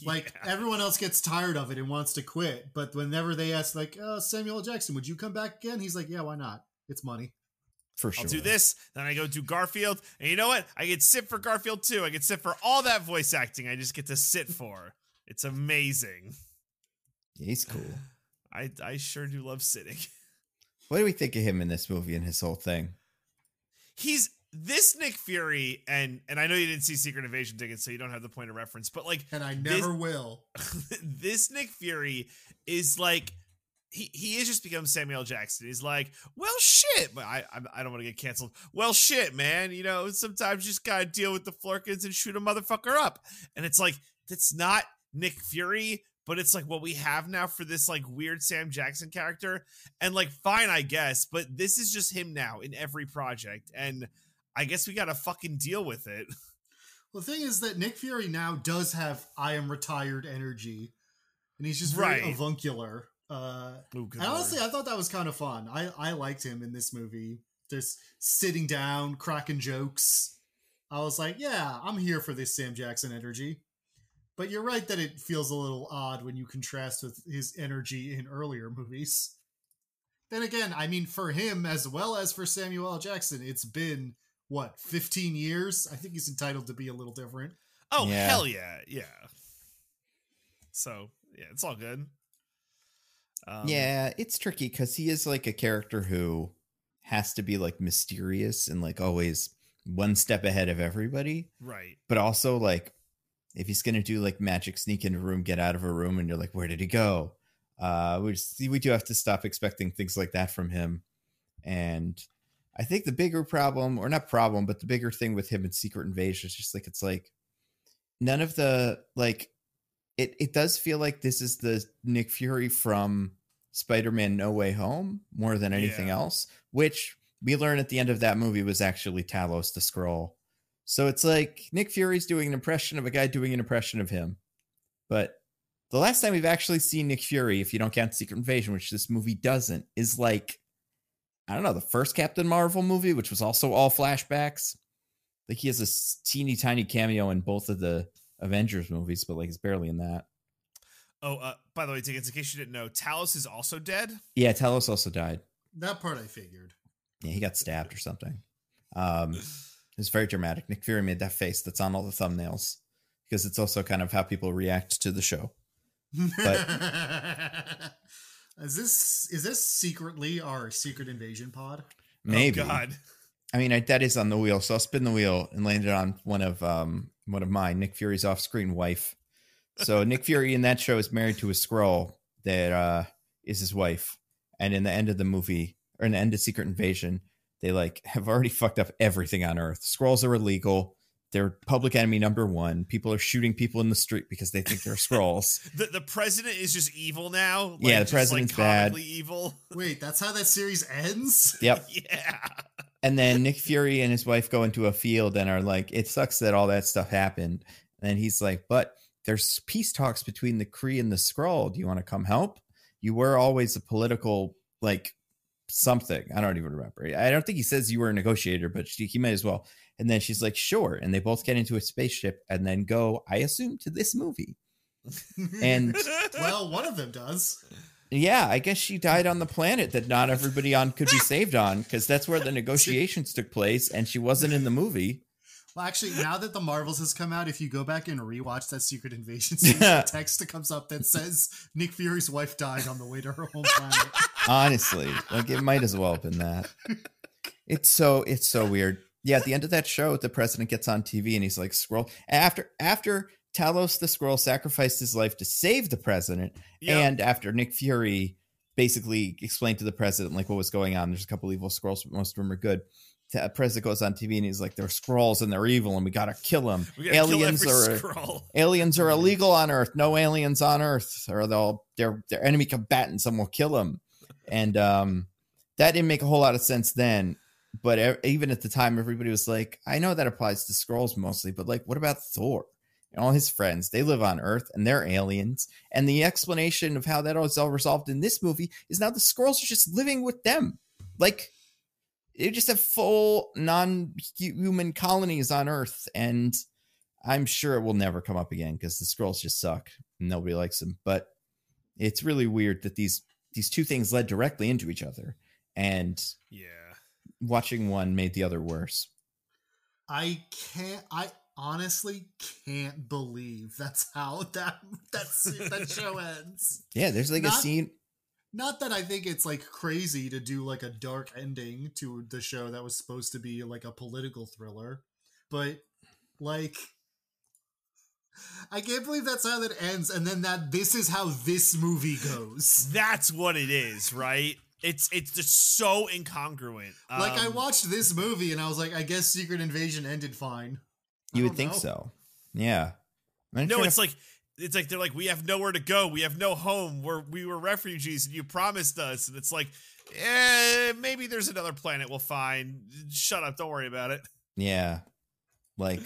Like everyone else gets tired of it and wants to quit, but whenever they ask, like, Samuel L. Jackson, would you come back again? He's like, yeah, why not? It's money. For sure. I'll do this, then I go do Garfield, and you know what? I get sit for Garfield too. I get sit for all that voice acting I just get to sit for. It's amazing. Yeah, he's cool. I sure do love sitting. What do we think of him in this movie and his whole thing? He's this Nick Fury, and I know you didn't see Secret Invasion, Diggins, so you don't have the point of reference, but like, and I never will. This Nick Fury is like he is just become Samuel L. Jackson. He's like, well, shit, but I don't want to get canceled. Well, shit, man. You know, sometimes you just gotta deal with the Flurkins and shoot a motherfucker up. And it's like, that's not Nick Fury, but it's like what we have now for this like weird Sam Jackson character. And like, fine, I guess, but this is just him now in every project. And I guess we gotta fucking deal with it. Well, the thing is that Nick Fury now does have I am retired energy, and he's just very avuncular. And honestly, I thought that was kind of fun. I liked him in this movie, just sitting down, cracking jokes. I was like, yeah, I'm here for this Sam Jackson energy. But you're right that it feels a little odd when you contrast with his energy in earlier movies. Then again, I mean, for him as well as for Samuel L. Jackson, it's been, what, 15 years? I think he's entitled to be a little different. Oh, yeah. Hell yeah. Yeah. So, yeah, it's all good. Yeah, it's tricky because he is like a character who has to be like mysterious and like always one step ahead of everybody. Right. But also like if he's going to do like magic, sneak into a room, get out of a room, and you're like, where did he go? We do have to stop expecting things like that from him. And I think the bigger problem, or not problem, but the bigger thing with him in Secret Invasion is just like, it's like none of the like, it does feel like this is the Nick Fury from Spider-Man No Way Home more than anything else, which we learn at the end of that movie was actually Talos the Skrull. So it's like Nick Fury's doing an impression of a guy doing an impression of him. But the last time we've actually seen Nick Fury, if you don't count Secret Invasion, which this movie doesn't, is like, I don't know, the first Captain Marvel movie, which was also all flashbacks. Like he has a teeny tiny cameo in both of the Avengers movies, but like he's barely in that. Oh, by the way, Diggins, in case you didn't know, Talos is also dead? Yeah, Talos also died. That part I figured. Yeah, he got stabbed or something. It's very dramatic. Nick Fury made that face that's on all the thumbnails because it's also kind of how people react to the show. But is this secretly our Secret Invasion pod? Maybe. Oh, God. I mean, that is on the wheel, so I'll spin the wheel and land it on one of mine, Nick Fury's off-screen wife. So Nick Fury in that show is married to a Skrull that is his wife, and in the end of the movie, or in the end of Secret Invasion, they like have already fucked up everything on Earth. Skrulls are illegal. They're public enemy number one. People are shooting people in the street because they think they're Skrulls. The president is just evil now. Like, yeah, the president's bad. Evil. Wait, that's how that series ends? Yep. Yeah. And then Nick Fury and his wife go into a field and are like, it sucks that all that stuff happened. And then he's like, but there's peace talks between the Kree and the Skrull. Do you want to come help? You were always a political, like, something. I don't even remember. I don't think he says you were a negotiator, but he might as well. And then she's like, sure. And they both get into a spaceship and then go, I assume, to this movie. And well, one of them does. Yeah, I guess she died on the planet that not everybody on could be saved on, because that's where the negotiations took place, and she wasn't in the movie. Well, actually, now that the Marvels has come out, if you go back and rewatch that Secret Invasion scene, the text that comes up that says Nick Fury's wife died on the way to her home planet. Honestly, like it might as well have been that. It's so weird. Yeah, at the end of that show, the president gets on TV and he's like, Skrull. After Talos the Skrull sacrificed his life to save the president, and after Nick Fury basically explained to the president like what was going on, there's a couple evil Skrulls, but most of them are good. The president goes on TV and he's like, they're Skrulls and they're evil and we gotta kill them. Aliens are illegal on Earth. No aliens on Earth, or they're enemy combatants and we'll kill them. And that didn't make a whole lot of sense then. But even at the time, everybody was like, I know that applies to Skrulls mostly, but like, what about Thor? And all his friends, they live on Earth and they're aliens. And the explanation of how that was all resolved in this movie is now the Skrulls are just living with them. Like, they just have full non-human colonies on Earth. And I'm sure it will never come up again because the Skrulls just suck. Nobody likes them. But it's really weird that these two things led directly into each other. And watching one made the other worse. I honestly can't believe that's how that show ends. Yeah, there's like a scene. Not that I think it's like crazy to do like a dark ending to the show that was supposed to be like a political thriller, but like I can't believe that's how that ends, and then this is how this movie goes. That's what it is, right? It's just so incongruent. Like, I watched this movie and I was like, I guess Secret Invasion ended fine. You would think so. Yeah. No, it's like they're like, we have nowhere to go. We have no home. We were refugees and you promised us. And it's like, maybe there's another planet we'll find. Shut up. Don't worry about it. Yeah. Like,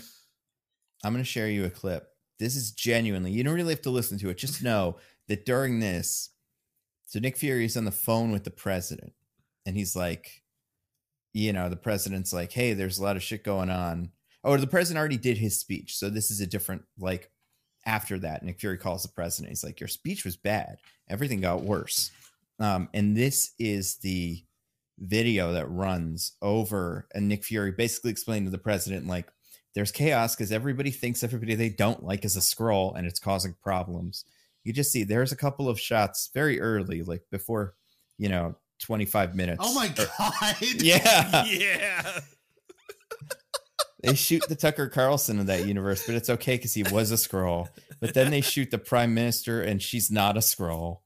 I'm going to share you a clip. This is genuinely, you don't really have to listen to it. Just know that during this, so Nick Fury is on the phone with the president and he's like, the president's like, hey, there's a lot of shit going on. Oh, the president already did his speech. So this is a different, like, after that, Nick Fury calls the president. He's like, your speech was bad. Everything got worse. And this is the video that runs over, and Nick Fury basically explained to the president, like, there's chaos because everybody thinks everybody they don't like is a Skrull and it's causing problems. You just see there's a couple of shots very early, like before, 25 minutes. Oh my God. Yeah. Yeah. They shoot the Tucker Carlson of that universe, but it's okay because he was a Skrull. But then they shoot the prime minister and she's not a Skrull.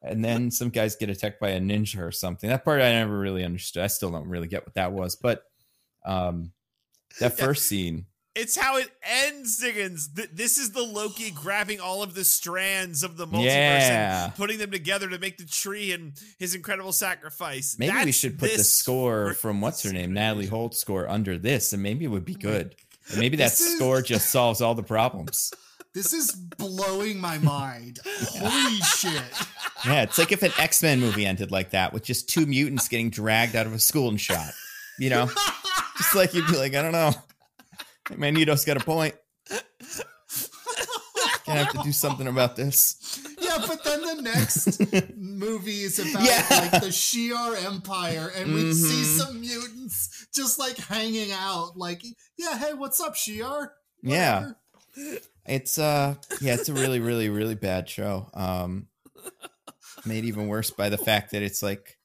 And then some guys get attacked by a ninja or something. That part I never really understood. I still don't really get what that was. But that first scene. It's how it ends, Diggins. This is the Loki grabbing all of the strands of the multiverse and putting them together to make the tree and his incredible sacrifice. Maybe we should put the score from what's her name, Natalie Holt's score, under this, and maybe it would be good. And maybe that score just solves all the problems. This is blowing my mind. Holy shit. Yeah, it's like if an X-Men movie ended like that, with just two mutants getting dragged out of a school and shot. Just like you'd be like, I don't know. Magneto's got a point. Gonna have to do something about this. Yeah, but then the next movie is about like the Shi'ar Empire, and we see some mutants just like hanging out. Like, yeah, hey, what's up, Shi'ar? Whatever. Yeah, it's a really, really, really bad show. Made even worse by the fact that it's like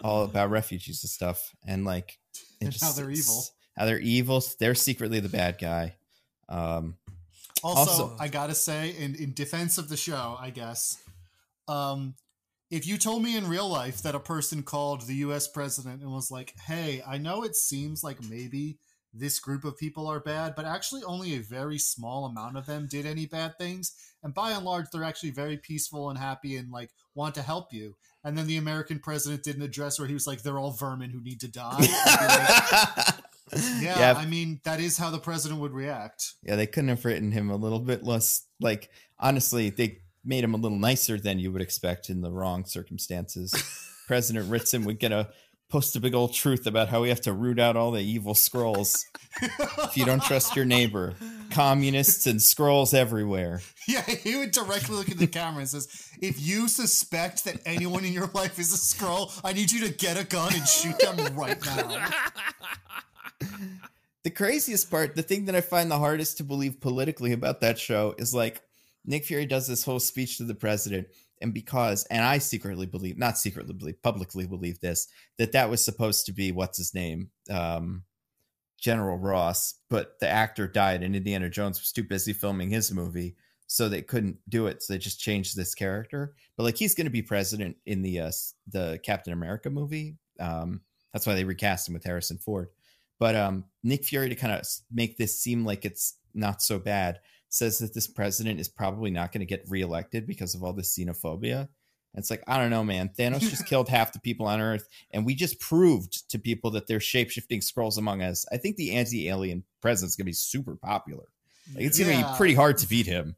all about refugees and stuff, and like how they're evil. How they're evil. They're secretly the bad guy. Also, I gotta say, in defense of the show, I guess, if you told me in real life that a person called the U.S. president and was like, hey, I know it seems like maybe this group of people are bad, but actually only a very small amount of them did any bad things, and by and large, they're actually very peaceful and happy and like want to help you. And then the American president did an address where he was like, they're all vermin who need to die. Yeah, I mean, that is how the president would react. Yeah, they couldn't have written him a little bit less, like, honestly, they made him a little nicer than you would expect in the wrong circumstances. President Ritson would get a post a big old truth about how we have to root out all the evil Skrulls. If you don't trust your neighbor, communists and Skrulls everywhere. Yeah, he would directly look at the camera and says, if you suspect that anyone in your life is a Skrull, I need you to get a gun and shoot them right now. The craziest part, the thing that I find the hardest to believe politically about that show is like Nick Fury does this whole speech to the president, and I secretly believe, not secretly believe, publicly believe this, that was supposed to be, what's his name? General Ross, but the actor died and Indiana Jones was too busy filming his movie, so they couldn't do it. So they just changed this character. But like, he's going to be president in the Captain America movie. That's why they recast him with Harrison Ford. But Nick Fury, to kind of make this seem like it's not so bad, says that this president is probably not going to get reelected because of all this xenophobia. And it's like, I don't know, man. Thanos just killed half the people on Earth, and we just proved to people that there's shape-shifting Skrulls among us. I think the anti-alien president's going to be super popular. Like, it's going to be pretty hard to beat him.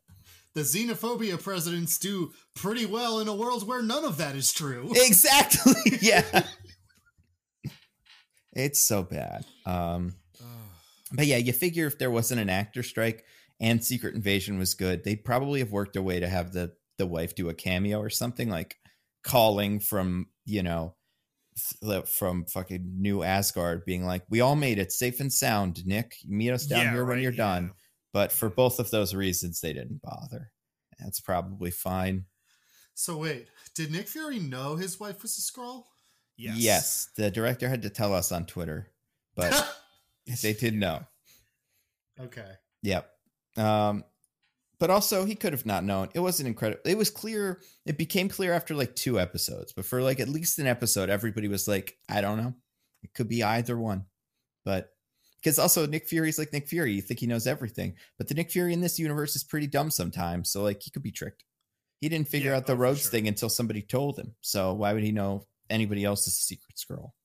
The xenophobia presidents do pretty well in a world where none of that is true. Exactly. Yeah. It's so bad. But yeah, you figure if there wasn't an actor strike and Secret Invasion was good, they'd probably have worked a way to have the wife do a cameo or something, like calling from, from fucking New Asgard, being like, we all made it safe and sound, Nick. Meet us down here when you're done. But for both of those reasons, they didn't bother. That's probably fine. So wait, did Nick Fury know his wife was a Skrull? Yes. The director had to tell us on Twitter, but they did know. Okay. Yep. But also, he could have not known. It wasn't incredible. It was clear. It became clear after like 2 episodes. But for like at least an episode, everybody was like, I don't know. It could be either one. But because also Nick Fury's like Nick Fury. You think he knows everything. But the Nick Fury in this universe is pretty dumb sometimes. So like he could be tricked. He didn't figure out the Rhodes thing until somebody told him. So why would he know anybody else's secret scroll?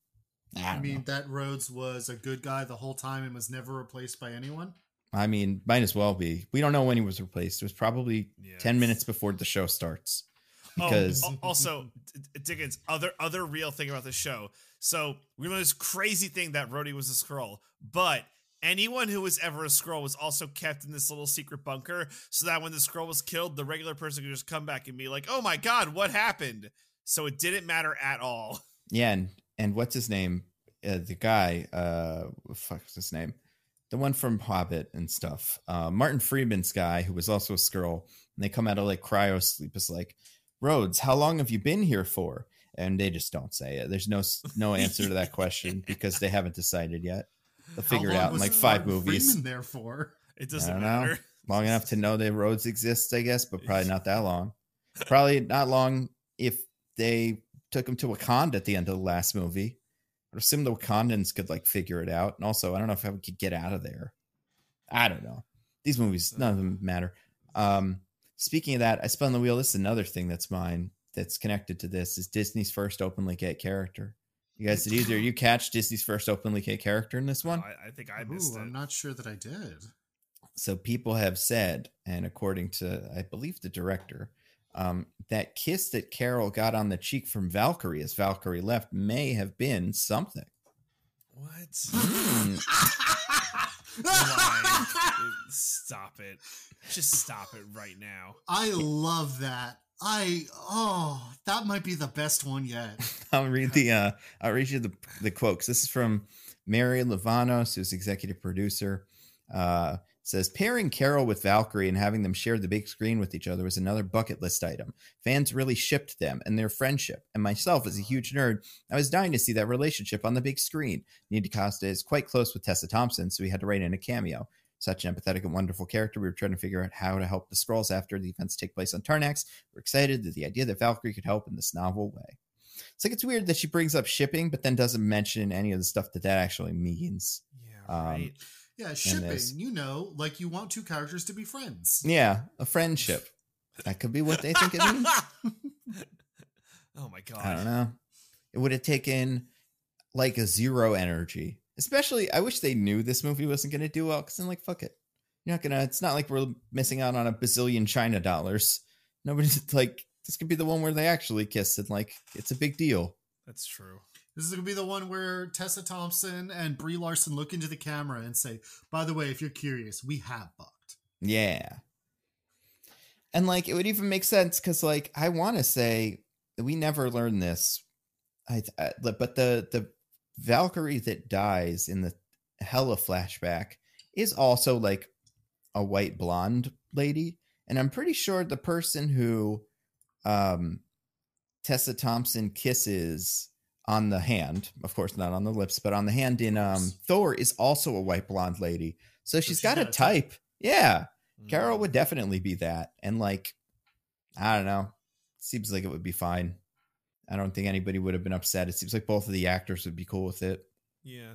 I mean, that Rhodes was a good guy the whole time and was never replaced by anyone. I mean, might as well be. We don't know when he was replaced. It was probably 10 minutes before the show starts. Because also, Diggins, other real thing about the show. So we know this crazy thing that Rhodey was a Skrull, but anyone who was ever a Skrull was also kept in this little secret bunker, so that when the Skrull was killed, the regular person could just come back and be like, "Oh my God, what happened?" So it didn't matter at all. Yeah, and what's his name? The guy, what's his name? The one from Hobbit and stuff. Martin Freeman's guy, who was also a Skrull, and they come out of like cryo sleep, is like, Rhodes, how long have you been here for? And they just don't say it. There's no answer to that question because they haven't decided yet. They'll figure it out in like 5 movies. Freeman there for? It doesn't matter. Long enough to know that Rhodes exists, I guess, but probably not that long. Probably not long if they took him to Wakanda at the end of the last movie. I assume the Wakandans could like figure it out. And also, I don't know if I could get out of there. I don't know. These movies, none of them matter. Speaking of that, I spun the wheel. This is another thing that's mine that's connected to this is Disney's first openly gay character. You guys, did either you catch Disney's first openly gay character in this one? I think I missed it. I'm not sure that I did. So people have said, and according to, I believe, the director, that kiss that Carol got on the cheek from Valkyrie as Valkyrie left may have been something. What? Stop it. Just stop it right now. I love that. That might be the best one yet. I'll read you the quote, 'cause this is from Mary Lavanos, who's executive producer. Says pairing Carol with Valkyrie and having them share the big screen with each other was another bucket list item. Fans really shipped them and their friendship. And myself, as a huge nerd, I was dying to see that relationship on the big screen. Nia DaCosta is quite close with Tessa Thompson, so we had to write in a cameo. Such an empathetic and wonderful character. We were trying to figure out how to help the Skrulls after the events take place on Tarnax. We're excited at the idea that Valkyrie could help in this novel way. It's like it's weird that she brings up shipping, but then doesn't mention any of the stuff that actually means. Yeah, right. Yeah, shipping, like you want two characters to be friends. Yeah, a friendship. That could be what they think it means. Oh my God. I don't know. It would have taken like a 0 energy. Especially, I wish they knew this movie wasn't going to do well, because then, like, fuck it. You're not going to, it's not like we're missing out on a bazillion China dollars. Nobody's like, this could be the one where they actually kiss and, like, it's a big deal. That's true. This is going to be the one where Tessa Thompson and Brie Larson look into the camera and say, by the way, if you're curious, we have fucked. Yeah. And, like, it would even make sense because, like, I want to say we never learned this. But the Valkyrie that dies in the Hela flashback is also, like, a white blonde lady. And I'm pretty sure the person who Tessa Thompson kisses on the hand, of course not on the lips, but on the hand in Thor is also a white blonde lady. So she's got a type. Yeah. Carol would definitely be that. And, like, I don't know. Seems like it would be fine. I don't think anybody would have been upset. It seems like both of the actors would be cool with it. Yeah.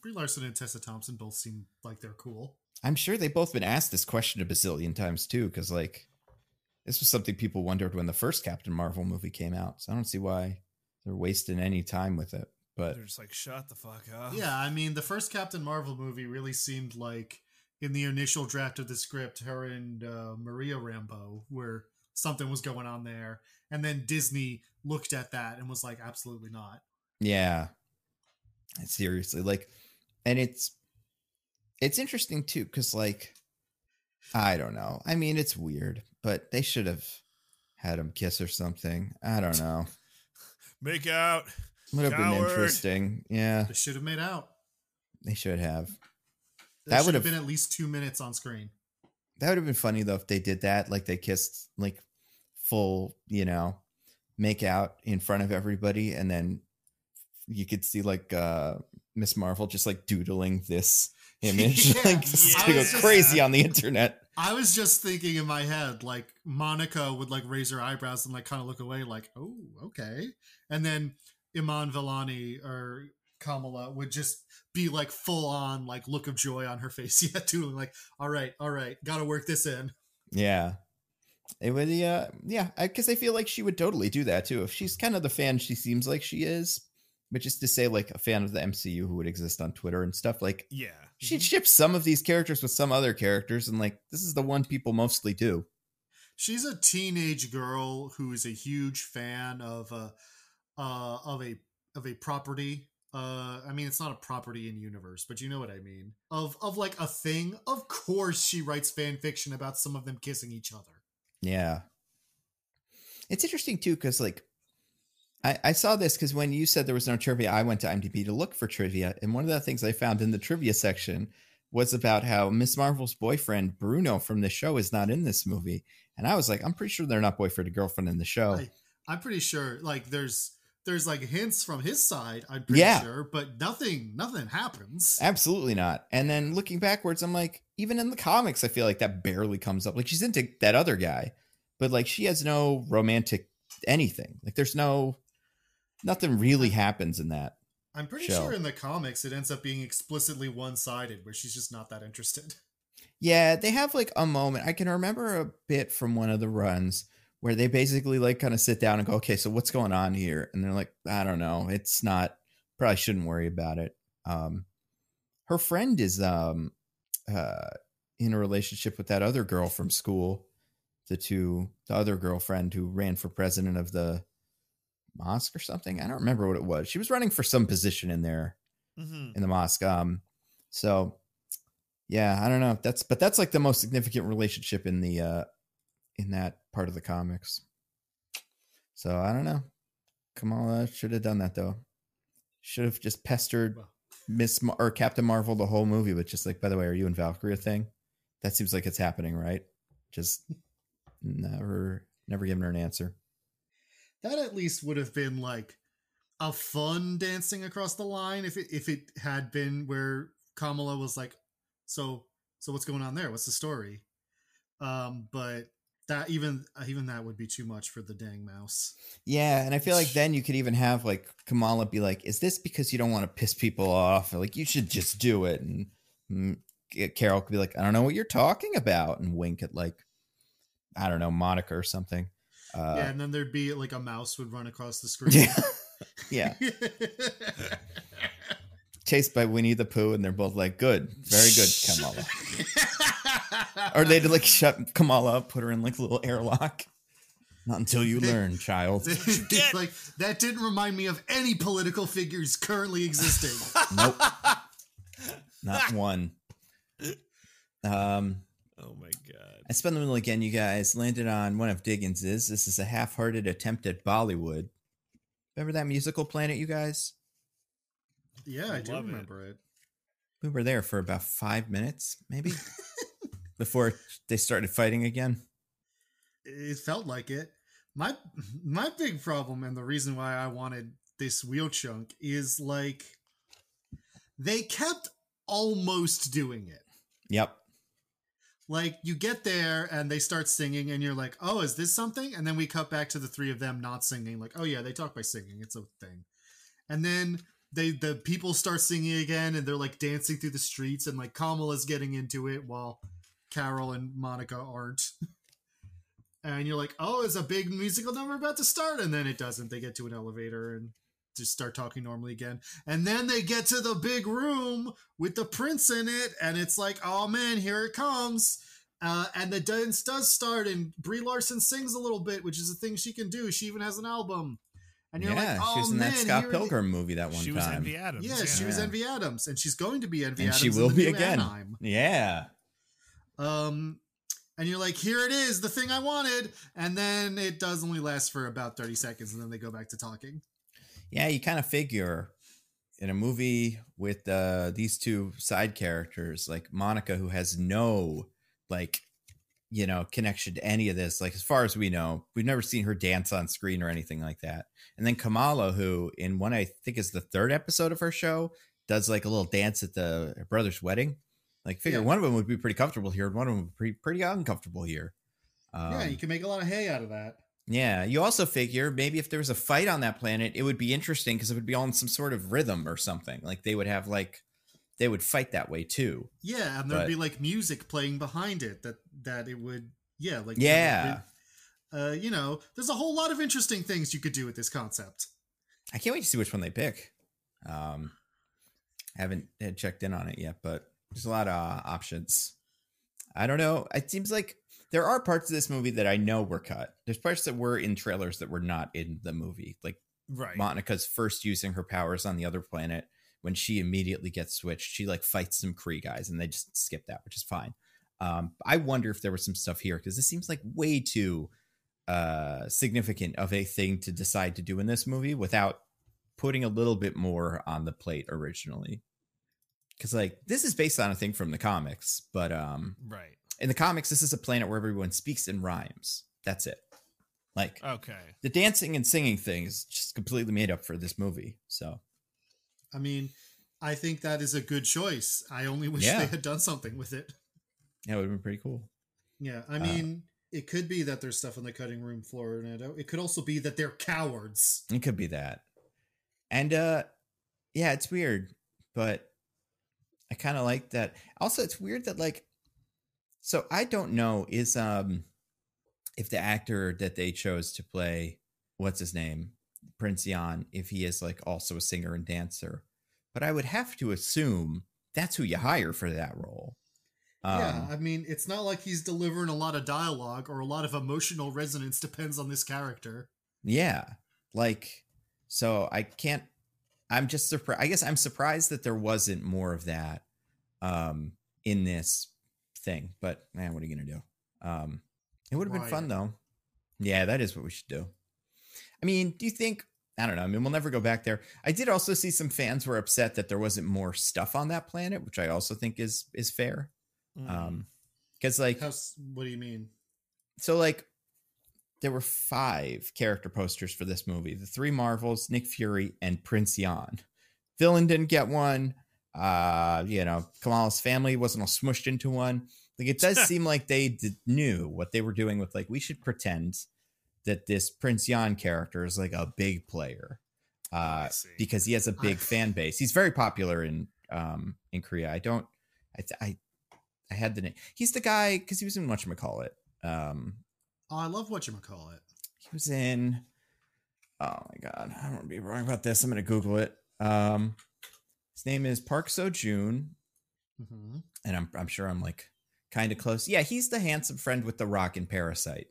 Brie Larson and Tessa Thompson both seem like they're cool. I'm sure they've both been asked this question a bazillion times too, because, like, this was something people wondered when the first Captain Marvel movie came out. So I don't see why they're wasting any time with it. But they're just like, shut the fuck up. Yeah, I mean, the first Captain Marvel movie really seemed like, in the initial draft of the script, her and Maria Rambeau, where something was going on there. And then Disney looked at that and was like, absolutely not. Yeah. Seriously. Like, and it's interesting too, because, like, I don't know. I mean, it's weird, but they should have had him kiss or something. I don't know. Make out. Would have been interesting. Yeah. They should have made out. They should have. That would have been at least 2 minutes on screen. That would have been funny though if they did that. Like, they kissed, like, full, make out in front of everybody, and then you could see, like, Miss Marvel just, like, doodling this image. Like, this goes crazy on the internet. I was just thinking in my head, like Monica would like raise her eyebrows and like kind of look away, like, oh, okay. And then Iman Vellani or Kamala would just be like full on like look of joy on her face. Yeah, too. Like, all right, gotta work this in. Yeah. It would, yeah, because I feel like she would totally do that too. If she's kind of the fan she seems like she is, but just to say like a fan of the MCU who would exist on Twitter and stuff, like, Yeah. she'd ship some of these characters with some other characters, and like this is the one people mostly do. She's a teenage girl who is a huge fan of a property. I mean, it's not a property in universe, but you know what I mean. Of like a thing. Of course, she writes fan fiction about some of them kissing each other. Yeah, it's interesting too because like I saw this because when you said there was no trivia, I went to IMDb to look for trivia, and one of the things I found in the trivia section was about how Miss Marvel's boyfriend Bruno from the show is not in this movie, and I was like, I'm pretty sure they're not boyfriend and girlfriend in the show. I'm pretty sure like there's like hints from his side, I'm pretty sure, but nothing happens. Absolutely not. And then looking backwards, I'm like, even in the comics, I feel like that barely comes up. Like she's into that other guy, but like she has no romantic anything. Like there's nothing really happens in that. I'm pretty sure in the comics it ends up being explicitly one-sided where she's just not that interested. Yeah, they have like a moment. I can remember a bit from one of the runs where they basically like kind of sit down and go, okay, so what's going on here? And they're like, I don't know. It's not, probably shouldn't worry about it. Her friend is in a relationship with that other girl from school, the other girlfriend who ran for president of the mosque or something. I don't remember what it was. She was running for some position in there in the mosque. So yeah, I don't know. That's like the most significant relationship in the in that part of the comics. So I don't know. Kamala should have done that though. Should have just pestered or Captain Marvel the whole movie, but just like, by the way, are you and Valkyrie a thing? That seems like it's happening, right? Just never given her an answer. That at least would have been like a fun dancing across the line if it had been where Kamala was like, so what's going on there? What's the story? But that even that would be too much for the dang mouse. Yeah, and I feel like then you could even have like Kamala be like, is this because you don't want to piss people off? Or like, you should just do it. And Carol could be like, I don't know what you're talking about, and wink at like, I don't know, Monica or something. Yeah, and then there'd be like a mouse would run across the screen. Yeah. Chased by Winnie the Pooh, and they're both like, good, very good, Kamala. Or they'd like shut Kamala up, put her in like a little airlock. Not until you learn, child. Like that didn't remind me of any political figures currently existing. Nope. Not one. Oh my god. I spun the wheel again, you guys. Landed on one of Diggins's. This is a half-hearted attempt at Bollywood. Remember that musical Planet, you guys? Yeah, I do remember it. We were there for about 5 minutes, maybe, before they started fighting again. It felt like it. My big problem, and the reason why I wanted this wheel chunk, is like they kept almost doing it. Yep. Like you get there and they start singing, and you're like, "Oh, is this something?" And then we cut back to the three of them not singing. Like, "Oh yeah, they talk by singing. It's a thing." And then the people start singing again, and they're like dancing through the streets, and like Kamala's getting into it while Carol and Monica aren't. And you're like, oh, is a big musical number about to start? And then it doesn't. They get to an elevator and just start talking normally again. And then they get to the big room with the prince in it, and it's like, oh man, here it comes. And the dance does start, and Brie Larson sings a little bit, which is a thing she can do. She even has an album. And you're like, oh, she was in man, that Scott Pilgrim movie that one time. She was Envy Adams. Yeah, she was Envy Adams, and she's going to be Envy Adams. And she will be again. Anaheim. Yeah. And you're like, here it is, the thing I wanted. And then it does only last for about 30 seconds, and then they go back to talking. Yeah, you kind of figure in a movie with these two side characters, like Monica, who has no, like, you know, connection to any of this. Like, as far as we know, we've never seen her dance on screen or anything like that. And then Kamala, who in one, I think is the third episode of her show, does like a little dance at her brother's wedding. Like, figure one of them would be pretty comfortable here, and one of them would be pretty uncomfortable here. Yeah, you can make a lot of hay out of that. Yeah, you also figure maybe if there was a fight on that planet, it would be interesting because it would be all in some sort of rhythm or something. Like they would have they would fight that way too. Yeah, and there'd be like music playing behind it that it would there's a whole lot of interesting things you could do with this concept. I can't wait to see which one they pick. Haven't checked in on it yet, but there's a lot of options. I don't know. It seems like there are parts of this movie that I know were cut. There's parts that were in trailers that were not in the movie. Like Monica's first using her powers on the other planet. When she immediately gets switched, she like fights some Kree guys and they just skip that, which is fine. I wonder if there was some stuff here because this seems like way too significant of a thing to decide to do in this movie without putting a little bit more on the plate originally. Because like this is based on a thing from the comics, but in the comics, this is a planet where everyone speaks in rhymes. That's it. Like the dancing and singing thing is just completely made up for this movie. So, I mean, I think that is a good choice. I only wish they had done something with it. Yeah, it would have been pretty cool. Yeah, I mean, it could be that there's stuff on the cutting room floor, Nando. It could also be that they're cowards. It could be that. And yeah, it's weird, but I kind of like that. Also, it's weird that like, so I don't know is if the actor that they chose to play, what's his name, Prince Yan, if he is like also a singer and dancer, but I would have to assume that's who you hire for that role. Yeah, I mean, it's not like he's delivering a lot of dialogue or a lot of emotional resonance depends on this character. Yeah, like, so I'm just surprised. I guess I'm surprised that there wasn't more of that in this thing, but man, what are you going to do? It would have been fun though. Yeah, that is what we should do. I mean, do you think, I don't know. I mean, we'll never go back there. I did also see some fans were upset that there wasn't more stuff on that planet, which I also think is fair. Because like, what do you mean? So like, there were 5 character posters for this movie: the 3 Marvels, Nick Fury, and Prince Yan. Villain didn't get one. Kamala's family wasn't all smushed into one. Like, it does seem like they knew what they were doing with like, we should pretend that this Prince Yan character is like a big player because he has a big fan base. He's very popular in Korea. I had the name. He's the guy because he was in whatchamacallit. I love whatchamacallit. He was in. Oh my god, I don't want to be wrong about this. I'm going to Google it. His name is Park Seo-joon, and I'm sure I'm like kind of close. Yeah, he's the handsome friend with the rock and Parasite.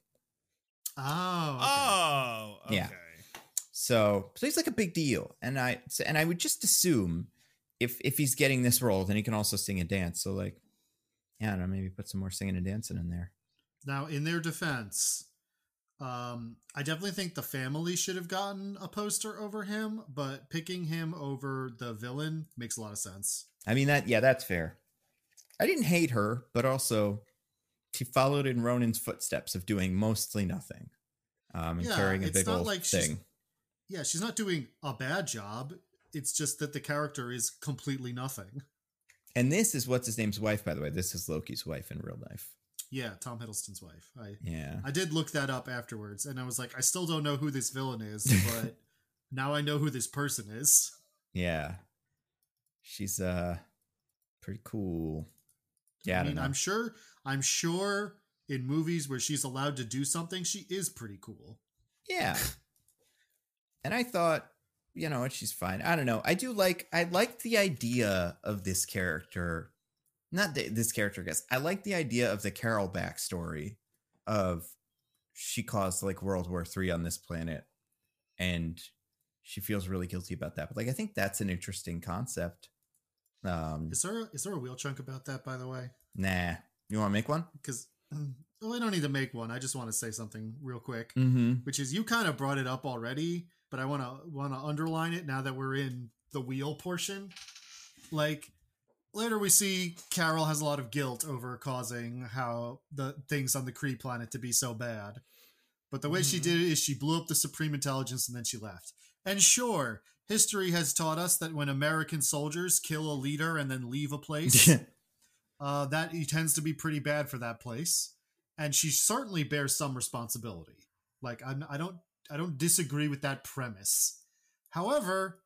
Oh, okay. Yeah. So he's like a big deal, and I would just assume if he's getting this role, then he can also sing and dance. So like, yeah, I don't know, maybe put some more singing and dancing in there. Now, in their defense, I definitely think the family should have gotten a poster over him, but picking him over the villain makes a lot of sense. I mean, that's fair. I didn't hate her, but also she followed in Ronan's footsteps of doing mostly nothing and carrying a big old thing. She's not doing a bad job. It's just that the character is completely nothing. And this is what's his name's wife, by the way. This is Loki's wife in real life. Yeah, Tom Hiddleston's wife. I did look that up afterwards, and I was like, I still don't know who this villain is, but now I know who this person is. Yeah. She's pretty cool. Yeah, I mean, I'm sure in movies where she's allowed to do something, she is pretty cool. Yeah. And I thought, you know what, she's fine. I don't know. I like the idea of this character. Not this character, I guess. I like the idea of the Carol backstory of she caused like World War III on this planet and she feels really guilty about that. But like, I think that's an interesting concept. Is there a wheel chunk about that, by the way? Nah. You want to make one? Because I don't need to make one. I just want to say something real quick, which is you kind of brought it up already, but I want to underline it now that we're in the wheel portion. Like, later we see Carol has a lot of guilt over causing how the things on the Kree planet to be so bad. But the way she did it is she blew up the Supreme Intelligence and then she left. And sure, history has taught us that when American soldiers kill a leader and then leave a place, that he tends to be pretty bad for that place, and she certainly bears some responsibility. Like I don't disagree with that premise. However,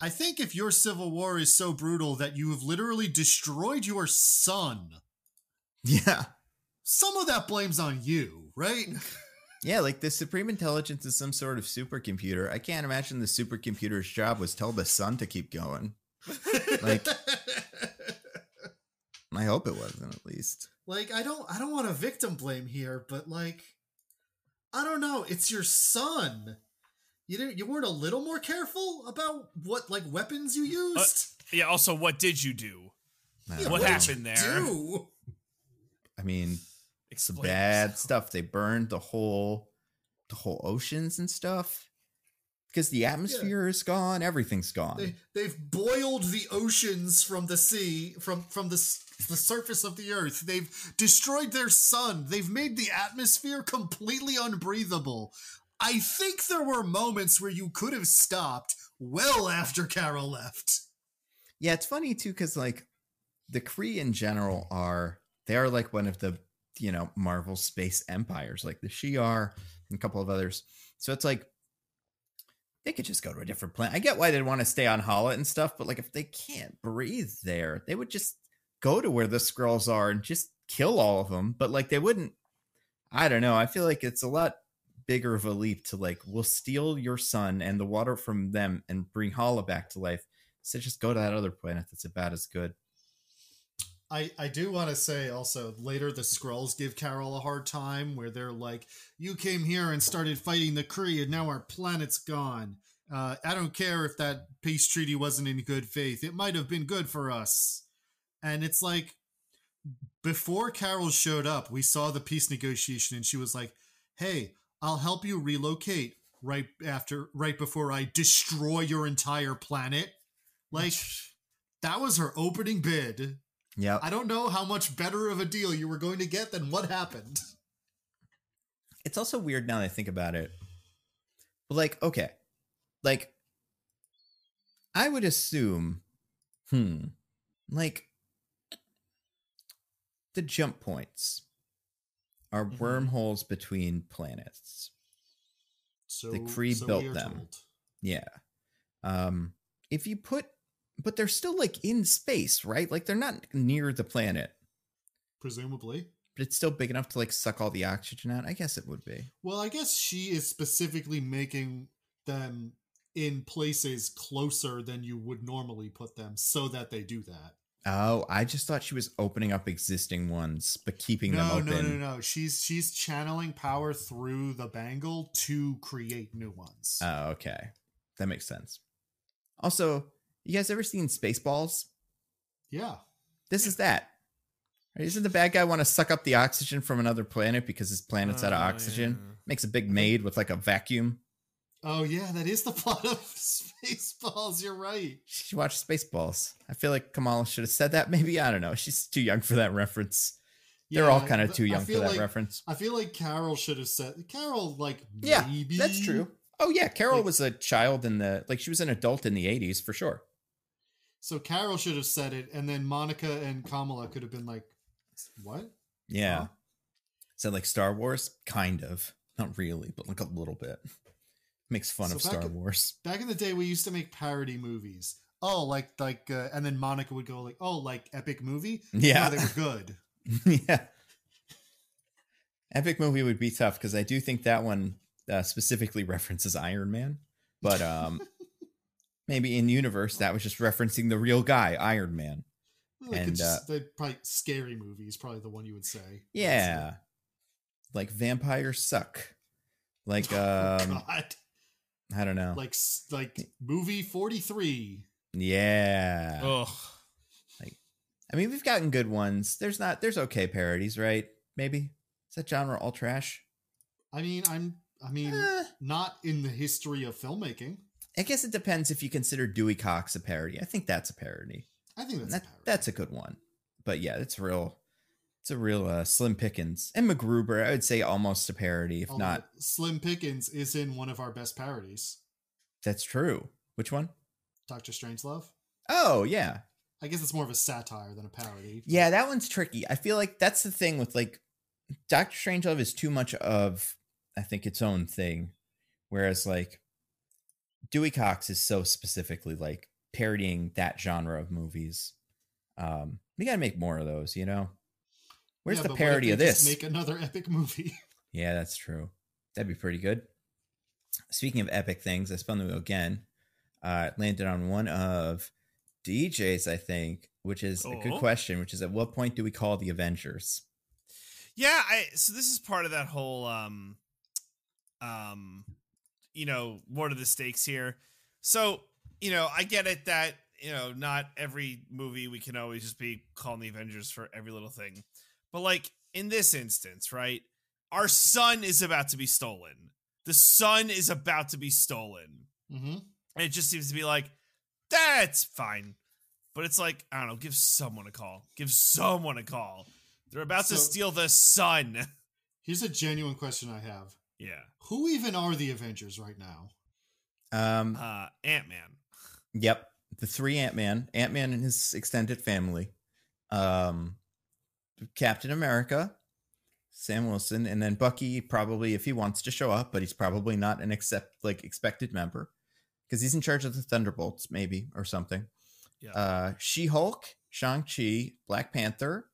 I think if your civil war is so brutal that you have literally destroyed your son, Yeah. some of that blame's on you, right? Yeah, like the Supreme Intelligence is some sort of supercomputer. I can't imagine the supercomputer's job was tell the sun to keep going. Like, I hope it wasn't, at least. Like, I don't want to victim blame here, but like, I don't know. It's your son. You weren't a little more careful about what like weapons you used? Yeah. Also, what did you do? Yeah, what happened there? I mean, Explain bad yourself. stuff. They burned the whole oceans and stuff because the atmosphere is gone. Everything's gone. They've boiled the oceans from the sea, from the surface of the earth. They've destroyed their sun. They've made the atmosphere completely unbreathable. I think there were moments where you could have stopped well after Carol left. Yeah, it's funny too because like the Kree in general are like one of the Marvel space empires, like the Shi'ar and a couple of others. So it's like they could just go to a different planet. I get why they'd want to stay on Hala and stuff, but like if they can't breathe there, they would just go to where the Skrulls are and just kill all of them. But like they wouldn't. I don't know. I feel like it's a lot bigger of a leap to like, we'll steal your son and the water from them and bring Hala back to life. So just go to that other planet that's about as good. I do want to say also, later the Skrulls give Carol a hard time where they're like, you came here and started fighting the Kree and now our planet's gone. I don't care if that peace treaty wasn't in good faith. It might have been good for us. And it's like, before Carol showed up, we saw the peace negotiation and she was like, hey, I'll help you relocate right before I destroy your entire planet. Like, that was her opening bid. Yeah. I don't know how much better of a deal you were going to get than what happened. It's also weird now that I think about it. But like, okay. Like, I would assume, like, the jump points are wormholes between planets. So the Kree built them. Told. Yeah. If you put, but they're still like in space, right? Like they're not near the planet. Presumably. But it's still big enough to like suck all the oxygen out. I guess it would be. Well, I guess she is specifically making them in places closer than you would normally put them so that they do that. Oh, I just thought she was opening up existing ones, but keeping them open. No. She's channeling power through the bangle to create new ones. Oh, okay. That makes sense. Also, you guys ever seen Spaceballs? Yeah. This is that. Right? Doesn't the bad guy want to suck up the oxygen from another planet because his planet's out of oxygen? Yeah. Makes a big maid with like a vacuum. Oh, yeah, that is the plot of Spaceballs. You're right. You should watch Spaceballs. I feel like Kamala should have said that. Maybe, I don't know. She's too young for that reference. Yeah, they're all kind of too young for that reference. I feel like Carol should have said... Carol, like, yeah, maybe... that's true. Oh, yeah, Carol was a child in the... Like, she was an adult in the 80s, for sure. So Carol should have said it, and then Monica and Kamala could have been like, what? Yeah. Huh? Is that like Star Wars? Kind of. Not really, but like a little bit. Makes fun of Star Wars. Back in the day, we used to make parody movies. Oh, and then Monica would go like, oh, like epic movie? Yeah. No, they were good. Yeah. Epic movie would be tough, because I do think that one specifically references Iron Man. But maybe in universe, that was just referencing the real guy, Iron Man. And probably scary movie is probably the one you would say. Yeah. Like vampires suck. Like God. I don't know. Like movie 43. Yeah. Ugh. Like, I mean, we've gotten good ones. There's okay parodies, right? Maybe. Is that genre all trash? I mean, not in the history of filmmaking. I guess it depends if you consider Dewey Cox a parody. I think that's a parody. I think that's a parody. That's a good one. But yeah, it's a real slim pickings. And MacGruber, I would say almost a parody, if not. Slim Pickens is in one of our best parodies. That's true. Which one? Dr. Strangelove. Oh, yeah. I guess it's more of a satire than a parody. Yeah, that one's tricky. I feel like that's the thing with like Doctor Strangelove is too much of, I think, its own thing. Whereas like Dewey Cox is so specifically like parodying that genre of movies. We gotta make more of those, you know? Where's the parody of this? Just make another epic movie. Yeah, that's true. That'd be pretty good. Speaking of epic things, I spun the wheel again. Landed on one of DJ's, I think, which is a good question, which is at what point do we call the Avengers? Yeah, so this is part of that whole what are the stakes here? So, I get it that, not every movie we can always just be calling the Avengers for every little thing. But like in this instance, right? Our sun is about to be stolen. The sun is about to be stolen. Mm-hmm. And it just seems to be like, that's fine. But it's like, I don't know, give someone a call. Give someone a call. They're about to steal the sun. Here's a genuine question I have. Yeah. Who even are the Avengers right now? Ant-Man. Yep. The three Ant-Man and his extended family. Captain America, Sam Wilson, and then Bucky probably if he wants to show up, but he's probably not an expected member because he's in charge of the Thunderbolts maybe or something. Yeah. She-Hulk, Shang-Chi, Black Panther.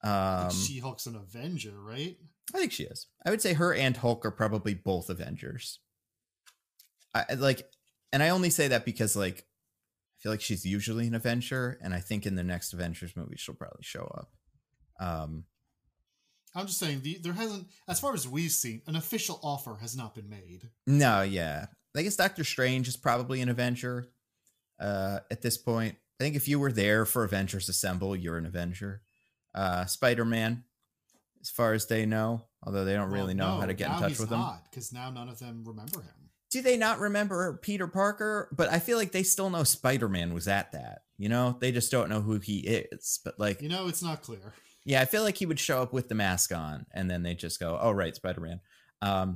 I think She-Hulk's an Avenger, right? I think she is. I would say her and Hulk are probably both Avengers. And I only say that because like I feel like she's usually an Avenger, and I think in the next Avengers movie she'll probably show up. I'm just saying there hasn't, as far as we've seen, an official offer has not been made. No, yeah. I guess Doctor Strange is probably an Avenger at this point. I think if you were there for Avengers Assemble, you're an Avenger. Spider-Man, as far as they know, although they don't really know how to get in touch with him. Because now none of them remember him. Do they not remember Peter Parker? But I feel like they still know Spider-Man was at that. They just don't know who he is. But like, it's not clear. Yeah, I feel like he would show up with the mask on, and then they just go, "Oh, right, Spider-Man." I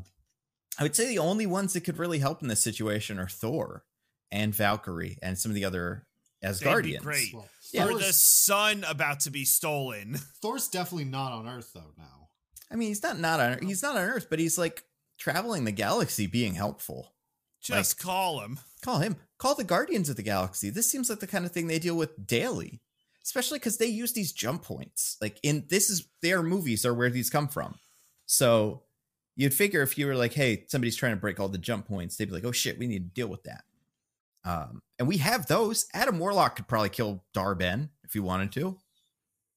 would say the only ones that could really help in this situation are Thor and Valkyrie and some of the other Asgardians. Great. Well, for the sun about to be stolen. Thor's definitely not on Earth though now. I mean, he's not on Earth, but he's like traveling the galaxy, being helpful. Just call him. Call him. Call the Guardians of the Galaxy. This seems like the kind of thing they deal with daily. Especially because they use these jump points. Like their movies are where these come from. So you'd figure if you were like, hey, somebody's trying to break all the jump points, they'd be like, oh shit, we need to deal with that. And we have those. Adam Warlock could probably kill Dar-Ben if he wanted to.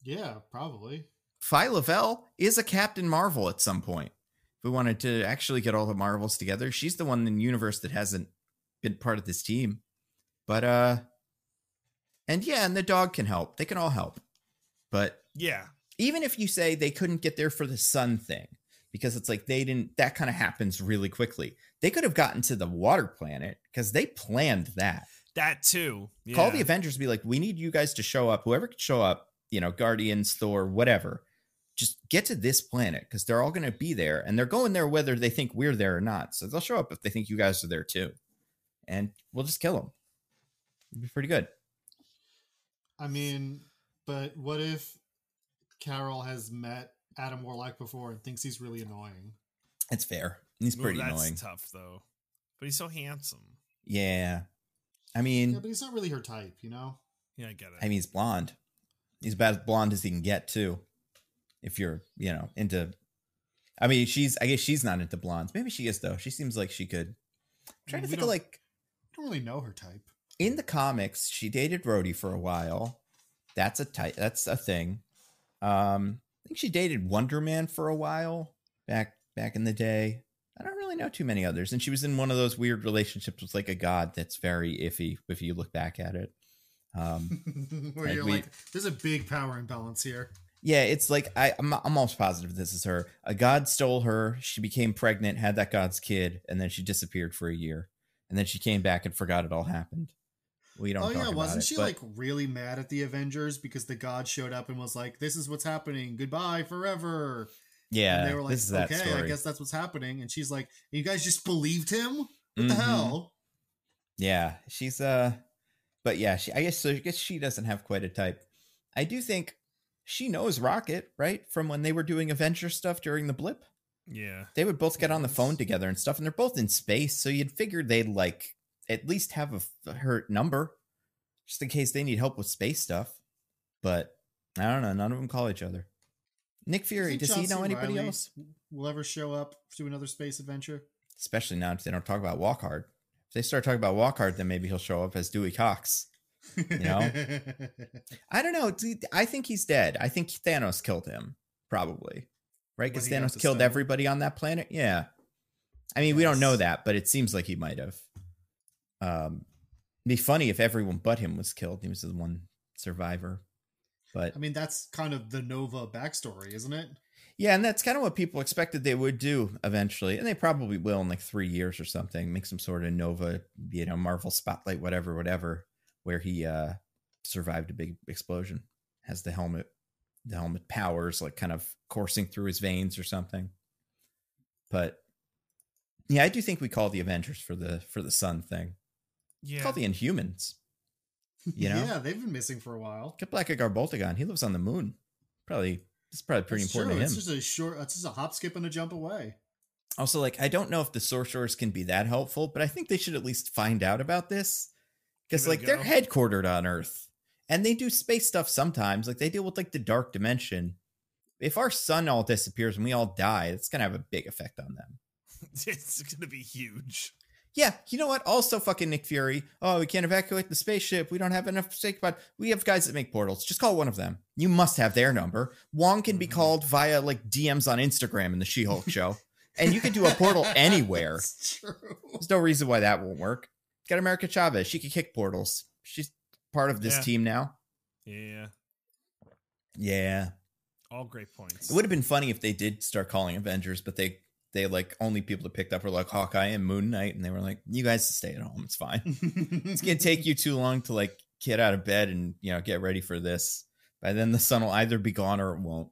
Yeah, probably. Phyla-Vell is a Captain Marvel at some point. If we wanted to actually get all the Marvels together, she's the one in the universe that hasn't been part of this team. But and the dog can help. They can all help. But yeah, even if you say they couldn't get there for the sun thing, because it's like that kind of happens really quickly. They could have gotten to the water planet because they planned that. That too. Yeah. Call the Avengers, be like, we need you guys to show up. Whoever can show up, Guardians, Thor, whatever. Just get to this planet because they're all going to be there. And they're going there whether they think we're there or not. So they'll show up if they think you guys are there too. And we'll just kill them. It'd be pretty good. I mean, but what if Carol has met Adam Warlock before and thinks he's really annoying? It's fair. He's pretty annoying. That's tough, though. But he's so handsome. Yeah. I mean... Yeah, but he's not really her type, Yeah, I get it. I mean, he's blonde. He's about as blonde as he can get, too. If you're, into... I mean, I guess she's not into blondes. Maybe she is, though. She seems like she could. I'm trying to think of, like... I don't really know her type. In the comics, she dated Rhodey for a while. That's a thing. I think she dated Wonder Man for a while back in the day. I don't really know too many others. And she was in one of those weird relationships with like a god that's very iffy if you look back at it. Where you're like, there's a big power imbalance here. Yeah, it's like I'm almost positive this is her. A god stole her. She became pregnant, had that god's kid, and then she disappeared for a year. And then she came back and forgot it all happened. We don't. Oh yeah, wasn't she like really mad at the Avengers because the god showed up and was like, "This is what's happening. Goodbye forever." Yeah, and they were like, "Okay, I guess that's what's happening." And she's like, "You guys just believed him? What the hell?" Yeah, she's But yeah, I guess she doesn't have quite a type. I do think she knows Rocket, right? From when they were doing Avenger stuff during the blip. Yeah. They would both get on the phone together and stuff, and they're both in space, so you'd figure they'd like at least have her number just in case they need help with space stuff. But I don't know, none of them call each other. Nick Fury, does he know anybody else? Will ever show up to another space adventure? Especially now if they don't talk about Walk Hard. If they start talking about Walk Hard, then maybe he'll show up as Dewey Cox. You know? I don't know. I think he's dead. I think Thanos killed him, probably. Right? Because Thanos killed everybody on that planet. Yeah. I mean, we don't know that, but it seems like he might have. It'd be funny if everyone but him was killed. He was the one survivor. But I mean, that's kind of the Nova backstory, isn't it? Yeah, and that's kind of what people expected they would do eventually. And they probably will in like 3 years or something. Make some sort of Nova, Marvel Spotlight, whatever, where he survived a big explosion. Has the helmet powers like kind of coursing through his veins or something. But yeah, I do think we call the Avengers for the sun thing. Yeah. Call the Inhumans. Yeah, they've been missing for a while. Get Black Boltagon. He lives on the moon. It's probably pretty important to him. It's just a hop, skip, and a jump away. Also, like, I don't know if the sorcerers can be that helpful, but I think they should at least find out about this. Because, like, they're headquartered on Earth. And they do space stuff sometimes. Like, they deal with, like, the dark dimension. If our sun all disappears and we all die, it's going to have a big effect on them. It's going to be huge. Yeah, you know what? Also fucking Nick Fury. Oh, we can't evacuate the spaceship. We don't have enough space, but we have guys that make portals. Just call one of them. You must have their number. Wong can be called via like DMs on Instagram in the She-Hulk show. And you can do a portal anywhere. That's true. There's no reason why that won't work. Got America Chavez. She can kick portals. She's part of this team now. Yeah. Yeah. All great points. It would have been funny if they did start calling Avengers, but they like only people that picked up were like Hawkeye and Moon Knight, and they were like, you guys stay at home, it's fine. It's gonna take you too long to like get out of bed and get ready for this. By then the sun will either be gone or it won't.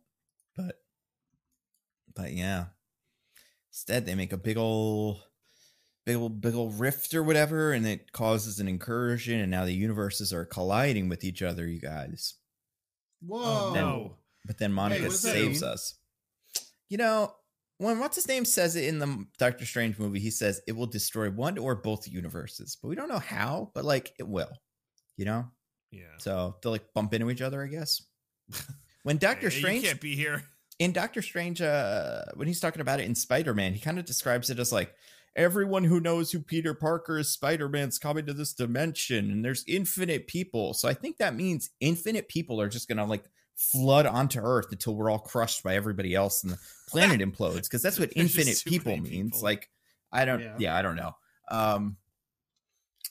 But yeah. Instead they make a big ol' rift or whatever, and it causes an incursion, and now the universes are colliding with each other, you guys. Whoa. But then Monica saves us. When what's his name says it in the Doctor Strange movie, he says it will destroy one or both universes, but we don't know how, but like it will, Yeah. So they'll like bump into each other, I guess. When Doctor Strange, you can't be here. In Doctor Strange, when he's talking about it in Spider-Man, he kind of describes it as like everyone who knows who Peter Parker is, Spider-Man's coming to this dimension, and there's infinite people. So I think that means infinite people are just gonna like flood onto Earth until we're all crushed by everybody else and the planet implodes, because that's what infinite people means. Like I don't know.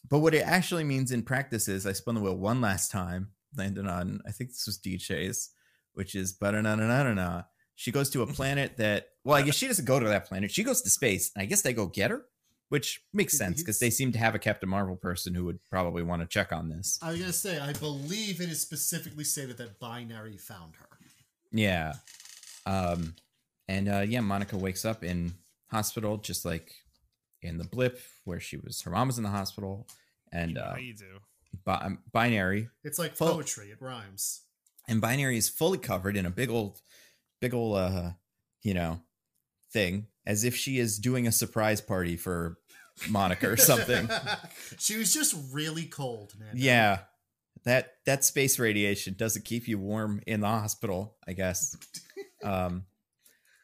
But what it actually means in practice is, I spun the wheel one last time, landed on, I think this was DJ's, which is ba-da-na-na-na-na. She goes to a planet that, well, I guess she doesn't go to that planet. She goes to space, and I guess they go get her, which makes sense because they seem to have a Captain Marvel person who would probably want to check on this. I was going to say, I believe it is specifically stated that Binary found her. Yeah. Monica wakes up in hospital, just like in the blip where her mom was in the hospital. And how you do? Binary. It's like poetry. It rhymes. And Binary is fully covered in a big old, thing, as if she is doing a surprise party for Monica or something. She was just really cold, man. Yeah. That space radiation doesn't keep you warm in the hospital, I guess. But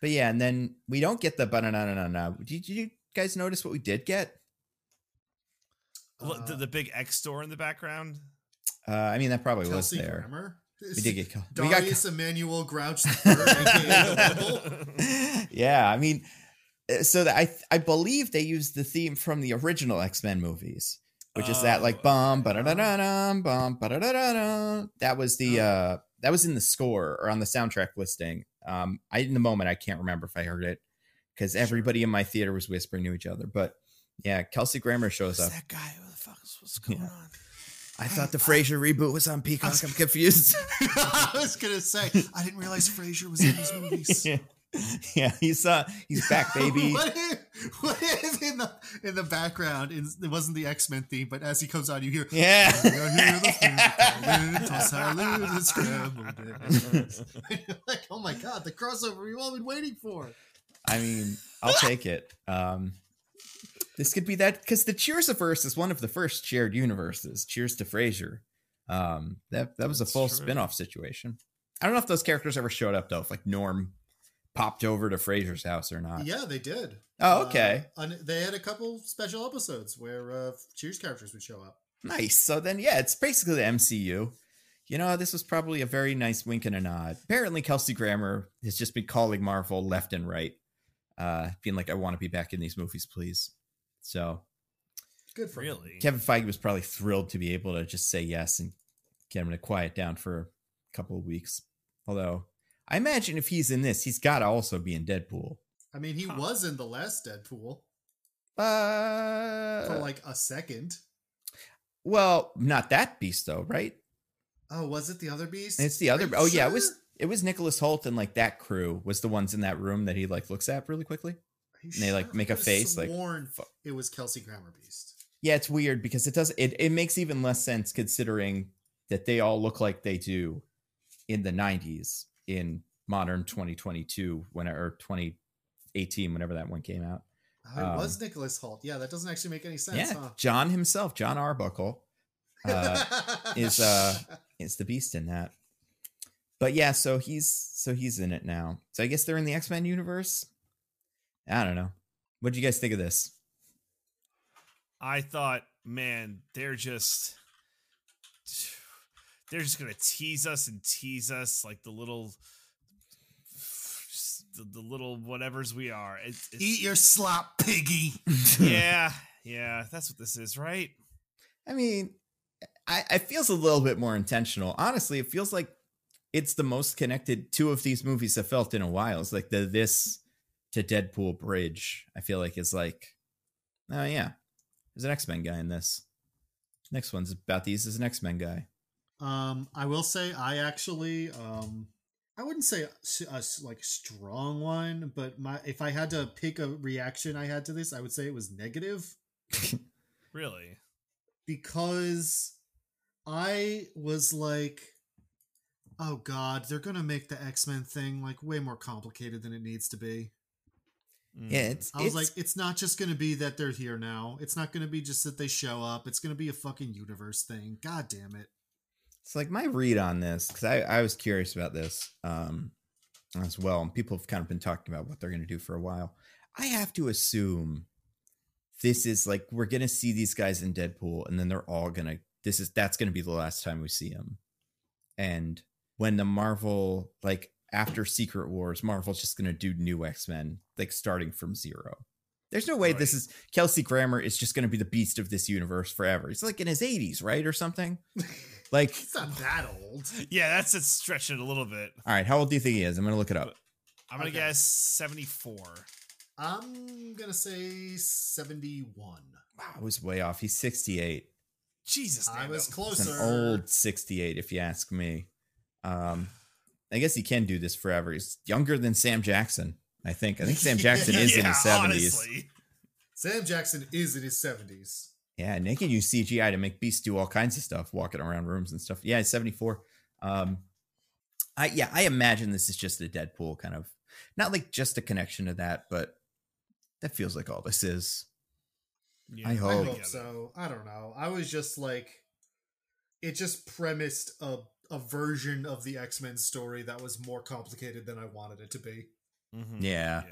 yeah, and then we don't get the banana. Did you guys notice what we did get? The big X store in the background? I mean, that probably Kelsey was there. Grammer? We did get Darius Emmanuel Grouch the Yeah, I mean, so I believe they used the theme from the original X-Men movies, which is that like bum ba-da-da-da-dum, bum ba-da-da-da-da. That was the that was in the score or on the soundtrack listing. In the moment I can't remember if I heard it because everybody in my theater was whispering to each other. But yeah, Kelsey Grammer shows up. That guy, what the fuck is what's going on? I thought the Frasier reboot was on Peacock. I'm confused. I was gonna say I didn't realize Frasier was in these movies. Yeah, he's back, baby. what if in the background? It wasn't the X-Men theme, but as he comes out, you hear, Yeah. Like, oh my god, the crossover we've all been waiting for. I mean, I'll take it. This could be that, because the Cheers-averse is one of the first shared universes. Cheers to Frasier. That was a full spin-off situation. I don't know if those characters ever showed up though, if like Norm popped over to Frasier's house or not. Yeah, they did. Oh, okay. They had a couple special episodes where Cheers characters would show up. Nice. So then, yeah, it's basically the MCU. You know, this was probably a very nice wink and a nod. Apparently, Kelsey Grammer has just been calling Marvel left and right, being like, I want to be back in these movies, please. So, good for him. Kevin Feige was probably thrilled to be able to just say yes and get him to quiet down for a couple of weeks. Although, I imagine if he's in this, he's got to also be in Deadpool. I mean, he was in the last Deadpool. For like a second. Well, not that Beast though, right? Oh, was it the other Beast? It's the other. Oh, sure? Yeah, it was Nicholas Hoult and like that crew was the ones in that room that he like looks at really quickly. And they like make a face like. It was Kelsey Grammer Beast. Yeah, it's weird because it makes even less sense considering that they all look like they do in the 90s in modern 2022 or 2018 whenever that one came out. Oh, it was Nicholas Hoult. Yeah, that doesn't actually make any sense. Yeah, huh? John himself, John Arbuckle, is the Beast in that. But yeah, so he's in it now. So I guess they're in the X-Men universe. I don't know. What did you guys think of this? I thought, man, they're just gonna tease us like the little whatevers we are. Eat your slop, piggy. yeah, that's what this is, right? I mean, it feels a little bit more intentional. Honestly, it feels like it's the most connected two of these movies have felt in a while. It's like this to Deadpool bridge. I feel like is like, oh yeah, there's an X-Men guy in this. Next one's about these as an X-Men guy. I will say I actually I wouldn't say a like strong one, but if I had to pick a reaction I had to this, I would say it was negative. Really? Because I was like, oh god, they're gonna make the X-Men thing like way more complicated than it needs to be. Yeah, I was like, it's not just gonna be that they're here now. It's not gonna be just that they show up. It's gonna be a fucking universe thing. God damn it. It's like my read on this, because I was curious about this as well, and people have kind of been talking about what they're going to do for a while. I have to assume this is like, we're going to see these guys in Deadpool, and then they're all going to, that's going to be the last time we see them. And when the Marvel, like after Secret Wars, Marvel's just going to do new X-Men, like starting from zero. There's no way this is, Kelsey Grammer is just going to be the Beast of this universe forever. He's like in his 80s, right? Or something. Like, he's not that old. Yeah, that's stretching it a little bit. All right, how old do you think he is? I'm going to look it up. I'm going to guess 74. I'm going to say 71. Wow, I was way off. He's 68. Jesus, I was closer. It's an old 68, if you ask me. I guess he can do this forever. He's younger than Sam Jackson, I think. I think Sam Jackson is in his 70s. Honestly. Sam Jackson is in his 70s. Yeah, and they can use CGI to make Beast do all kinds of stuff, walking around rooms and stuff. Yeah, he's 74. I imagine this is just a Deadpool kind of, not like just a connection to that, but that feels like all this is. Yeah, I hope so. I don't know. I was just like, it just premised a version of the X-Men story that was more complicated than I wanted it to be. Mm-hmm. Yeah.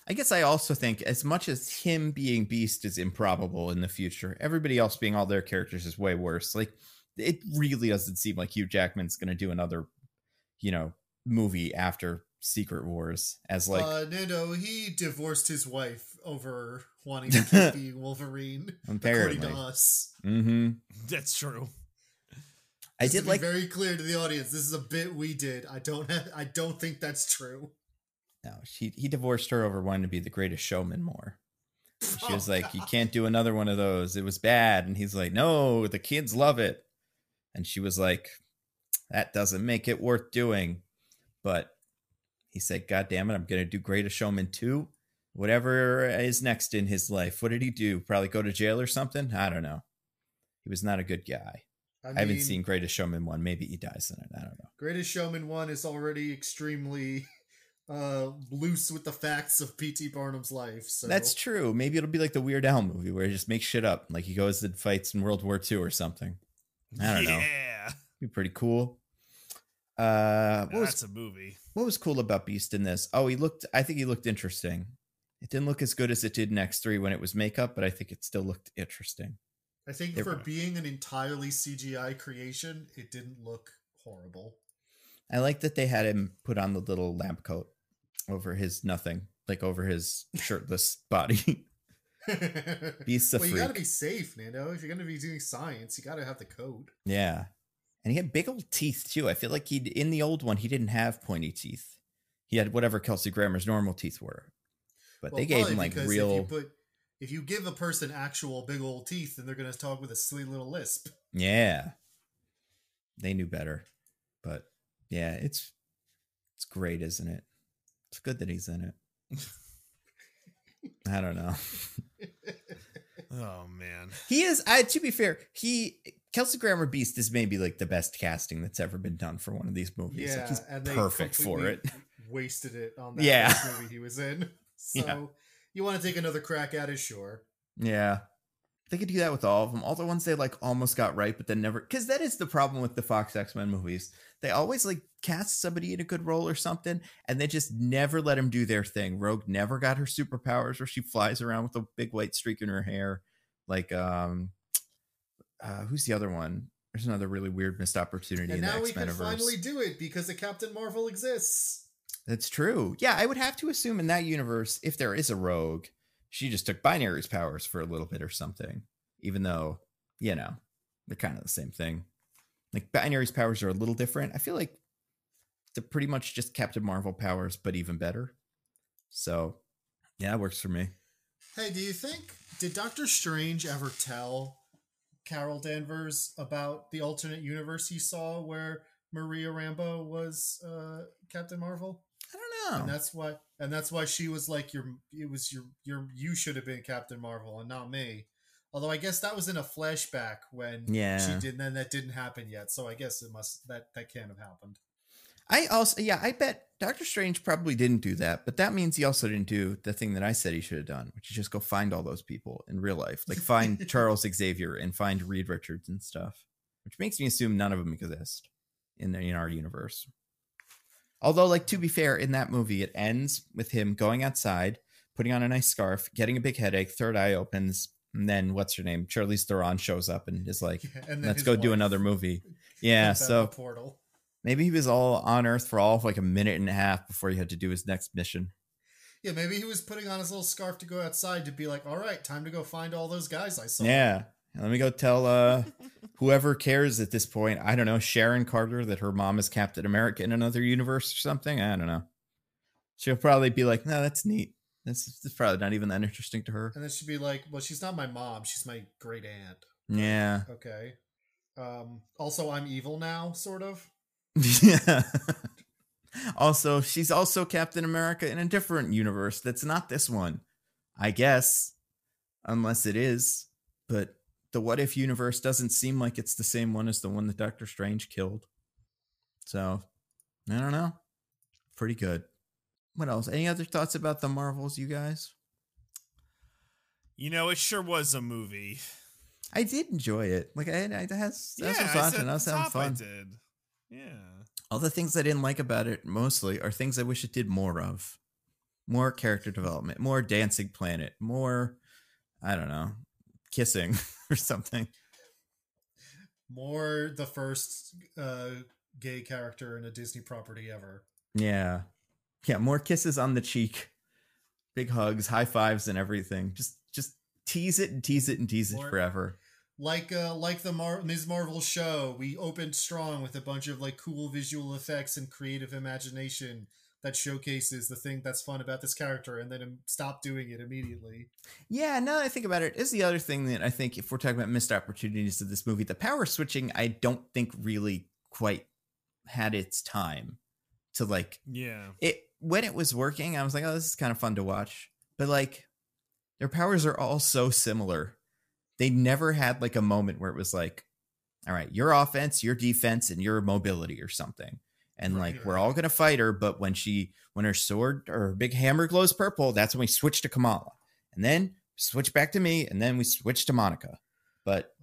I guess I also think as much as him being Beast is improbable in the future, everybody else being all their characters is way worse. Like, it really doesn't seem like Hugh Jackman's going to do another, movie after Secret Wars as like... Nando, he divorced his wife over wanting to keep being Wolverine. Apparently. According to us. Mm-hmm. That's true. I did like... very clear to the audience, this is a bit we did. I don't think that's true. No, he divorced her over wanting to be the greatest showman more. She was like, you can't do another one of those. It was bad. And he's like, no, the kids love it. And she was like, that doesn't make it worth doing. But He said, God damn it, I'm going to do Greatest Showman 2. Whatever is next in his life. What did he do? Probably go to jail or something? I don't know. He was not a good guy. I haven't seen Greatest Showman 1. Maybe he dies in it. I don't know. Greatest Showman 1 is already extremely loose with the facts of P.T. Barnum's life. So that's true. Maybe it'll be like the Weird Al movie where he just makes shit up. Like he goes and fights in World War II or something. I don't know. Yeah. Be pretty cool. That's a movie. What was cool about Beast in this? Oh, I think he looked interesting. It didn't look as good as it did in X3 when it was makeup, but I think it still looked interesting. I think for being an entirely CGI creation, it didn't look horrible. I like that they had him put on the little lab coat over his nothing, like over his shirtless body. Beast's a freak. You gotta be safe, Nando. If you're gonna be doing science, you gotta have the coat. Yeah. And he had big old teeth too. I feel like in the old one, he didn't have pointy teeth. He had whatever Kelsey Grammer's normal teeth were. But they gave him like real... If you give a person actual big old teeth, then they're going to talk with a silly little lisp. Yeah. They knew better. But yeah, it's great, isn't it? It's good that he's in it. I don't know. Oh, man. He is, to be fair, Kelsey Grammer Beast is maybe like the best casting that's ever been done for one of these movies. Yeah, like he's and they perfect for it. Wasted it on that movie he was in. So... Yeah. You want to take another crack at it, sure. Yeah. They could do that with all of them. All the ones they like almost got right, but then never. Because that is the problem with the Fox X-Men movies. They always like cast somebody in a good role or something, and they just never let them do their thing. Rogue never got her superpowers where she flies around with a big white streak in her hair. Like, who's the other one? There's another really weird missed opportunity in the X-Men. And now we can finally do it because the Captain Marvel exists. That's true. Yeah, I would have to assume in that universe, if there is a Rogue, she just took Binary's powers for a little bit or something. Even though, they're kind of the same thing. Like, Binary's powers are a little different. I feel like they're pretty much just Captain Marvel powers, but even better. So, yeah, it works for me. Hey, did Doctor Strange ever tell Carol Danvers about the alternate universe he saw where Maria Rambeau was Captain Marvel? I don't know. And that's why she was like, you should have been Captain Marvel and not me. Although I guess that was in a flashback when she did, and that didn't happen yet. So I guess that can't have happened. I bet Doctor Strange probably didn't do that, but that means he also didn't do the thing that I said he should have done, which is just go find all those people in real life. Like find Charles Xavier and find Reed Richards and stuff, which makes me assume none of them exist in our universe. Although, like, to be fair, in that movie, it ends with him going outside, putting on a nice scarf, getting a big headache, third eye opens, and then what's her name? Charlize Theron shows up and is like, let's go do another movie. Yeah, so portal. Maybe he was all on Earth for all of like a minute and a half before he had to do his next mission. Yeah, maybe he was putting on his little scarf to go outside to be like, all right, time to go find all those guys I saw. Yeah. Let me go tell whoever cares at this point, I don't know, Sharon Carter, that her mom is Captain America in another universe or something. I don't know. She'll probably be like, no, that's neat. This is probably not even that interesting to her. And then she'd be like, well, she's not my mom. She's my great aunt. Yeah. Okay. Also, I'm evil now, sort of. Yeah. Also, she's also Captain America in a different universe that's not this one, I guess. Unless it is. But the What If universe doesn't seem like it's the same one as the one that Doctor Strange killed. So, I don't know. Pretty good. What else? Any other thoughts about the Marvels, you guys? You know, it sure was a movie. I did enjoy it. Like, I was having fun. I did. Yeah. All the things I didn't like about it mostly are things I wish it did more of. More character development, more Dancing Planet, more, I don't know, kissing or something. More the first gay character in a Disney property ever. Yeah. Yeah, more kisses on the cheek. Big hugs, high fives and everything. Just tease it and tease it and tease it forever. Like the Ms. Marvel show, we opened strong with a bunch of like cool visual effects and creative imagination that showcases the thing that's fun about this character, and then stop doing it immediately. Yeah, now that I think about it, is the other thing that I think, if we're talking about missed opportunities of this movie, the power switching, I don't think really quite had its time to like. Yeah. when it was working, I was like, oh, this is kind of fun to watch. But like, their powers are all so similar. They never had like a moment where it was like, all right, your offense, your defense, and your mobility or something. And like, we're all gonna fight her, but when her sword or her big hammer glows purple, that's when we switch to Kamala, and then switch back to me, and then we switch to Monica. But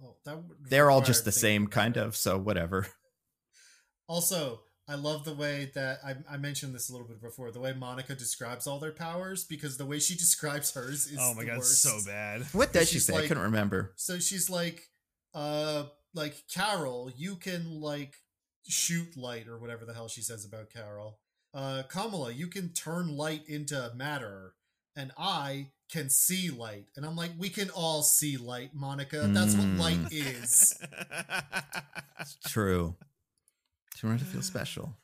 they're all just the same kind of, so whatever. Also, I love the way that I mentioned this a little bit before, the way Monica describes all their powers, because the way she describes hers is oh my god, worst. so bad. What does she say? I couldn't remember. So she's like Carol, you can like shoot light or whatever the hell she says about Carol. Kamala, you can turn light into matter, and I can see light. And I'm like, we can all see light, Monica. That's what light is. It's true. She wanted to feel special.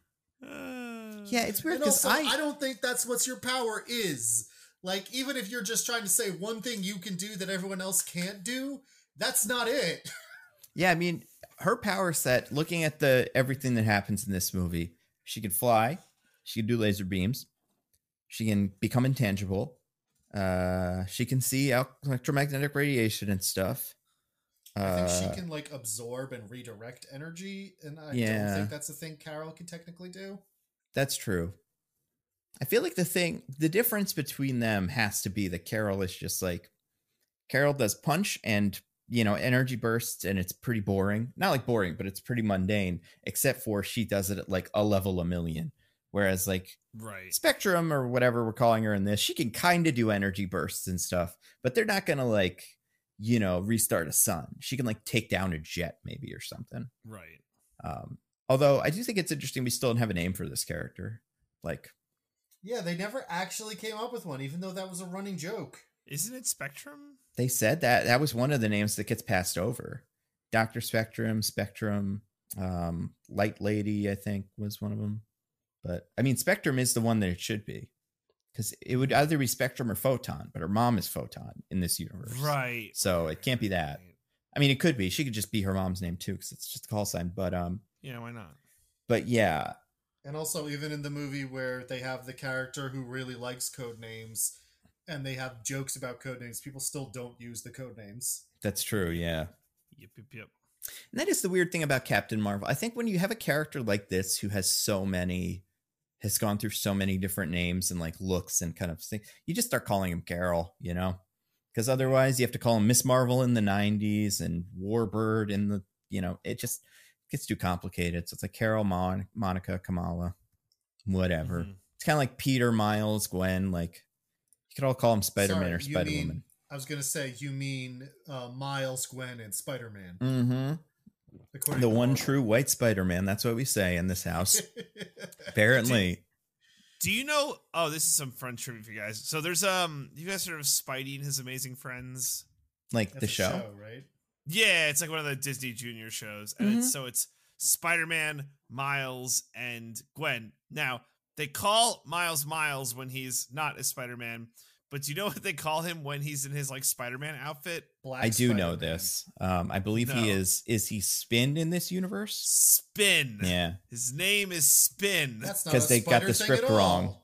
Yeah, it's weird because I don't think that's what your power is. Like, even if you're just trying to say one thing you can do that everyone else can't do, that's not it. Yeah, I mean, her power set, looking at everything that happens in this movie, she can fly, she can do laser beams, she can become intangible, she can see electromagnetic radiation and stuff. I think she can like absorb and redirect energy, and I don't think that's a thing Carol can technically do. That's true. I feel like the difference between them has to be that Carol is just like, Carol does punch and, energy bursts, and it's pretty boring. Not like boring, but it's pretty mundane, except for she does it at like a level a million. Whereas like Spectrum or whatever we're calling her in this, she can kind of do energy bursts and stuff, but they're not going to like, restart a sun. She can like take down a jet maybe or something. Right. Although I do think it's interesting we still don't have a name for this character. Like, yeah, they never actually came up with one, even though that was a running joke. Isn't it Spectrum? They said that was one of the names that gets passed over. Dr. Spectrum, Light Lady, I think was one of them. But I mean, Spectrum is the one that it should be, because it would either be Spectrum or Photon, but her mom is Photon in this universe. Right. So it can't be that. Right. I mean, it could be. She could just be her mom's name too, because it's just a call sign. But yeah, why not? But yeah. And also, even in the movie where they have the character who really likes code names, and they have jokes about code names, people still don't use the code names. That's true. Yeah. Yep. And that is the weird thing about Captain Marvel. I think when you have a character like this who has gone through so many different names and like looks and kind of thing, you just start calling him Carol, because otherwise you have to call him Miss Marvel in the 90s and Warbird in the, it just gets too complicated. So it's like Carol, Monica, Kamala, whatever. Mm-hmm. It's kind of like Peter, Miles, Gwen. Like, you could all call him Spider-Man or Spider-Woman. I was going to say, you mean Miles, Gwen, and Spider-Man. Mm-hmm. The one true white Spider-Man. That's what we say in this house. Apparently. Do you know? Oh, this is some fun trivia for you guys. So there's you guys heard of Spidey and His Amazing Friends? Like that's the show, right? Yeah, it's like one of the Disney Junior shows, and it's Spider-Man, Miles, and Gwen. Now they call Miles when he's not a Spider-Man. But do you know what they call him when he's in his like Spider-Man outfit? I do know this. I believe he is he Spin in this universe? Spin. Yeah. His name is Spin. That's not because they got the script wrong.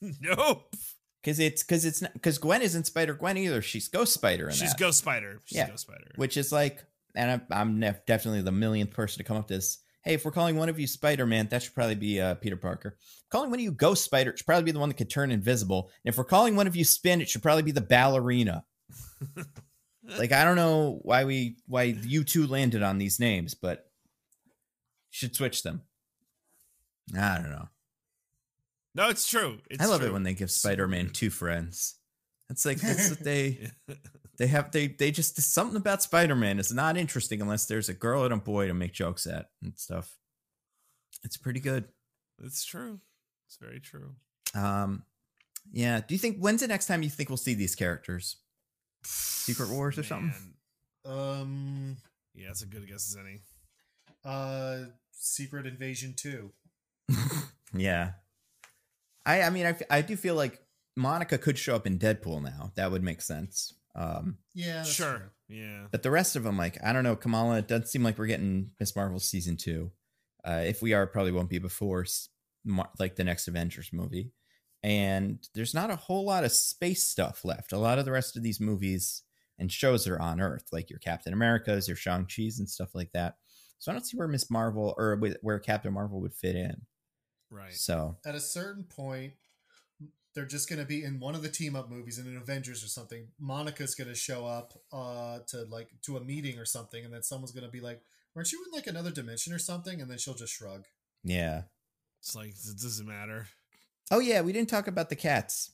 Nope. Because Gwen isn't Spider-Gwen either. She's Ghost Spider in She's that. Ghost Spider. She's Ghost Spider. Which is like, and I'm definitely the millionth person to come up with this. Hey, if we're calling one of you Spider-Man, that should probably be Peter Parker. Calling one of you Ghost Spider, it should probably be the one that could turn invisible. And if we're calling one of you Spin, it should probably be the ballerina. Like, I don't know why you two landed on these names, but should switch them. I don't know. No, it's true. I love it when they give Spider-Man two friends. It's like, that's what they just, something about Spider-Man is not interesting unless there's a girl and a boy to make jokes at and stuff. It's pretty good. It's true. It's very true. Yeah. Do you think, when's the next time you think we'll see these characters? Secret Wars or something? Yeah, it's a good guess as any. Secret Invasion 2. Yeah. I mean, I do feel like Monica could show up in Deadpool now. That would make sense. Yeah, sure. True. Yeah. But the rest of them, like, I don't know, Kamala, it doesn't season 2. If we are, it probably won't be before like the next Avengers movie. And there's not a whole lot of space stuff left. A lot of the rest of these movies and shows are on Earth, like your Captain Americas, your Shang-Chi's and stuff like that. So I don't see where Miss Marvel or where Captain Marvel would fit in. Right. So at a certain point, they're just going to be in one of the team up movies in an Avengers or something. Monica's going to show up to a meeting or something. And then someone's going to be like, weren't you in like another dimension or something? And then she'll just shrug. Yeah. It's like, it doesn't matter. Oh, yeah. We didn't talk about the cats.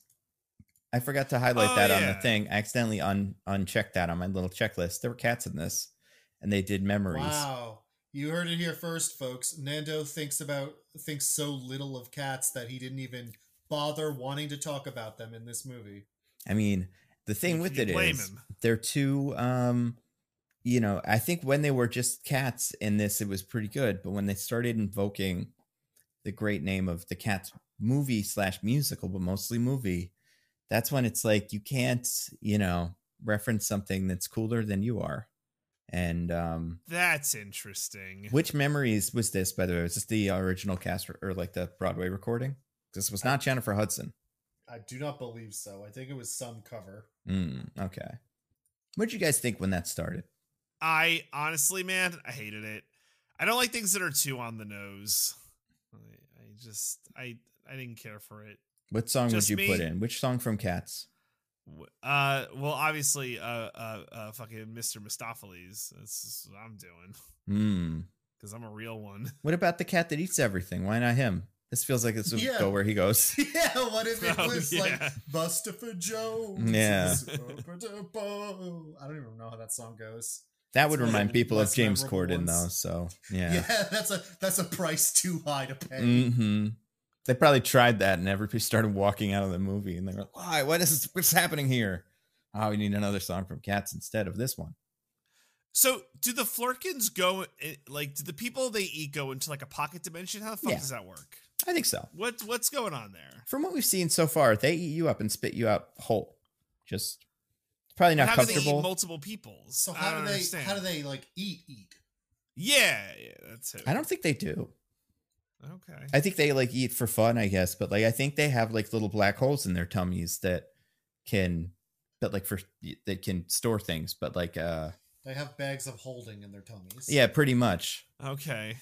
I forgot to highlight that on the thing. I accidentally unchecked that on my little checklist. There were cats in this, and they did memories. Wow. You heard it here first, folks. Nando thinks so little of cats that he didn't even bother wanting to talk about them in this movie. I mean, the thing with it is they're too, I think when they were just cats in this, it was pretty good. But when they started invoking the great name of the Cats movie / musical, but mostly movie, that's when it's like you can't, reference something that's cooler than you are. And that's interesting. Which memories was this, by the way? Was this the original cast or like the Broadway recording? This was not Jennifer Hudson. I do not believe so. I think it was some cover. Okay. What did you guys think when that started? I honestly, man, I hated it. I don't like things that are too on the nose. I didn't care for it. What song would you put in? Which song from Cats? Well, obviously, fucking Mr. Mistopheles. That's what I'm doing. Because I'm a real one. What about the cat that eats everything? Why not him? This feels like this would go where he goes. Yeah, what if it was like Bustopher Jones? Yeah. I don't even know how that song goes. That would remind people of James Corden, though. So yeah, that's a price too high to pay. Mm-hmm. They probably tried that, and everybody started walking out of the movie, and they were like, "Why? What's happening here? Oh, we need another song from Cats instead of this one." So, do the Flurkins go like? Do the people they eat go into like a pocket dimension? How the fuck does that work? I think so. What's going on there? From what we've seen so far, they eat you up and spit you out whole. Just probably not comfortable. Do they eat multiple people? So how do they like eat? Yeah, that's it. I don't think they do. Okay. I think they like eat for fun, I guess, but like I think they have like little black holes in their tummies that can store things, but like they have bags of holding in their tummies. Yeah, pretty much. Okay.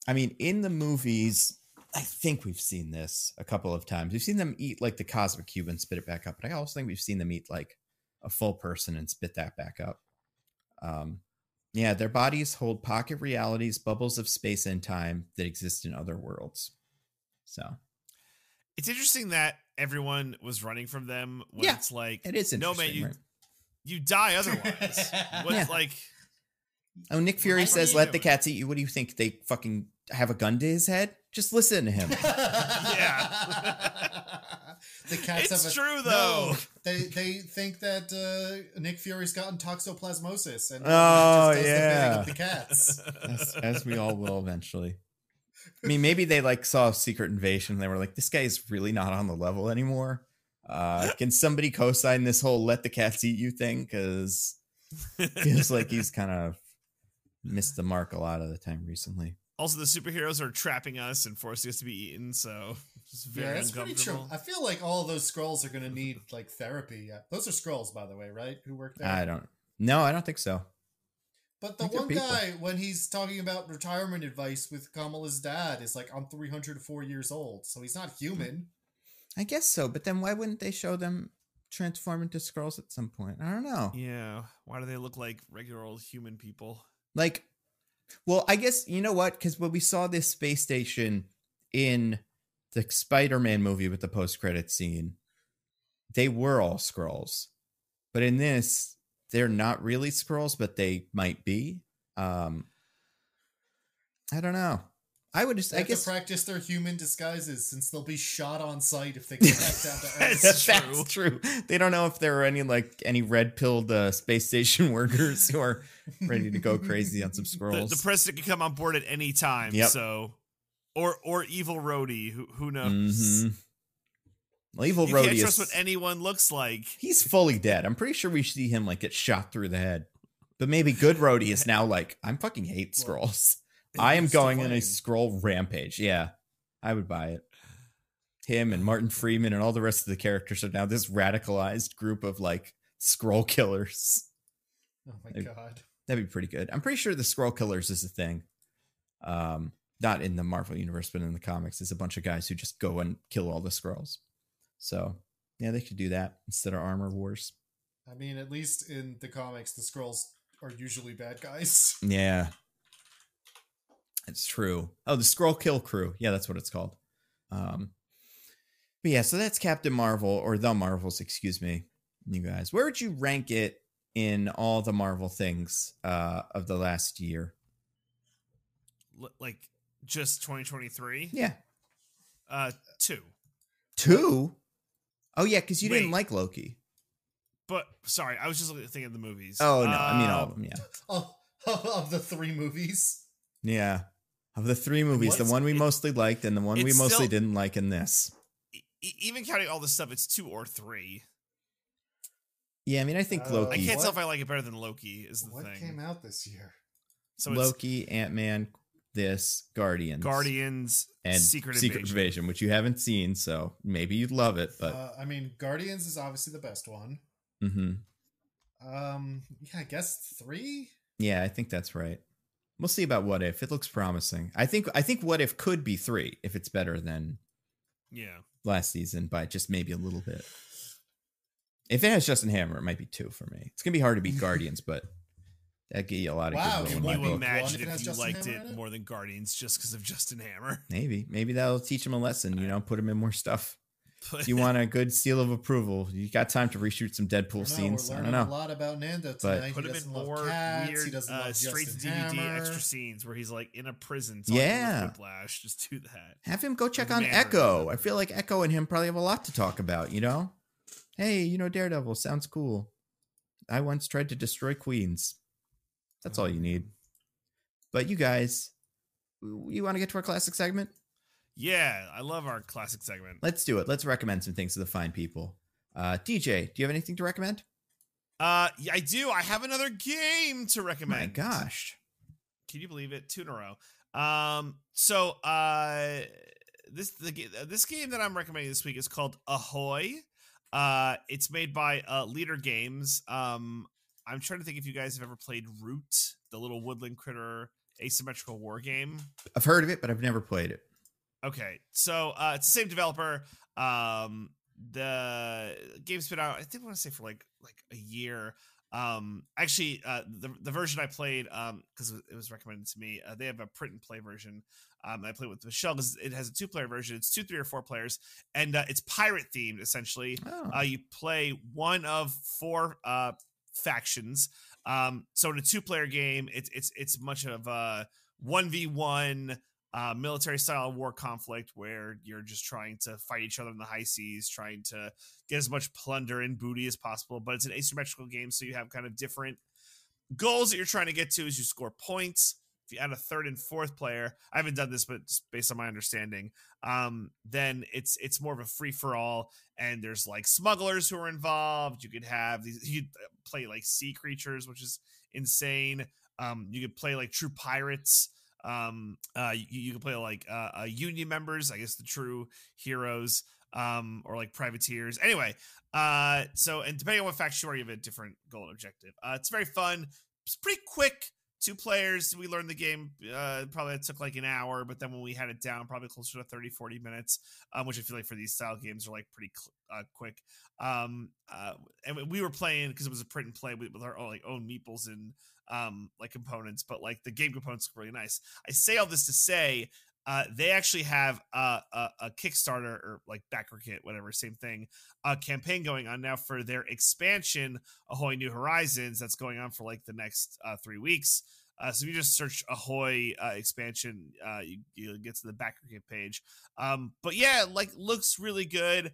I mean, in the movies, I think we've seen this a couple of times. We've seen them eat like the cosmic cube and spit it back up, but I also think we've seen them eat like a full person and spit that back up. Yeah, their bodies hold pocket realities, bubbles of space and time that exist in other worlds. So it's interesting that everyone was running from them when it's like, it is interesting. No, man, you die otherwise. Like? Oh, Nick Fury says, "Let the cats eat you." What do you think? They fucking have a gun to his head? Just listen to him. Yeah. The cats it's true, though. No, they think that Nick Fury's gotten toxoplasmosis and just does the bidding of the cats. As we all will eventually. I mean, maybe they like saw Secret Invasion and they were like, this guy is really not on the level anymore. Can somebody co-sign this whole let the cats eat you thing? Because it feels like he's kind of missed the mark a lot of the time recently. Also, the superheroes are trapping us and forcing us to be eaten, so it's very uncomfortable. Pretty true. I feel like all of those Skrulls are going to need like therapy. Those are Skrulls, by the way, right? Who work there? I don't think so. But the one guy, when he's talking about retirement advice with Kamala's dad, is like, I'm 304 years old, so he's not human. I guess so, but then why wouldn't they show them transform into Skrulls at some point? I don't know. Yeah, why do they look like regular old human people? Like, well, I guess, you know what? Because when we saw this space station in the Spider-Man movie with the post-credit scene, they were all Skrulls. But in this, they're not really Skrulls, but they might be. I don't know. I would just, they I have guess, to practice their human disguises since they'll be shot on sight if they get back down to Earth. That's true. They don't know if there are any red-pilled space station workers who are ready to go crazy on some Skrulls. The president can come on board at any time. Yep. So, or evil Rhodey, who knows? Mm-hmm. Well, evil you Rhodey can't trust what anyone looks like. He's fully dead. I'm pretty sure we see him like get shot through the head. But maybe good Rhodey is now like, I fucking hate Skrulls. I am Still going on a playing. scroll rampage. Yeah, I would buy it. Him and Martin Freeman and all the rest of the characters are now this radicalized group of like scroll killers. Oh my god. That'd be pretty good. I'm pretty sure the scroll killers is a thing. Not in the Marvel universe, but in the comics. It's a bunch of guys who just go and kill all the scrolls. So yeah, they could do that instead of armor wars. I mean, at least in the comics, the Skrulls are usually bad guys. Yeah. It's true. Oh, the Scroll Kill Crew. Yeah, that's what it's called. But yeah, so that's Captain Marvel, or the Marvels, excuse me, you guys. Where would you rank it in all the Marvel things of the last year? Like just 2023? Yeah. 2. 2? Oh yeah, because you didn't Wait. like Loki. But sorry, I was just thinking of the movies. Oh no, I mean all of them. Yeah. Of the 3 movies. Yeah. Of the 3 movies, the one we mostly liked and the one we mostly didn't like in this. Even counting all this stuff, it's 2 or 3. Yeah, I mean, I think Loki. I can't tell if I like it better than Loki. Is the what thing? Came out this year? So Loki, Ant-Man, Guardians, and Secret Invasion, which you haven't seen, so maybe you'd love it. But I mean, Guardians is obviously the best one. Mm-hmm. Yeah, I guess 3. Yeah, I think that's right. We'll see about What If. It looks promising. I think What If could be 3 if it's better than last season by just maybe a little bit. If it has Justin Hammer, it might be 2 for me. It's gonna be hard to beat Guardians, but that get you a lot of goodwill in my Can you book. imagine if you liked it more than Guardians just because of Justin Hammer? Maybe that'll teach him a lesson. Put him in more stuff. If you want a good seal of approval, you got time to reshoot some Deadpool scenes. We're I don't know. A lot about Nando tonight. Put him in more weird straight to DVD extra scenes where he's like in a prison. Yeah, with Whiplash. Just do that. Have him go check on Echo. I feel like Echo and him probably have a lot to talk about. Hey, Daredevil sounds cool. I once tried to destroy Queens. That's all you need. But you guys, you want to get to our classic segment? Yeah, I love our classic segment. Let's do it. Let's recommend some things to the fine people. DJ, do you have anything to recommend? Yeah, I do. I have another game to recommend. My gosh. Can you believe it? 2 in a row. This game that I'm recommending this week is called Ahoy. It's made by Leader Games. I'm trying to think if you guys have ever played Root, the little woodland critter asymmetrical war game. I've heard of it, but I've never played it. Okay, so it's the same developer. The game's been out, I think I want to say for like a year. Actually, the version I played, because it was recommended to me, they have a print and play version. I played with Michelle because it has a 2-player version. It's 2, 3, or 4 players, and it's pirate themed essentially. Oh. You play one of 4 factions. So in a 2-player game, it's much of a 1v1 military style war conflict where you're just trying to fight each other in the high seas, trying to get as much plunder and booty as possible. But it's an asymmetrical game, so you have kind of different goals that you're trying to get to as you score points. If you add a 3rd and 4th player, I haven't done this, but just based on my understanding, then it's more of a free for all. And there's like smugglers who are involved. You could have you could play like sea creatures, which is insane. You could play like true pirates. You can play like union members, I guess the true heroes, or like privateers. Anyway, so and depending on what faction you are, you have a different goal and objective. It's very fun. It's pretty quick. 2 players. We learned the game. Probably it took like an hour, but then when we had it down, probably closer to 30-40 minutes, which I feel like for these style games are like pretty quick. And we were playing because it was a print and play with our own meeples and like components, but like the game components look really nice. I say all this to say they actually have a Kickstarter or like backer kit, whatever, same thing, campaign going on now for their expansion, Ahoy New Horizons, that's going on for like the next 3 weeks. So if you just search Ahoy expansion, you get to the backer kit page. But yeah, like looks really good.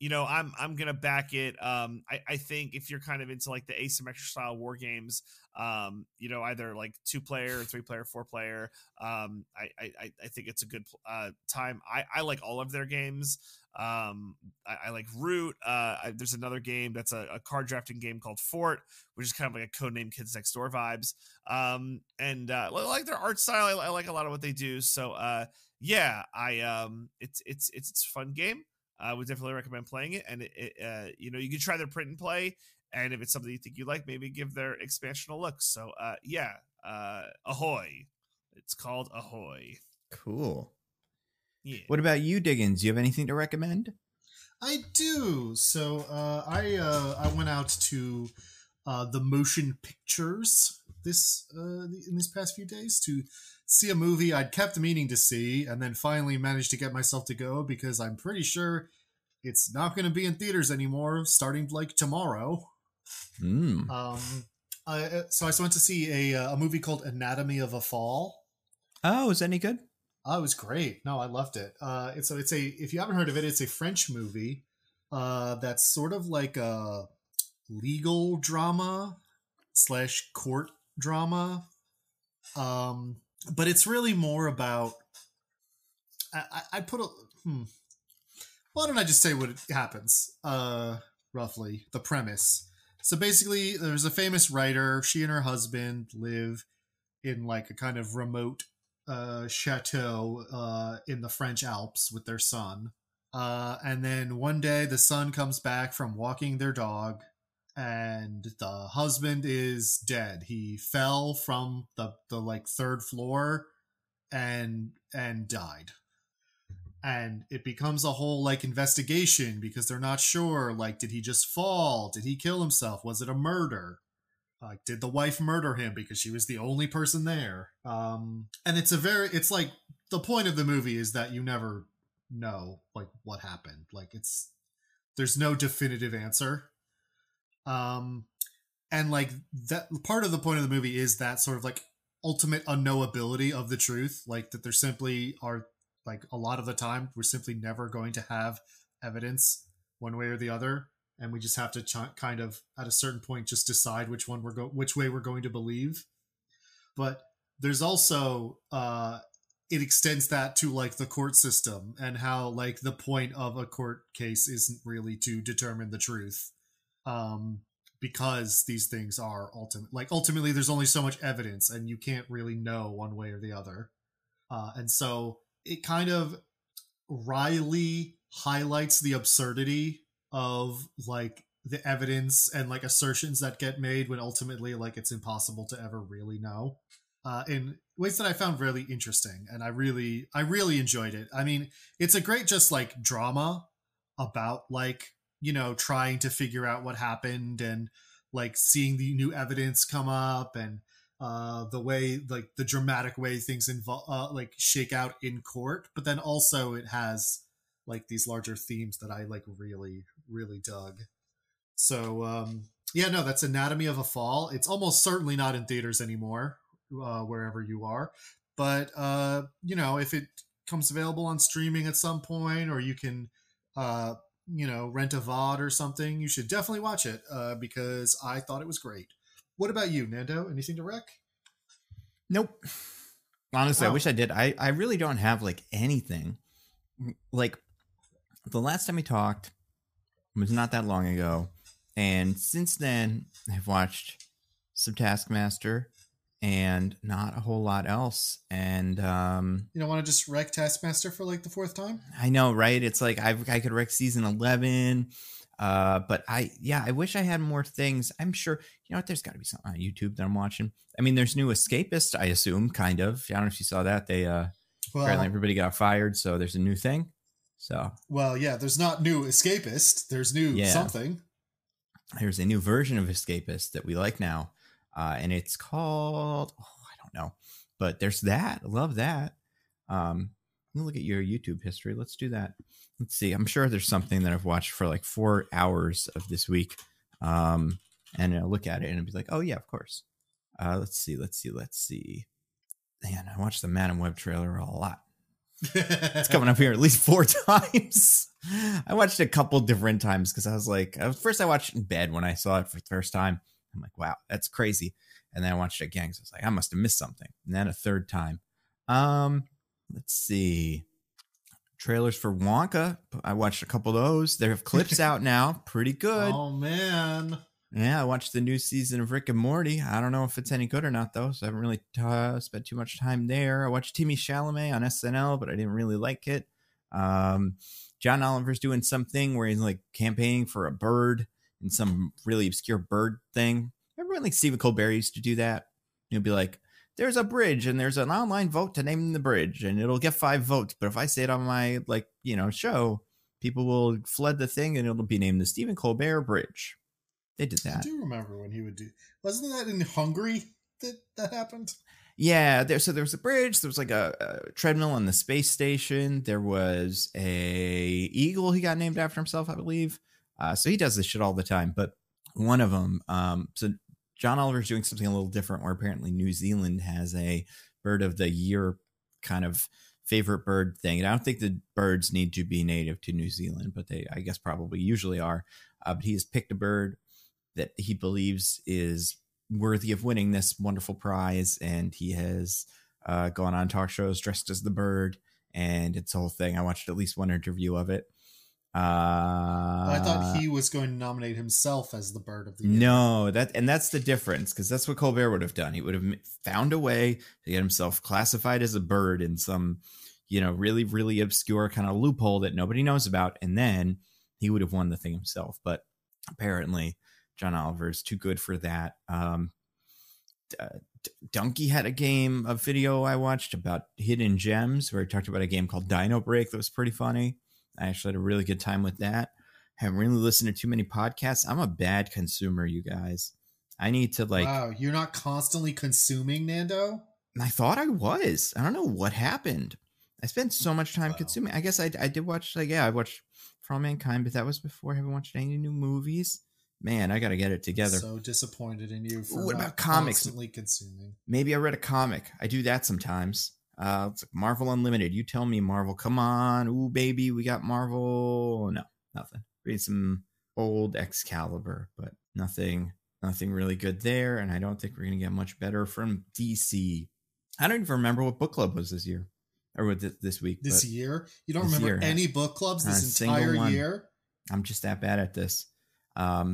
I'm gonna back it. I think if you're kind of into like the asymmetric style war games, either like 2-player, 3-player, 4-player, I think it's a good time. I like all of their games. I like Root. There's another game that's a card drafting game called Fort, which is kind of like a codename Kids Next Door vibes. And I like their art style. I like a lot of what they do. So it's a fun game. I would definitely recommend playing it, and you can try their print and play, and if it's something you think you like, maybe give their expansion a look. So Ahoy, it's called Ahoy. Cool. Yeah. What about you, Diggins? Do you have anything to recommend? I do. So I went out to the motion pictures in these past few days to see a movie I'd kept meaning to see, and then finally managed to get myself to go because I'm pretty sure it's not going to be in theaters anymore starting like tomorrow. So I went to see a movie called Anatomy of a Fall. Oh, is that any good? Oh, it was great. No, I loved it. If you haven't heard of it, it's a French movie that's sort of like a legal drama / court drama. But it's really more about why don't I just say what happens roughly, the premise. So basically there's a famous writer. She and her husband live in like a kind of remote chateau in the French Alps with their son. And then one day the son comes back from walking their dog and the husband is dead. He fell from the like third floor and died. And it becomes a whole like investigation because they're not sure, like, did he just fall? Did he kill himself? Was it a murder? Like, did the wife murder him because she was the only person there? And it's like the point of the movie is that you never know like what happened. Like there's no definitive answer. And like that part of the point of the movie is that sort of like ultimate unknowability of the truth, like that there simply are like a lot of the time we're simply never going to have evidence one way or the other, and we just have to kind of at a certain point just decide which way we're going to believe. But there's also it extends that to like the court system and how like the point of a court case isn't really to determine the truth. Because these things are ultimately there's only so much evidence and you can't really know one way or the other. And so it kind of wryly highlights the absurdity of like the evidence and like assertions that get made when ultimately like it's impossible to ever really know, in ways that I found really interesting. And I really enjoyed it. I mean, it's a great just like drama about like, trying to figure out what happened and like seeing the new evidence come up and the way like the dramatic way things like shake out in court. But then also it has like these larger themes that I like really, really dug. So that's Anatomy of a Fall. It's almost certainly not in theaters anymore, wherever you are. But if it comes available on streaming at some point, or you can rent a VOD or something, you should definitely watch it because I thought it was great. What about you, Nando? Anything to rec? Nope. Honestly, I wish I did. I really don't have like anything. Like the last time we talked was not that long ago. And since then, I've watched some Taskmaster and not a whole lot else. And you don't want to just wreck Taskmaster for like the fourth time? I know, right? It's like I could wreck season 11, but I wish I had more things. I'm sure there's got to be something on YouTube that I'm watching. I mean, there's new Escapist, I assume, kind of. I don't know if you saw that. They apparently everybody got fired, so there's a new thing. So there's not new Escapist. There's new something. There's a new version of Escapist that we like now. And it's called, I don't know, but there's that. I love that. Let me look at your YouTube history. Let's do that. Let's see. I'm sure there's something that I've watched for like 4 hours of this week. And I'll look at it and I'll be like, oh yeah, of course. Let's see. Man, I watched the Madam Web trailer a lot. It's coming up here at least 4 times. I watched it a couple different times because I was like, first I watched it in bed when I saw it for the first time. I'm like, wow, that's crazy. And then I watched it again because I was like, I must have missed something. And then a third time. Let's see. Trailers for Wonka. I watched a couple of those. They have clips out now. Pretty good. Oh, man. Yeah, I watched the new season of Rick and Morty. I don't know if it's any good or not, though, so I haven't really spent too much time there. I watched Timmy Chalamet on SNL, but I didn't really like it. John Oliver's doing something where he's like campaigning for a bird in some really obscure bird thing. Remember when like Stephen Colbert used to do that? He'd be like, there's a bridge and there's an online vote to name the bridge and it'll get 5 votes. But if I say it on my show, people will flood the thing and it'll be named the Stephen Colbert Bridge. They did that. I do remember when he would do. Wasn't that in Hungary that happened? Yeah, there was a bridge. There was like a treadmill on the space station. There was a eagle he got named after himself, I believe. So he does this shit all the time. But one of them, so John Oliver's doing something a little different where apparently New Zealand has a bird of the year kind of favorite bird thing. And I don't think the birds need to be native to New Zealand, but they, I guess, probably usually are. But he has picked a bird that he believes is worthy of winning this wonderful prize. And he has gone on talk shows dressed as the bird. And it's a whole thing. I watched at least one interview of it. I thought he was going to nominate himself as the bird of the year. No, that's the difference, because that's what Colbert would have done. He would have found a way to get himself classified as a bird in some, really, really obscure kind of loophole that nobody knows about. And then he would have won the thing himself. But apparently John Oliver is too good for that. Donkey had a video I watched about hidden gems where he talked about a game called Dino Break that was pretty funny. I actually had a really good time with that. Haven't really listened to too many podcasts. I'm a bad consumer, you guys. I need to Wow, you're not constantly consuming, Nando? I thought I was. I don't know what happened. I spent so much time consuming. I guess I did watch, I watched For All Mankind, but that was before. I haven't watched any new movies. Man, I got to get it together. So disappointed in you for what not about comics? Constantly consuming. Maybe I read a comic. I do that sometimes. It's like Marvel Unlimited. You tell me, Marvel. Come on. Ooh, baby, we got Marvel. No, nothing. Read some old Excalibur, but nothing really good there. And I don't think we're going to get much better from DC. I don't even remember what book club was this year. Or this week. This year? You don't remember any book clubs this entire year? I'm just that bad at this. I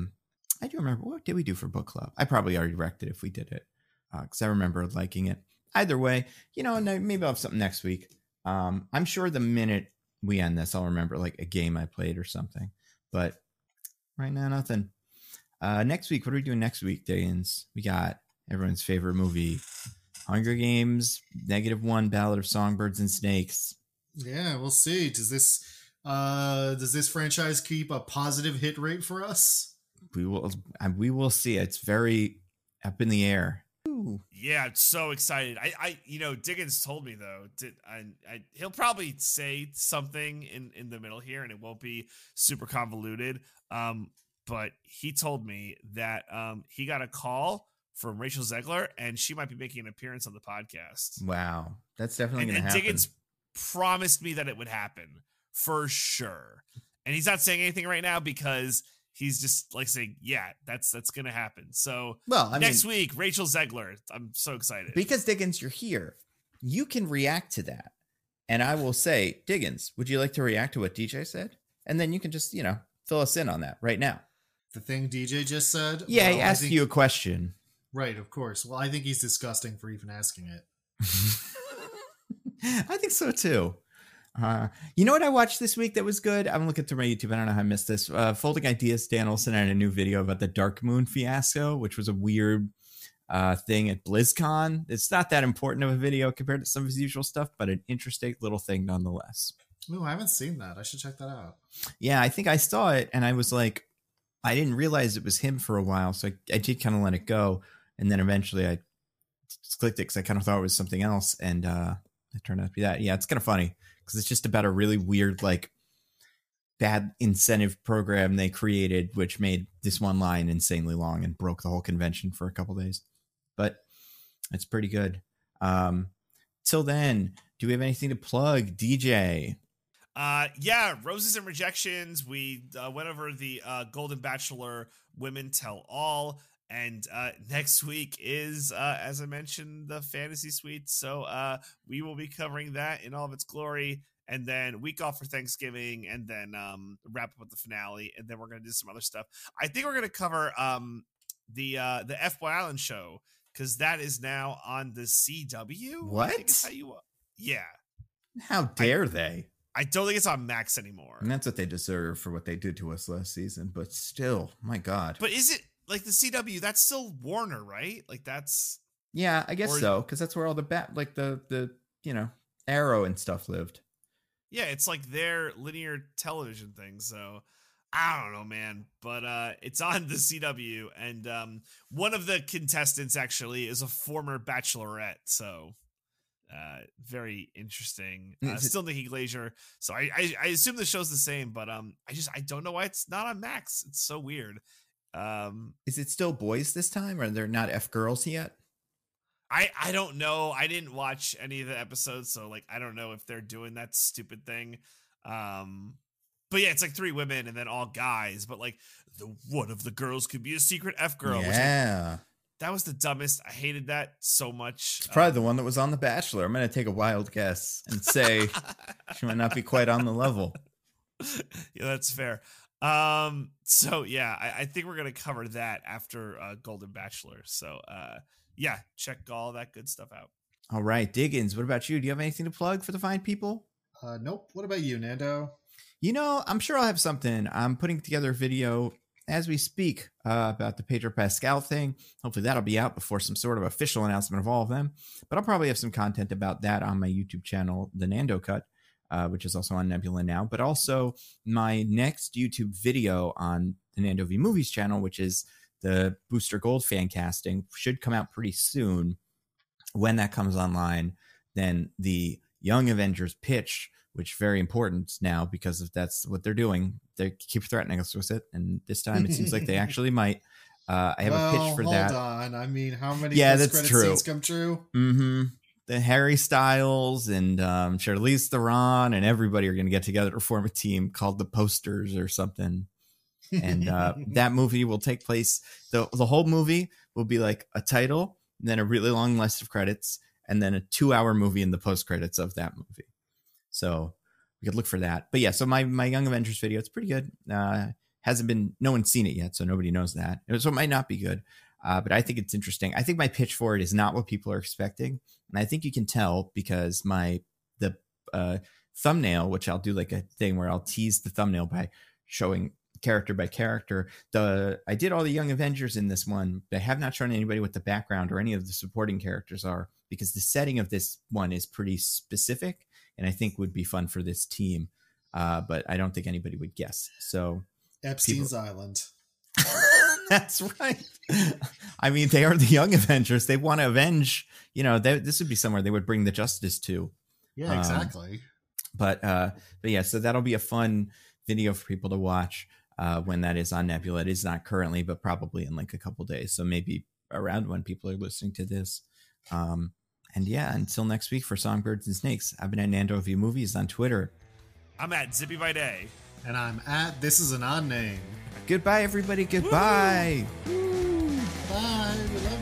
do remember. What did we do for book club? I probably already wrecked it if we did it. Because I remember liking it. Either way, maybe I'll have something next week. I'm sure the minute we end this, I'll remember like a game I played or something. But right now, nothing. Next week, what are we doing next week, Diggins? We got everyone's favorite movie, Hunger Games, -1, Ballad of Songbirds and Snakes. Yeah, we'll see. Does this franchise keep a positive hit rate for us? We will see. It's very up in the air. Ooh. Yeah, I'm so excited. I Diggins told me though, he'll probably say something in the middle here, and it won't be super convoluted. But he told me that he got a call from Rachel Zegler, and she might be making an appearance on the podcast. Wow, that's definitely going to happen. And Diggins promised me that it would happen for sure, and he's not saying anything right now because he's just like saying, yeah, that's going to happen. So next week, Rachel Zegler. I'm so excited. Because Diggins, you're here. You can react to that. And I will say, Diggins, would you like to react to what DJ said? And then you can just, fill us in on that right now. The thing DJ just said? Yeah, he asked you a question. Right, of course. Well, I think he's disgusting for even asking it. I think so too. You know what I watched this week that was good? I'm looking through my YouTube. I don't know how I missed this. Folding Ideas, Dan Olson had a new video about the Dark Moon fiasco, which was a weird thing at BlizzCon. It's not that important of a video compared to some of his usual stuff, but an interesting little thing nonetheless. Oh, I haven't seen that. I should check that out. Yeah, I think I saw it, and I was like, I didn't realize it was him for a while, so I did kind of let it go, and then eventually I just clicked it because I kind of thought it was something else, and it turned out to be that. Yeah, it's kind of funny. Because it's just about a really weird, bad incentive program they created, which made this one line insanely long and broke the whole convention for a couple days. But it's pretty good. Till then, do we have anything to plug, DJ? Yeah, Roses and Rejections. We went over the Golden Bachelor Women Tell All. And next week is, as I mentioned, the Fantasy Suite. So we will be covering that in all of its glory. And then week off for Thanksgiving, and then wrap up with the finale. And then we're going to do some other stuff. I think we're going to cover the F-Boy Island show, because that is now on the CW. What? I think it's how you, yeah. How dare they? I don't think it's on Max anymore. And that's what they deserve for what they did to us last season. But still, my God. But is it like the CW? That's still Warner, right? Like that's. Yeah, I guess so. Because that's where all the the Arrow and stuff lived. Yeah, it's like their linear television thing. So I don't know, man. But it's on the CW. And one of the contestants actually is a former Bachelorette. So very interesing. Still Nikki Glaser. So I assume the show's the same, but I don't know why it's not on Max. It's so weird. Is it still boys this time, or they're not F girls yet? I don't know. I didn't watch any of the episodes, so like I don't know if they're doing that stupid thing. But yeah, it's like 3 women and then all guys, but like one of the girls could be a secret F girl. Yeah. That was the dumbest. I hated that so much. It's probably the one that was on The Bachelor. I'm going to take a wild guess and say she might not be quite on the level. Yeah, that's fair. So yeah, I think we're going to cover that after Golden Bachelor. So yeah, check all that good stuff out. All right, Diggins, what about you? Do you have anything to plug for the fine people? Nope. What about you, Nando? I'm sure I'll have something. I'm putting together a video as we speak about the Pedro Pascal thing. Hopefully that'll be out before some sort of official announcement of all of them. But I'll probably have some content about that on my YouTube channel, The Nando Cut, which is also on Nebula now. But also my next YouTube video on the Nando V Movies channel, which is the Booster Gold fan casting, should come out pretty soon. When that comes online, then the Young Avengers pitch, which is very important now because that's what they're doing. They keep threatening us with it, and this time it seems like they actually might. I have a pitch for that. Hold on. I mean, how many that's true. scenes come true? Mm-hmm. The Harry Styles and Charlize Theron and everybody are going to get together to form a team called the Posters or something. And that movie will take place. The whole movie will be like a title, and then a really long list of credits, and then a 2-hour movie in the post credits of that movie. So we could look for that. But yeah, so my Young Avengers video, it's pretty good. No one's seen it yet, so nobody knows that. So it might not be good. But I think it's interesting. I think my pitch for it is not what people are expecting. And I think you can tell because the thumbnail, which I'll do like a thing where I'll tease the thumbnail by showing character by character. I did all the Young Avengers in this one, but I have not shown anybody what the background or any of the supporting characters are, because the setting of this one is pretty specific and I think would be fun for this team. But I don't think anybody would guess. So Epstein's Island. That's right. I mean, they are the Young Avengers. They want to avenge, this would be somewhere they would bring the justice to. Yeah, exactly. But yeah, so that'll be a fun video for people to watch when that is on Nebula. It is not currently, but probably in like a couple days. So maybe around when people are listening to this. And yeah, until next week for Songbirds and Snakes, I've been at Nando V Movies on Twitter. I'm at Zippy by Day. And I'm at This Is an Odd Name. Goodbye, everybody. Goodbye. Woo-hoo. Bye. We love you.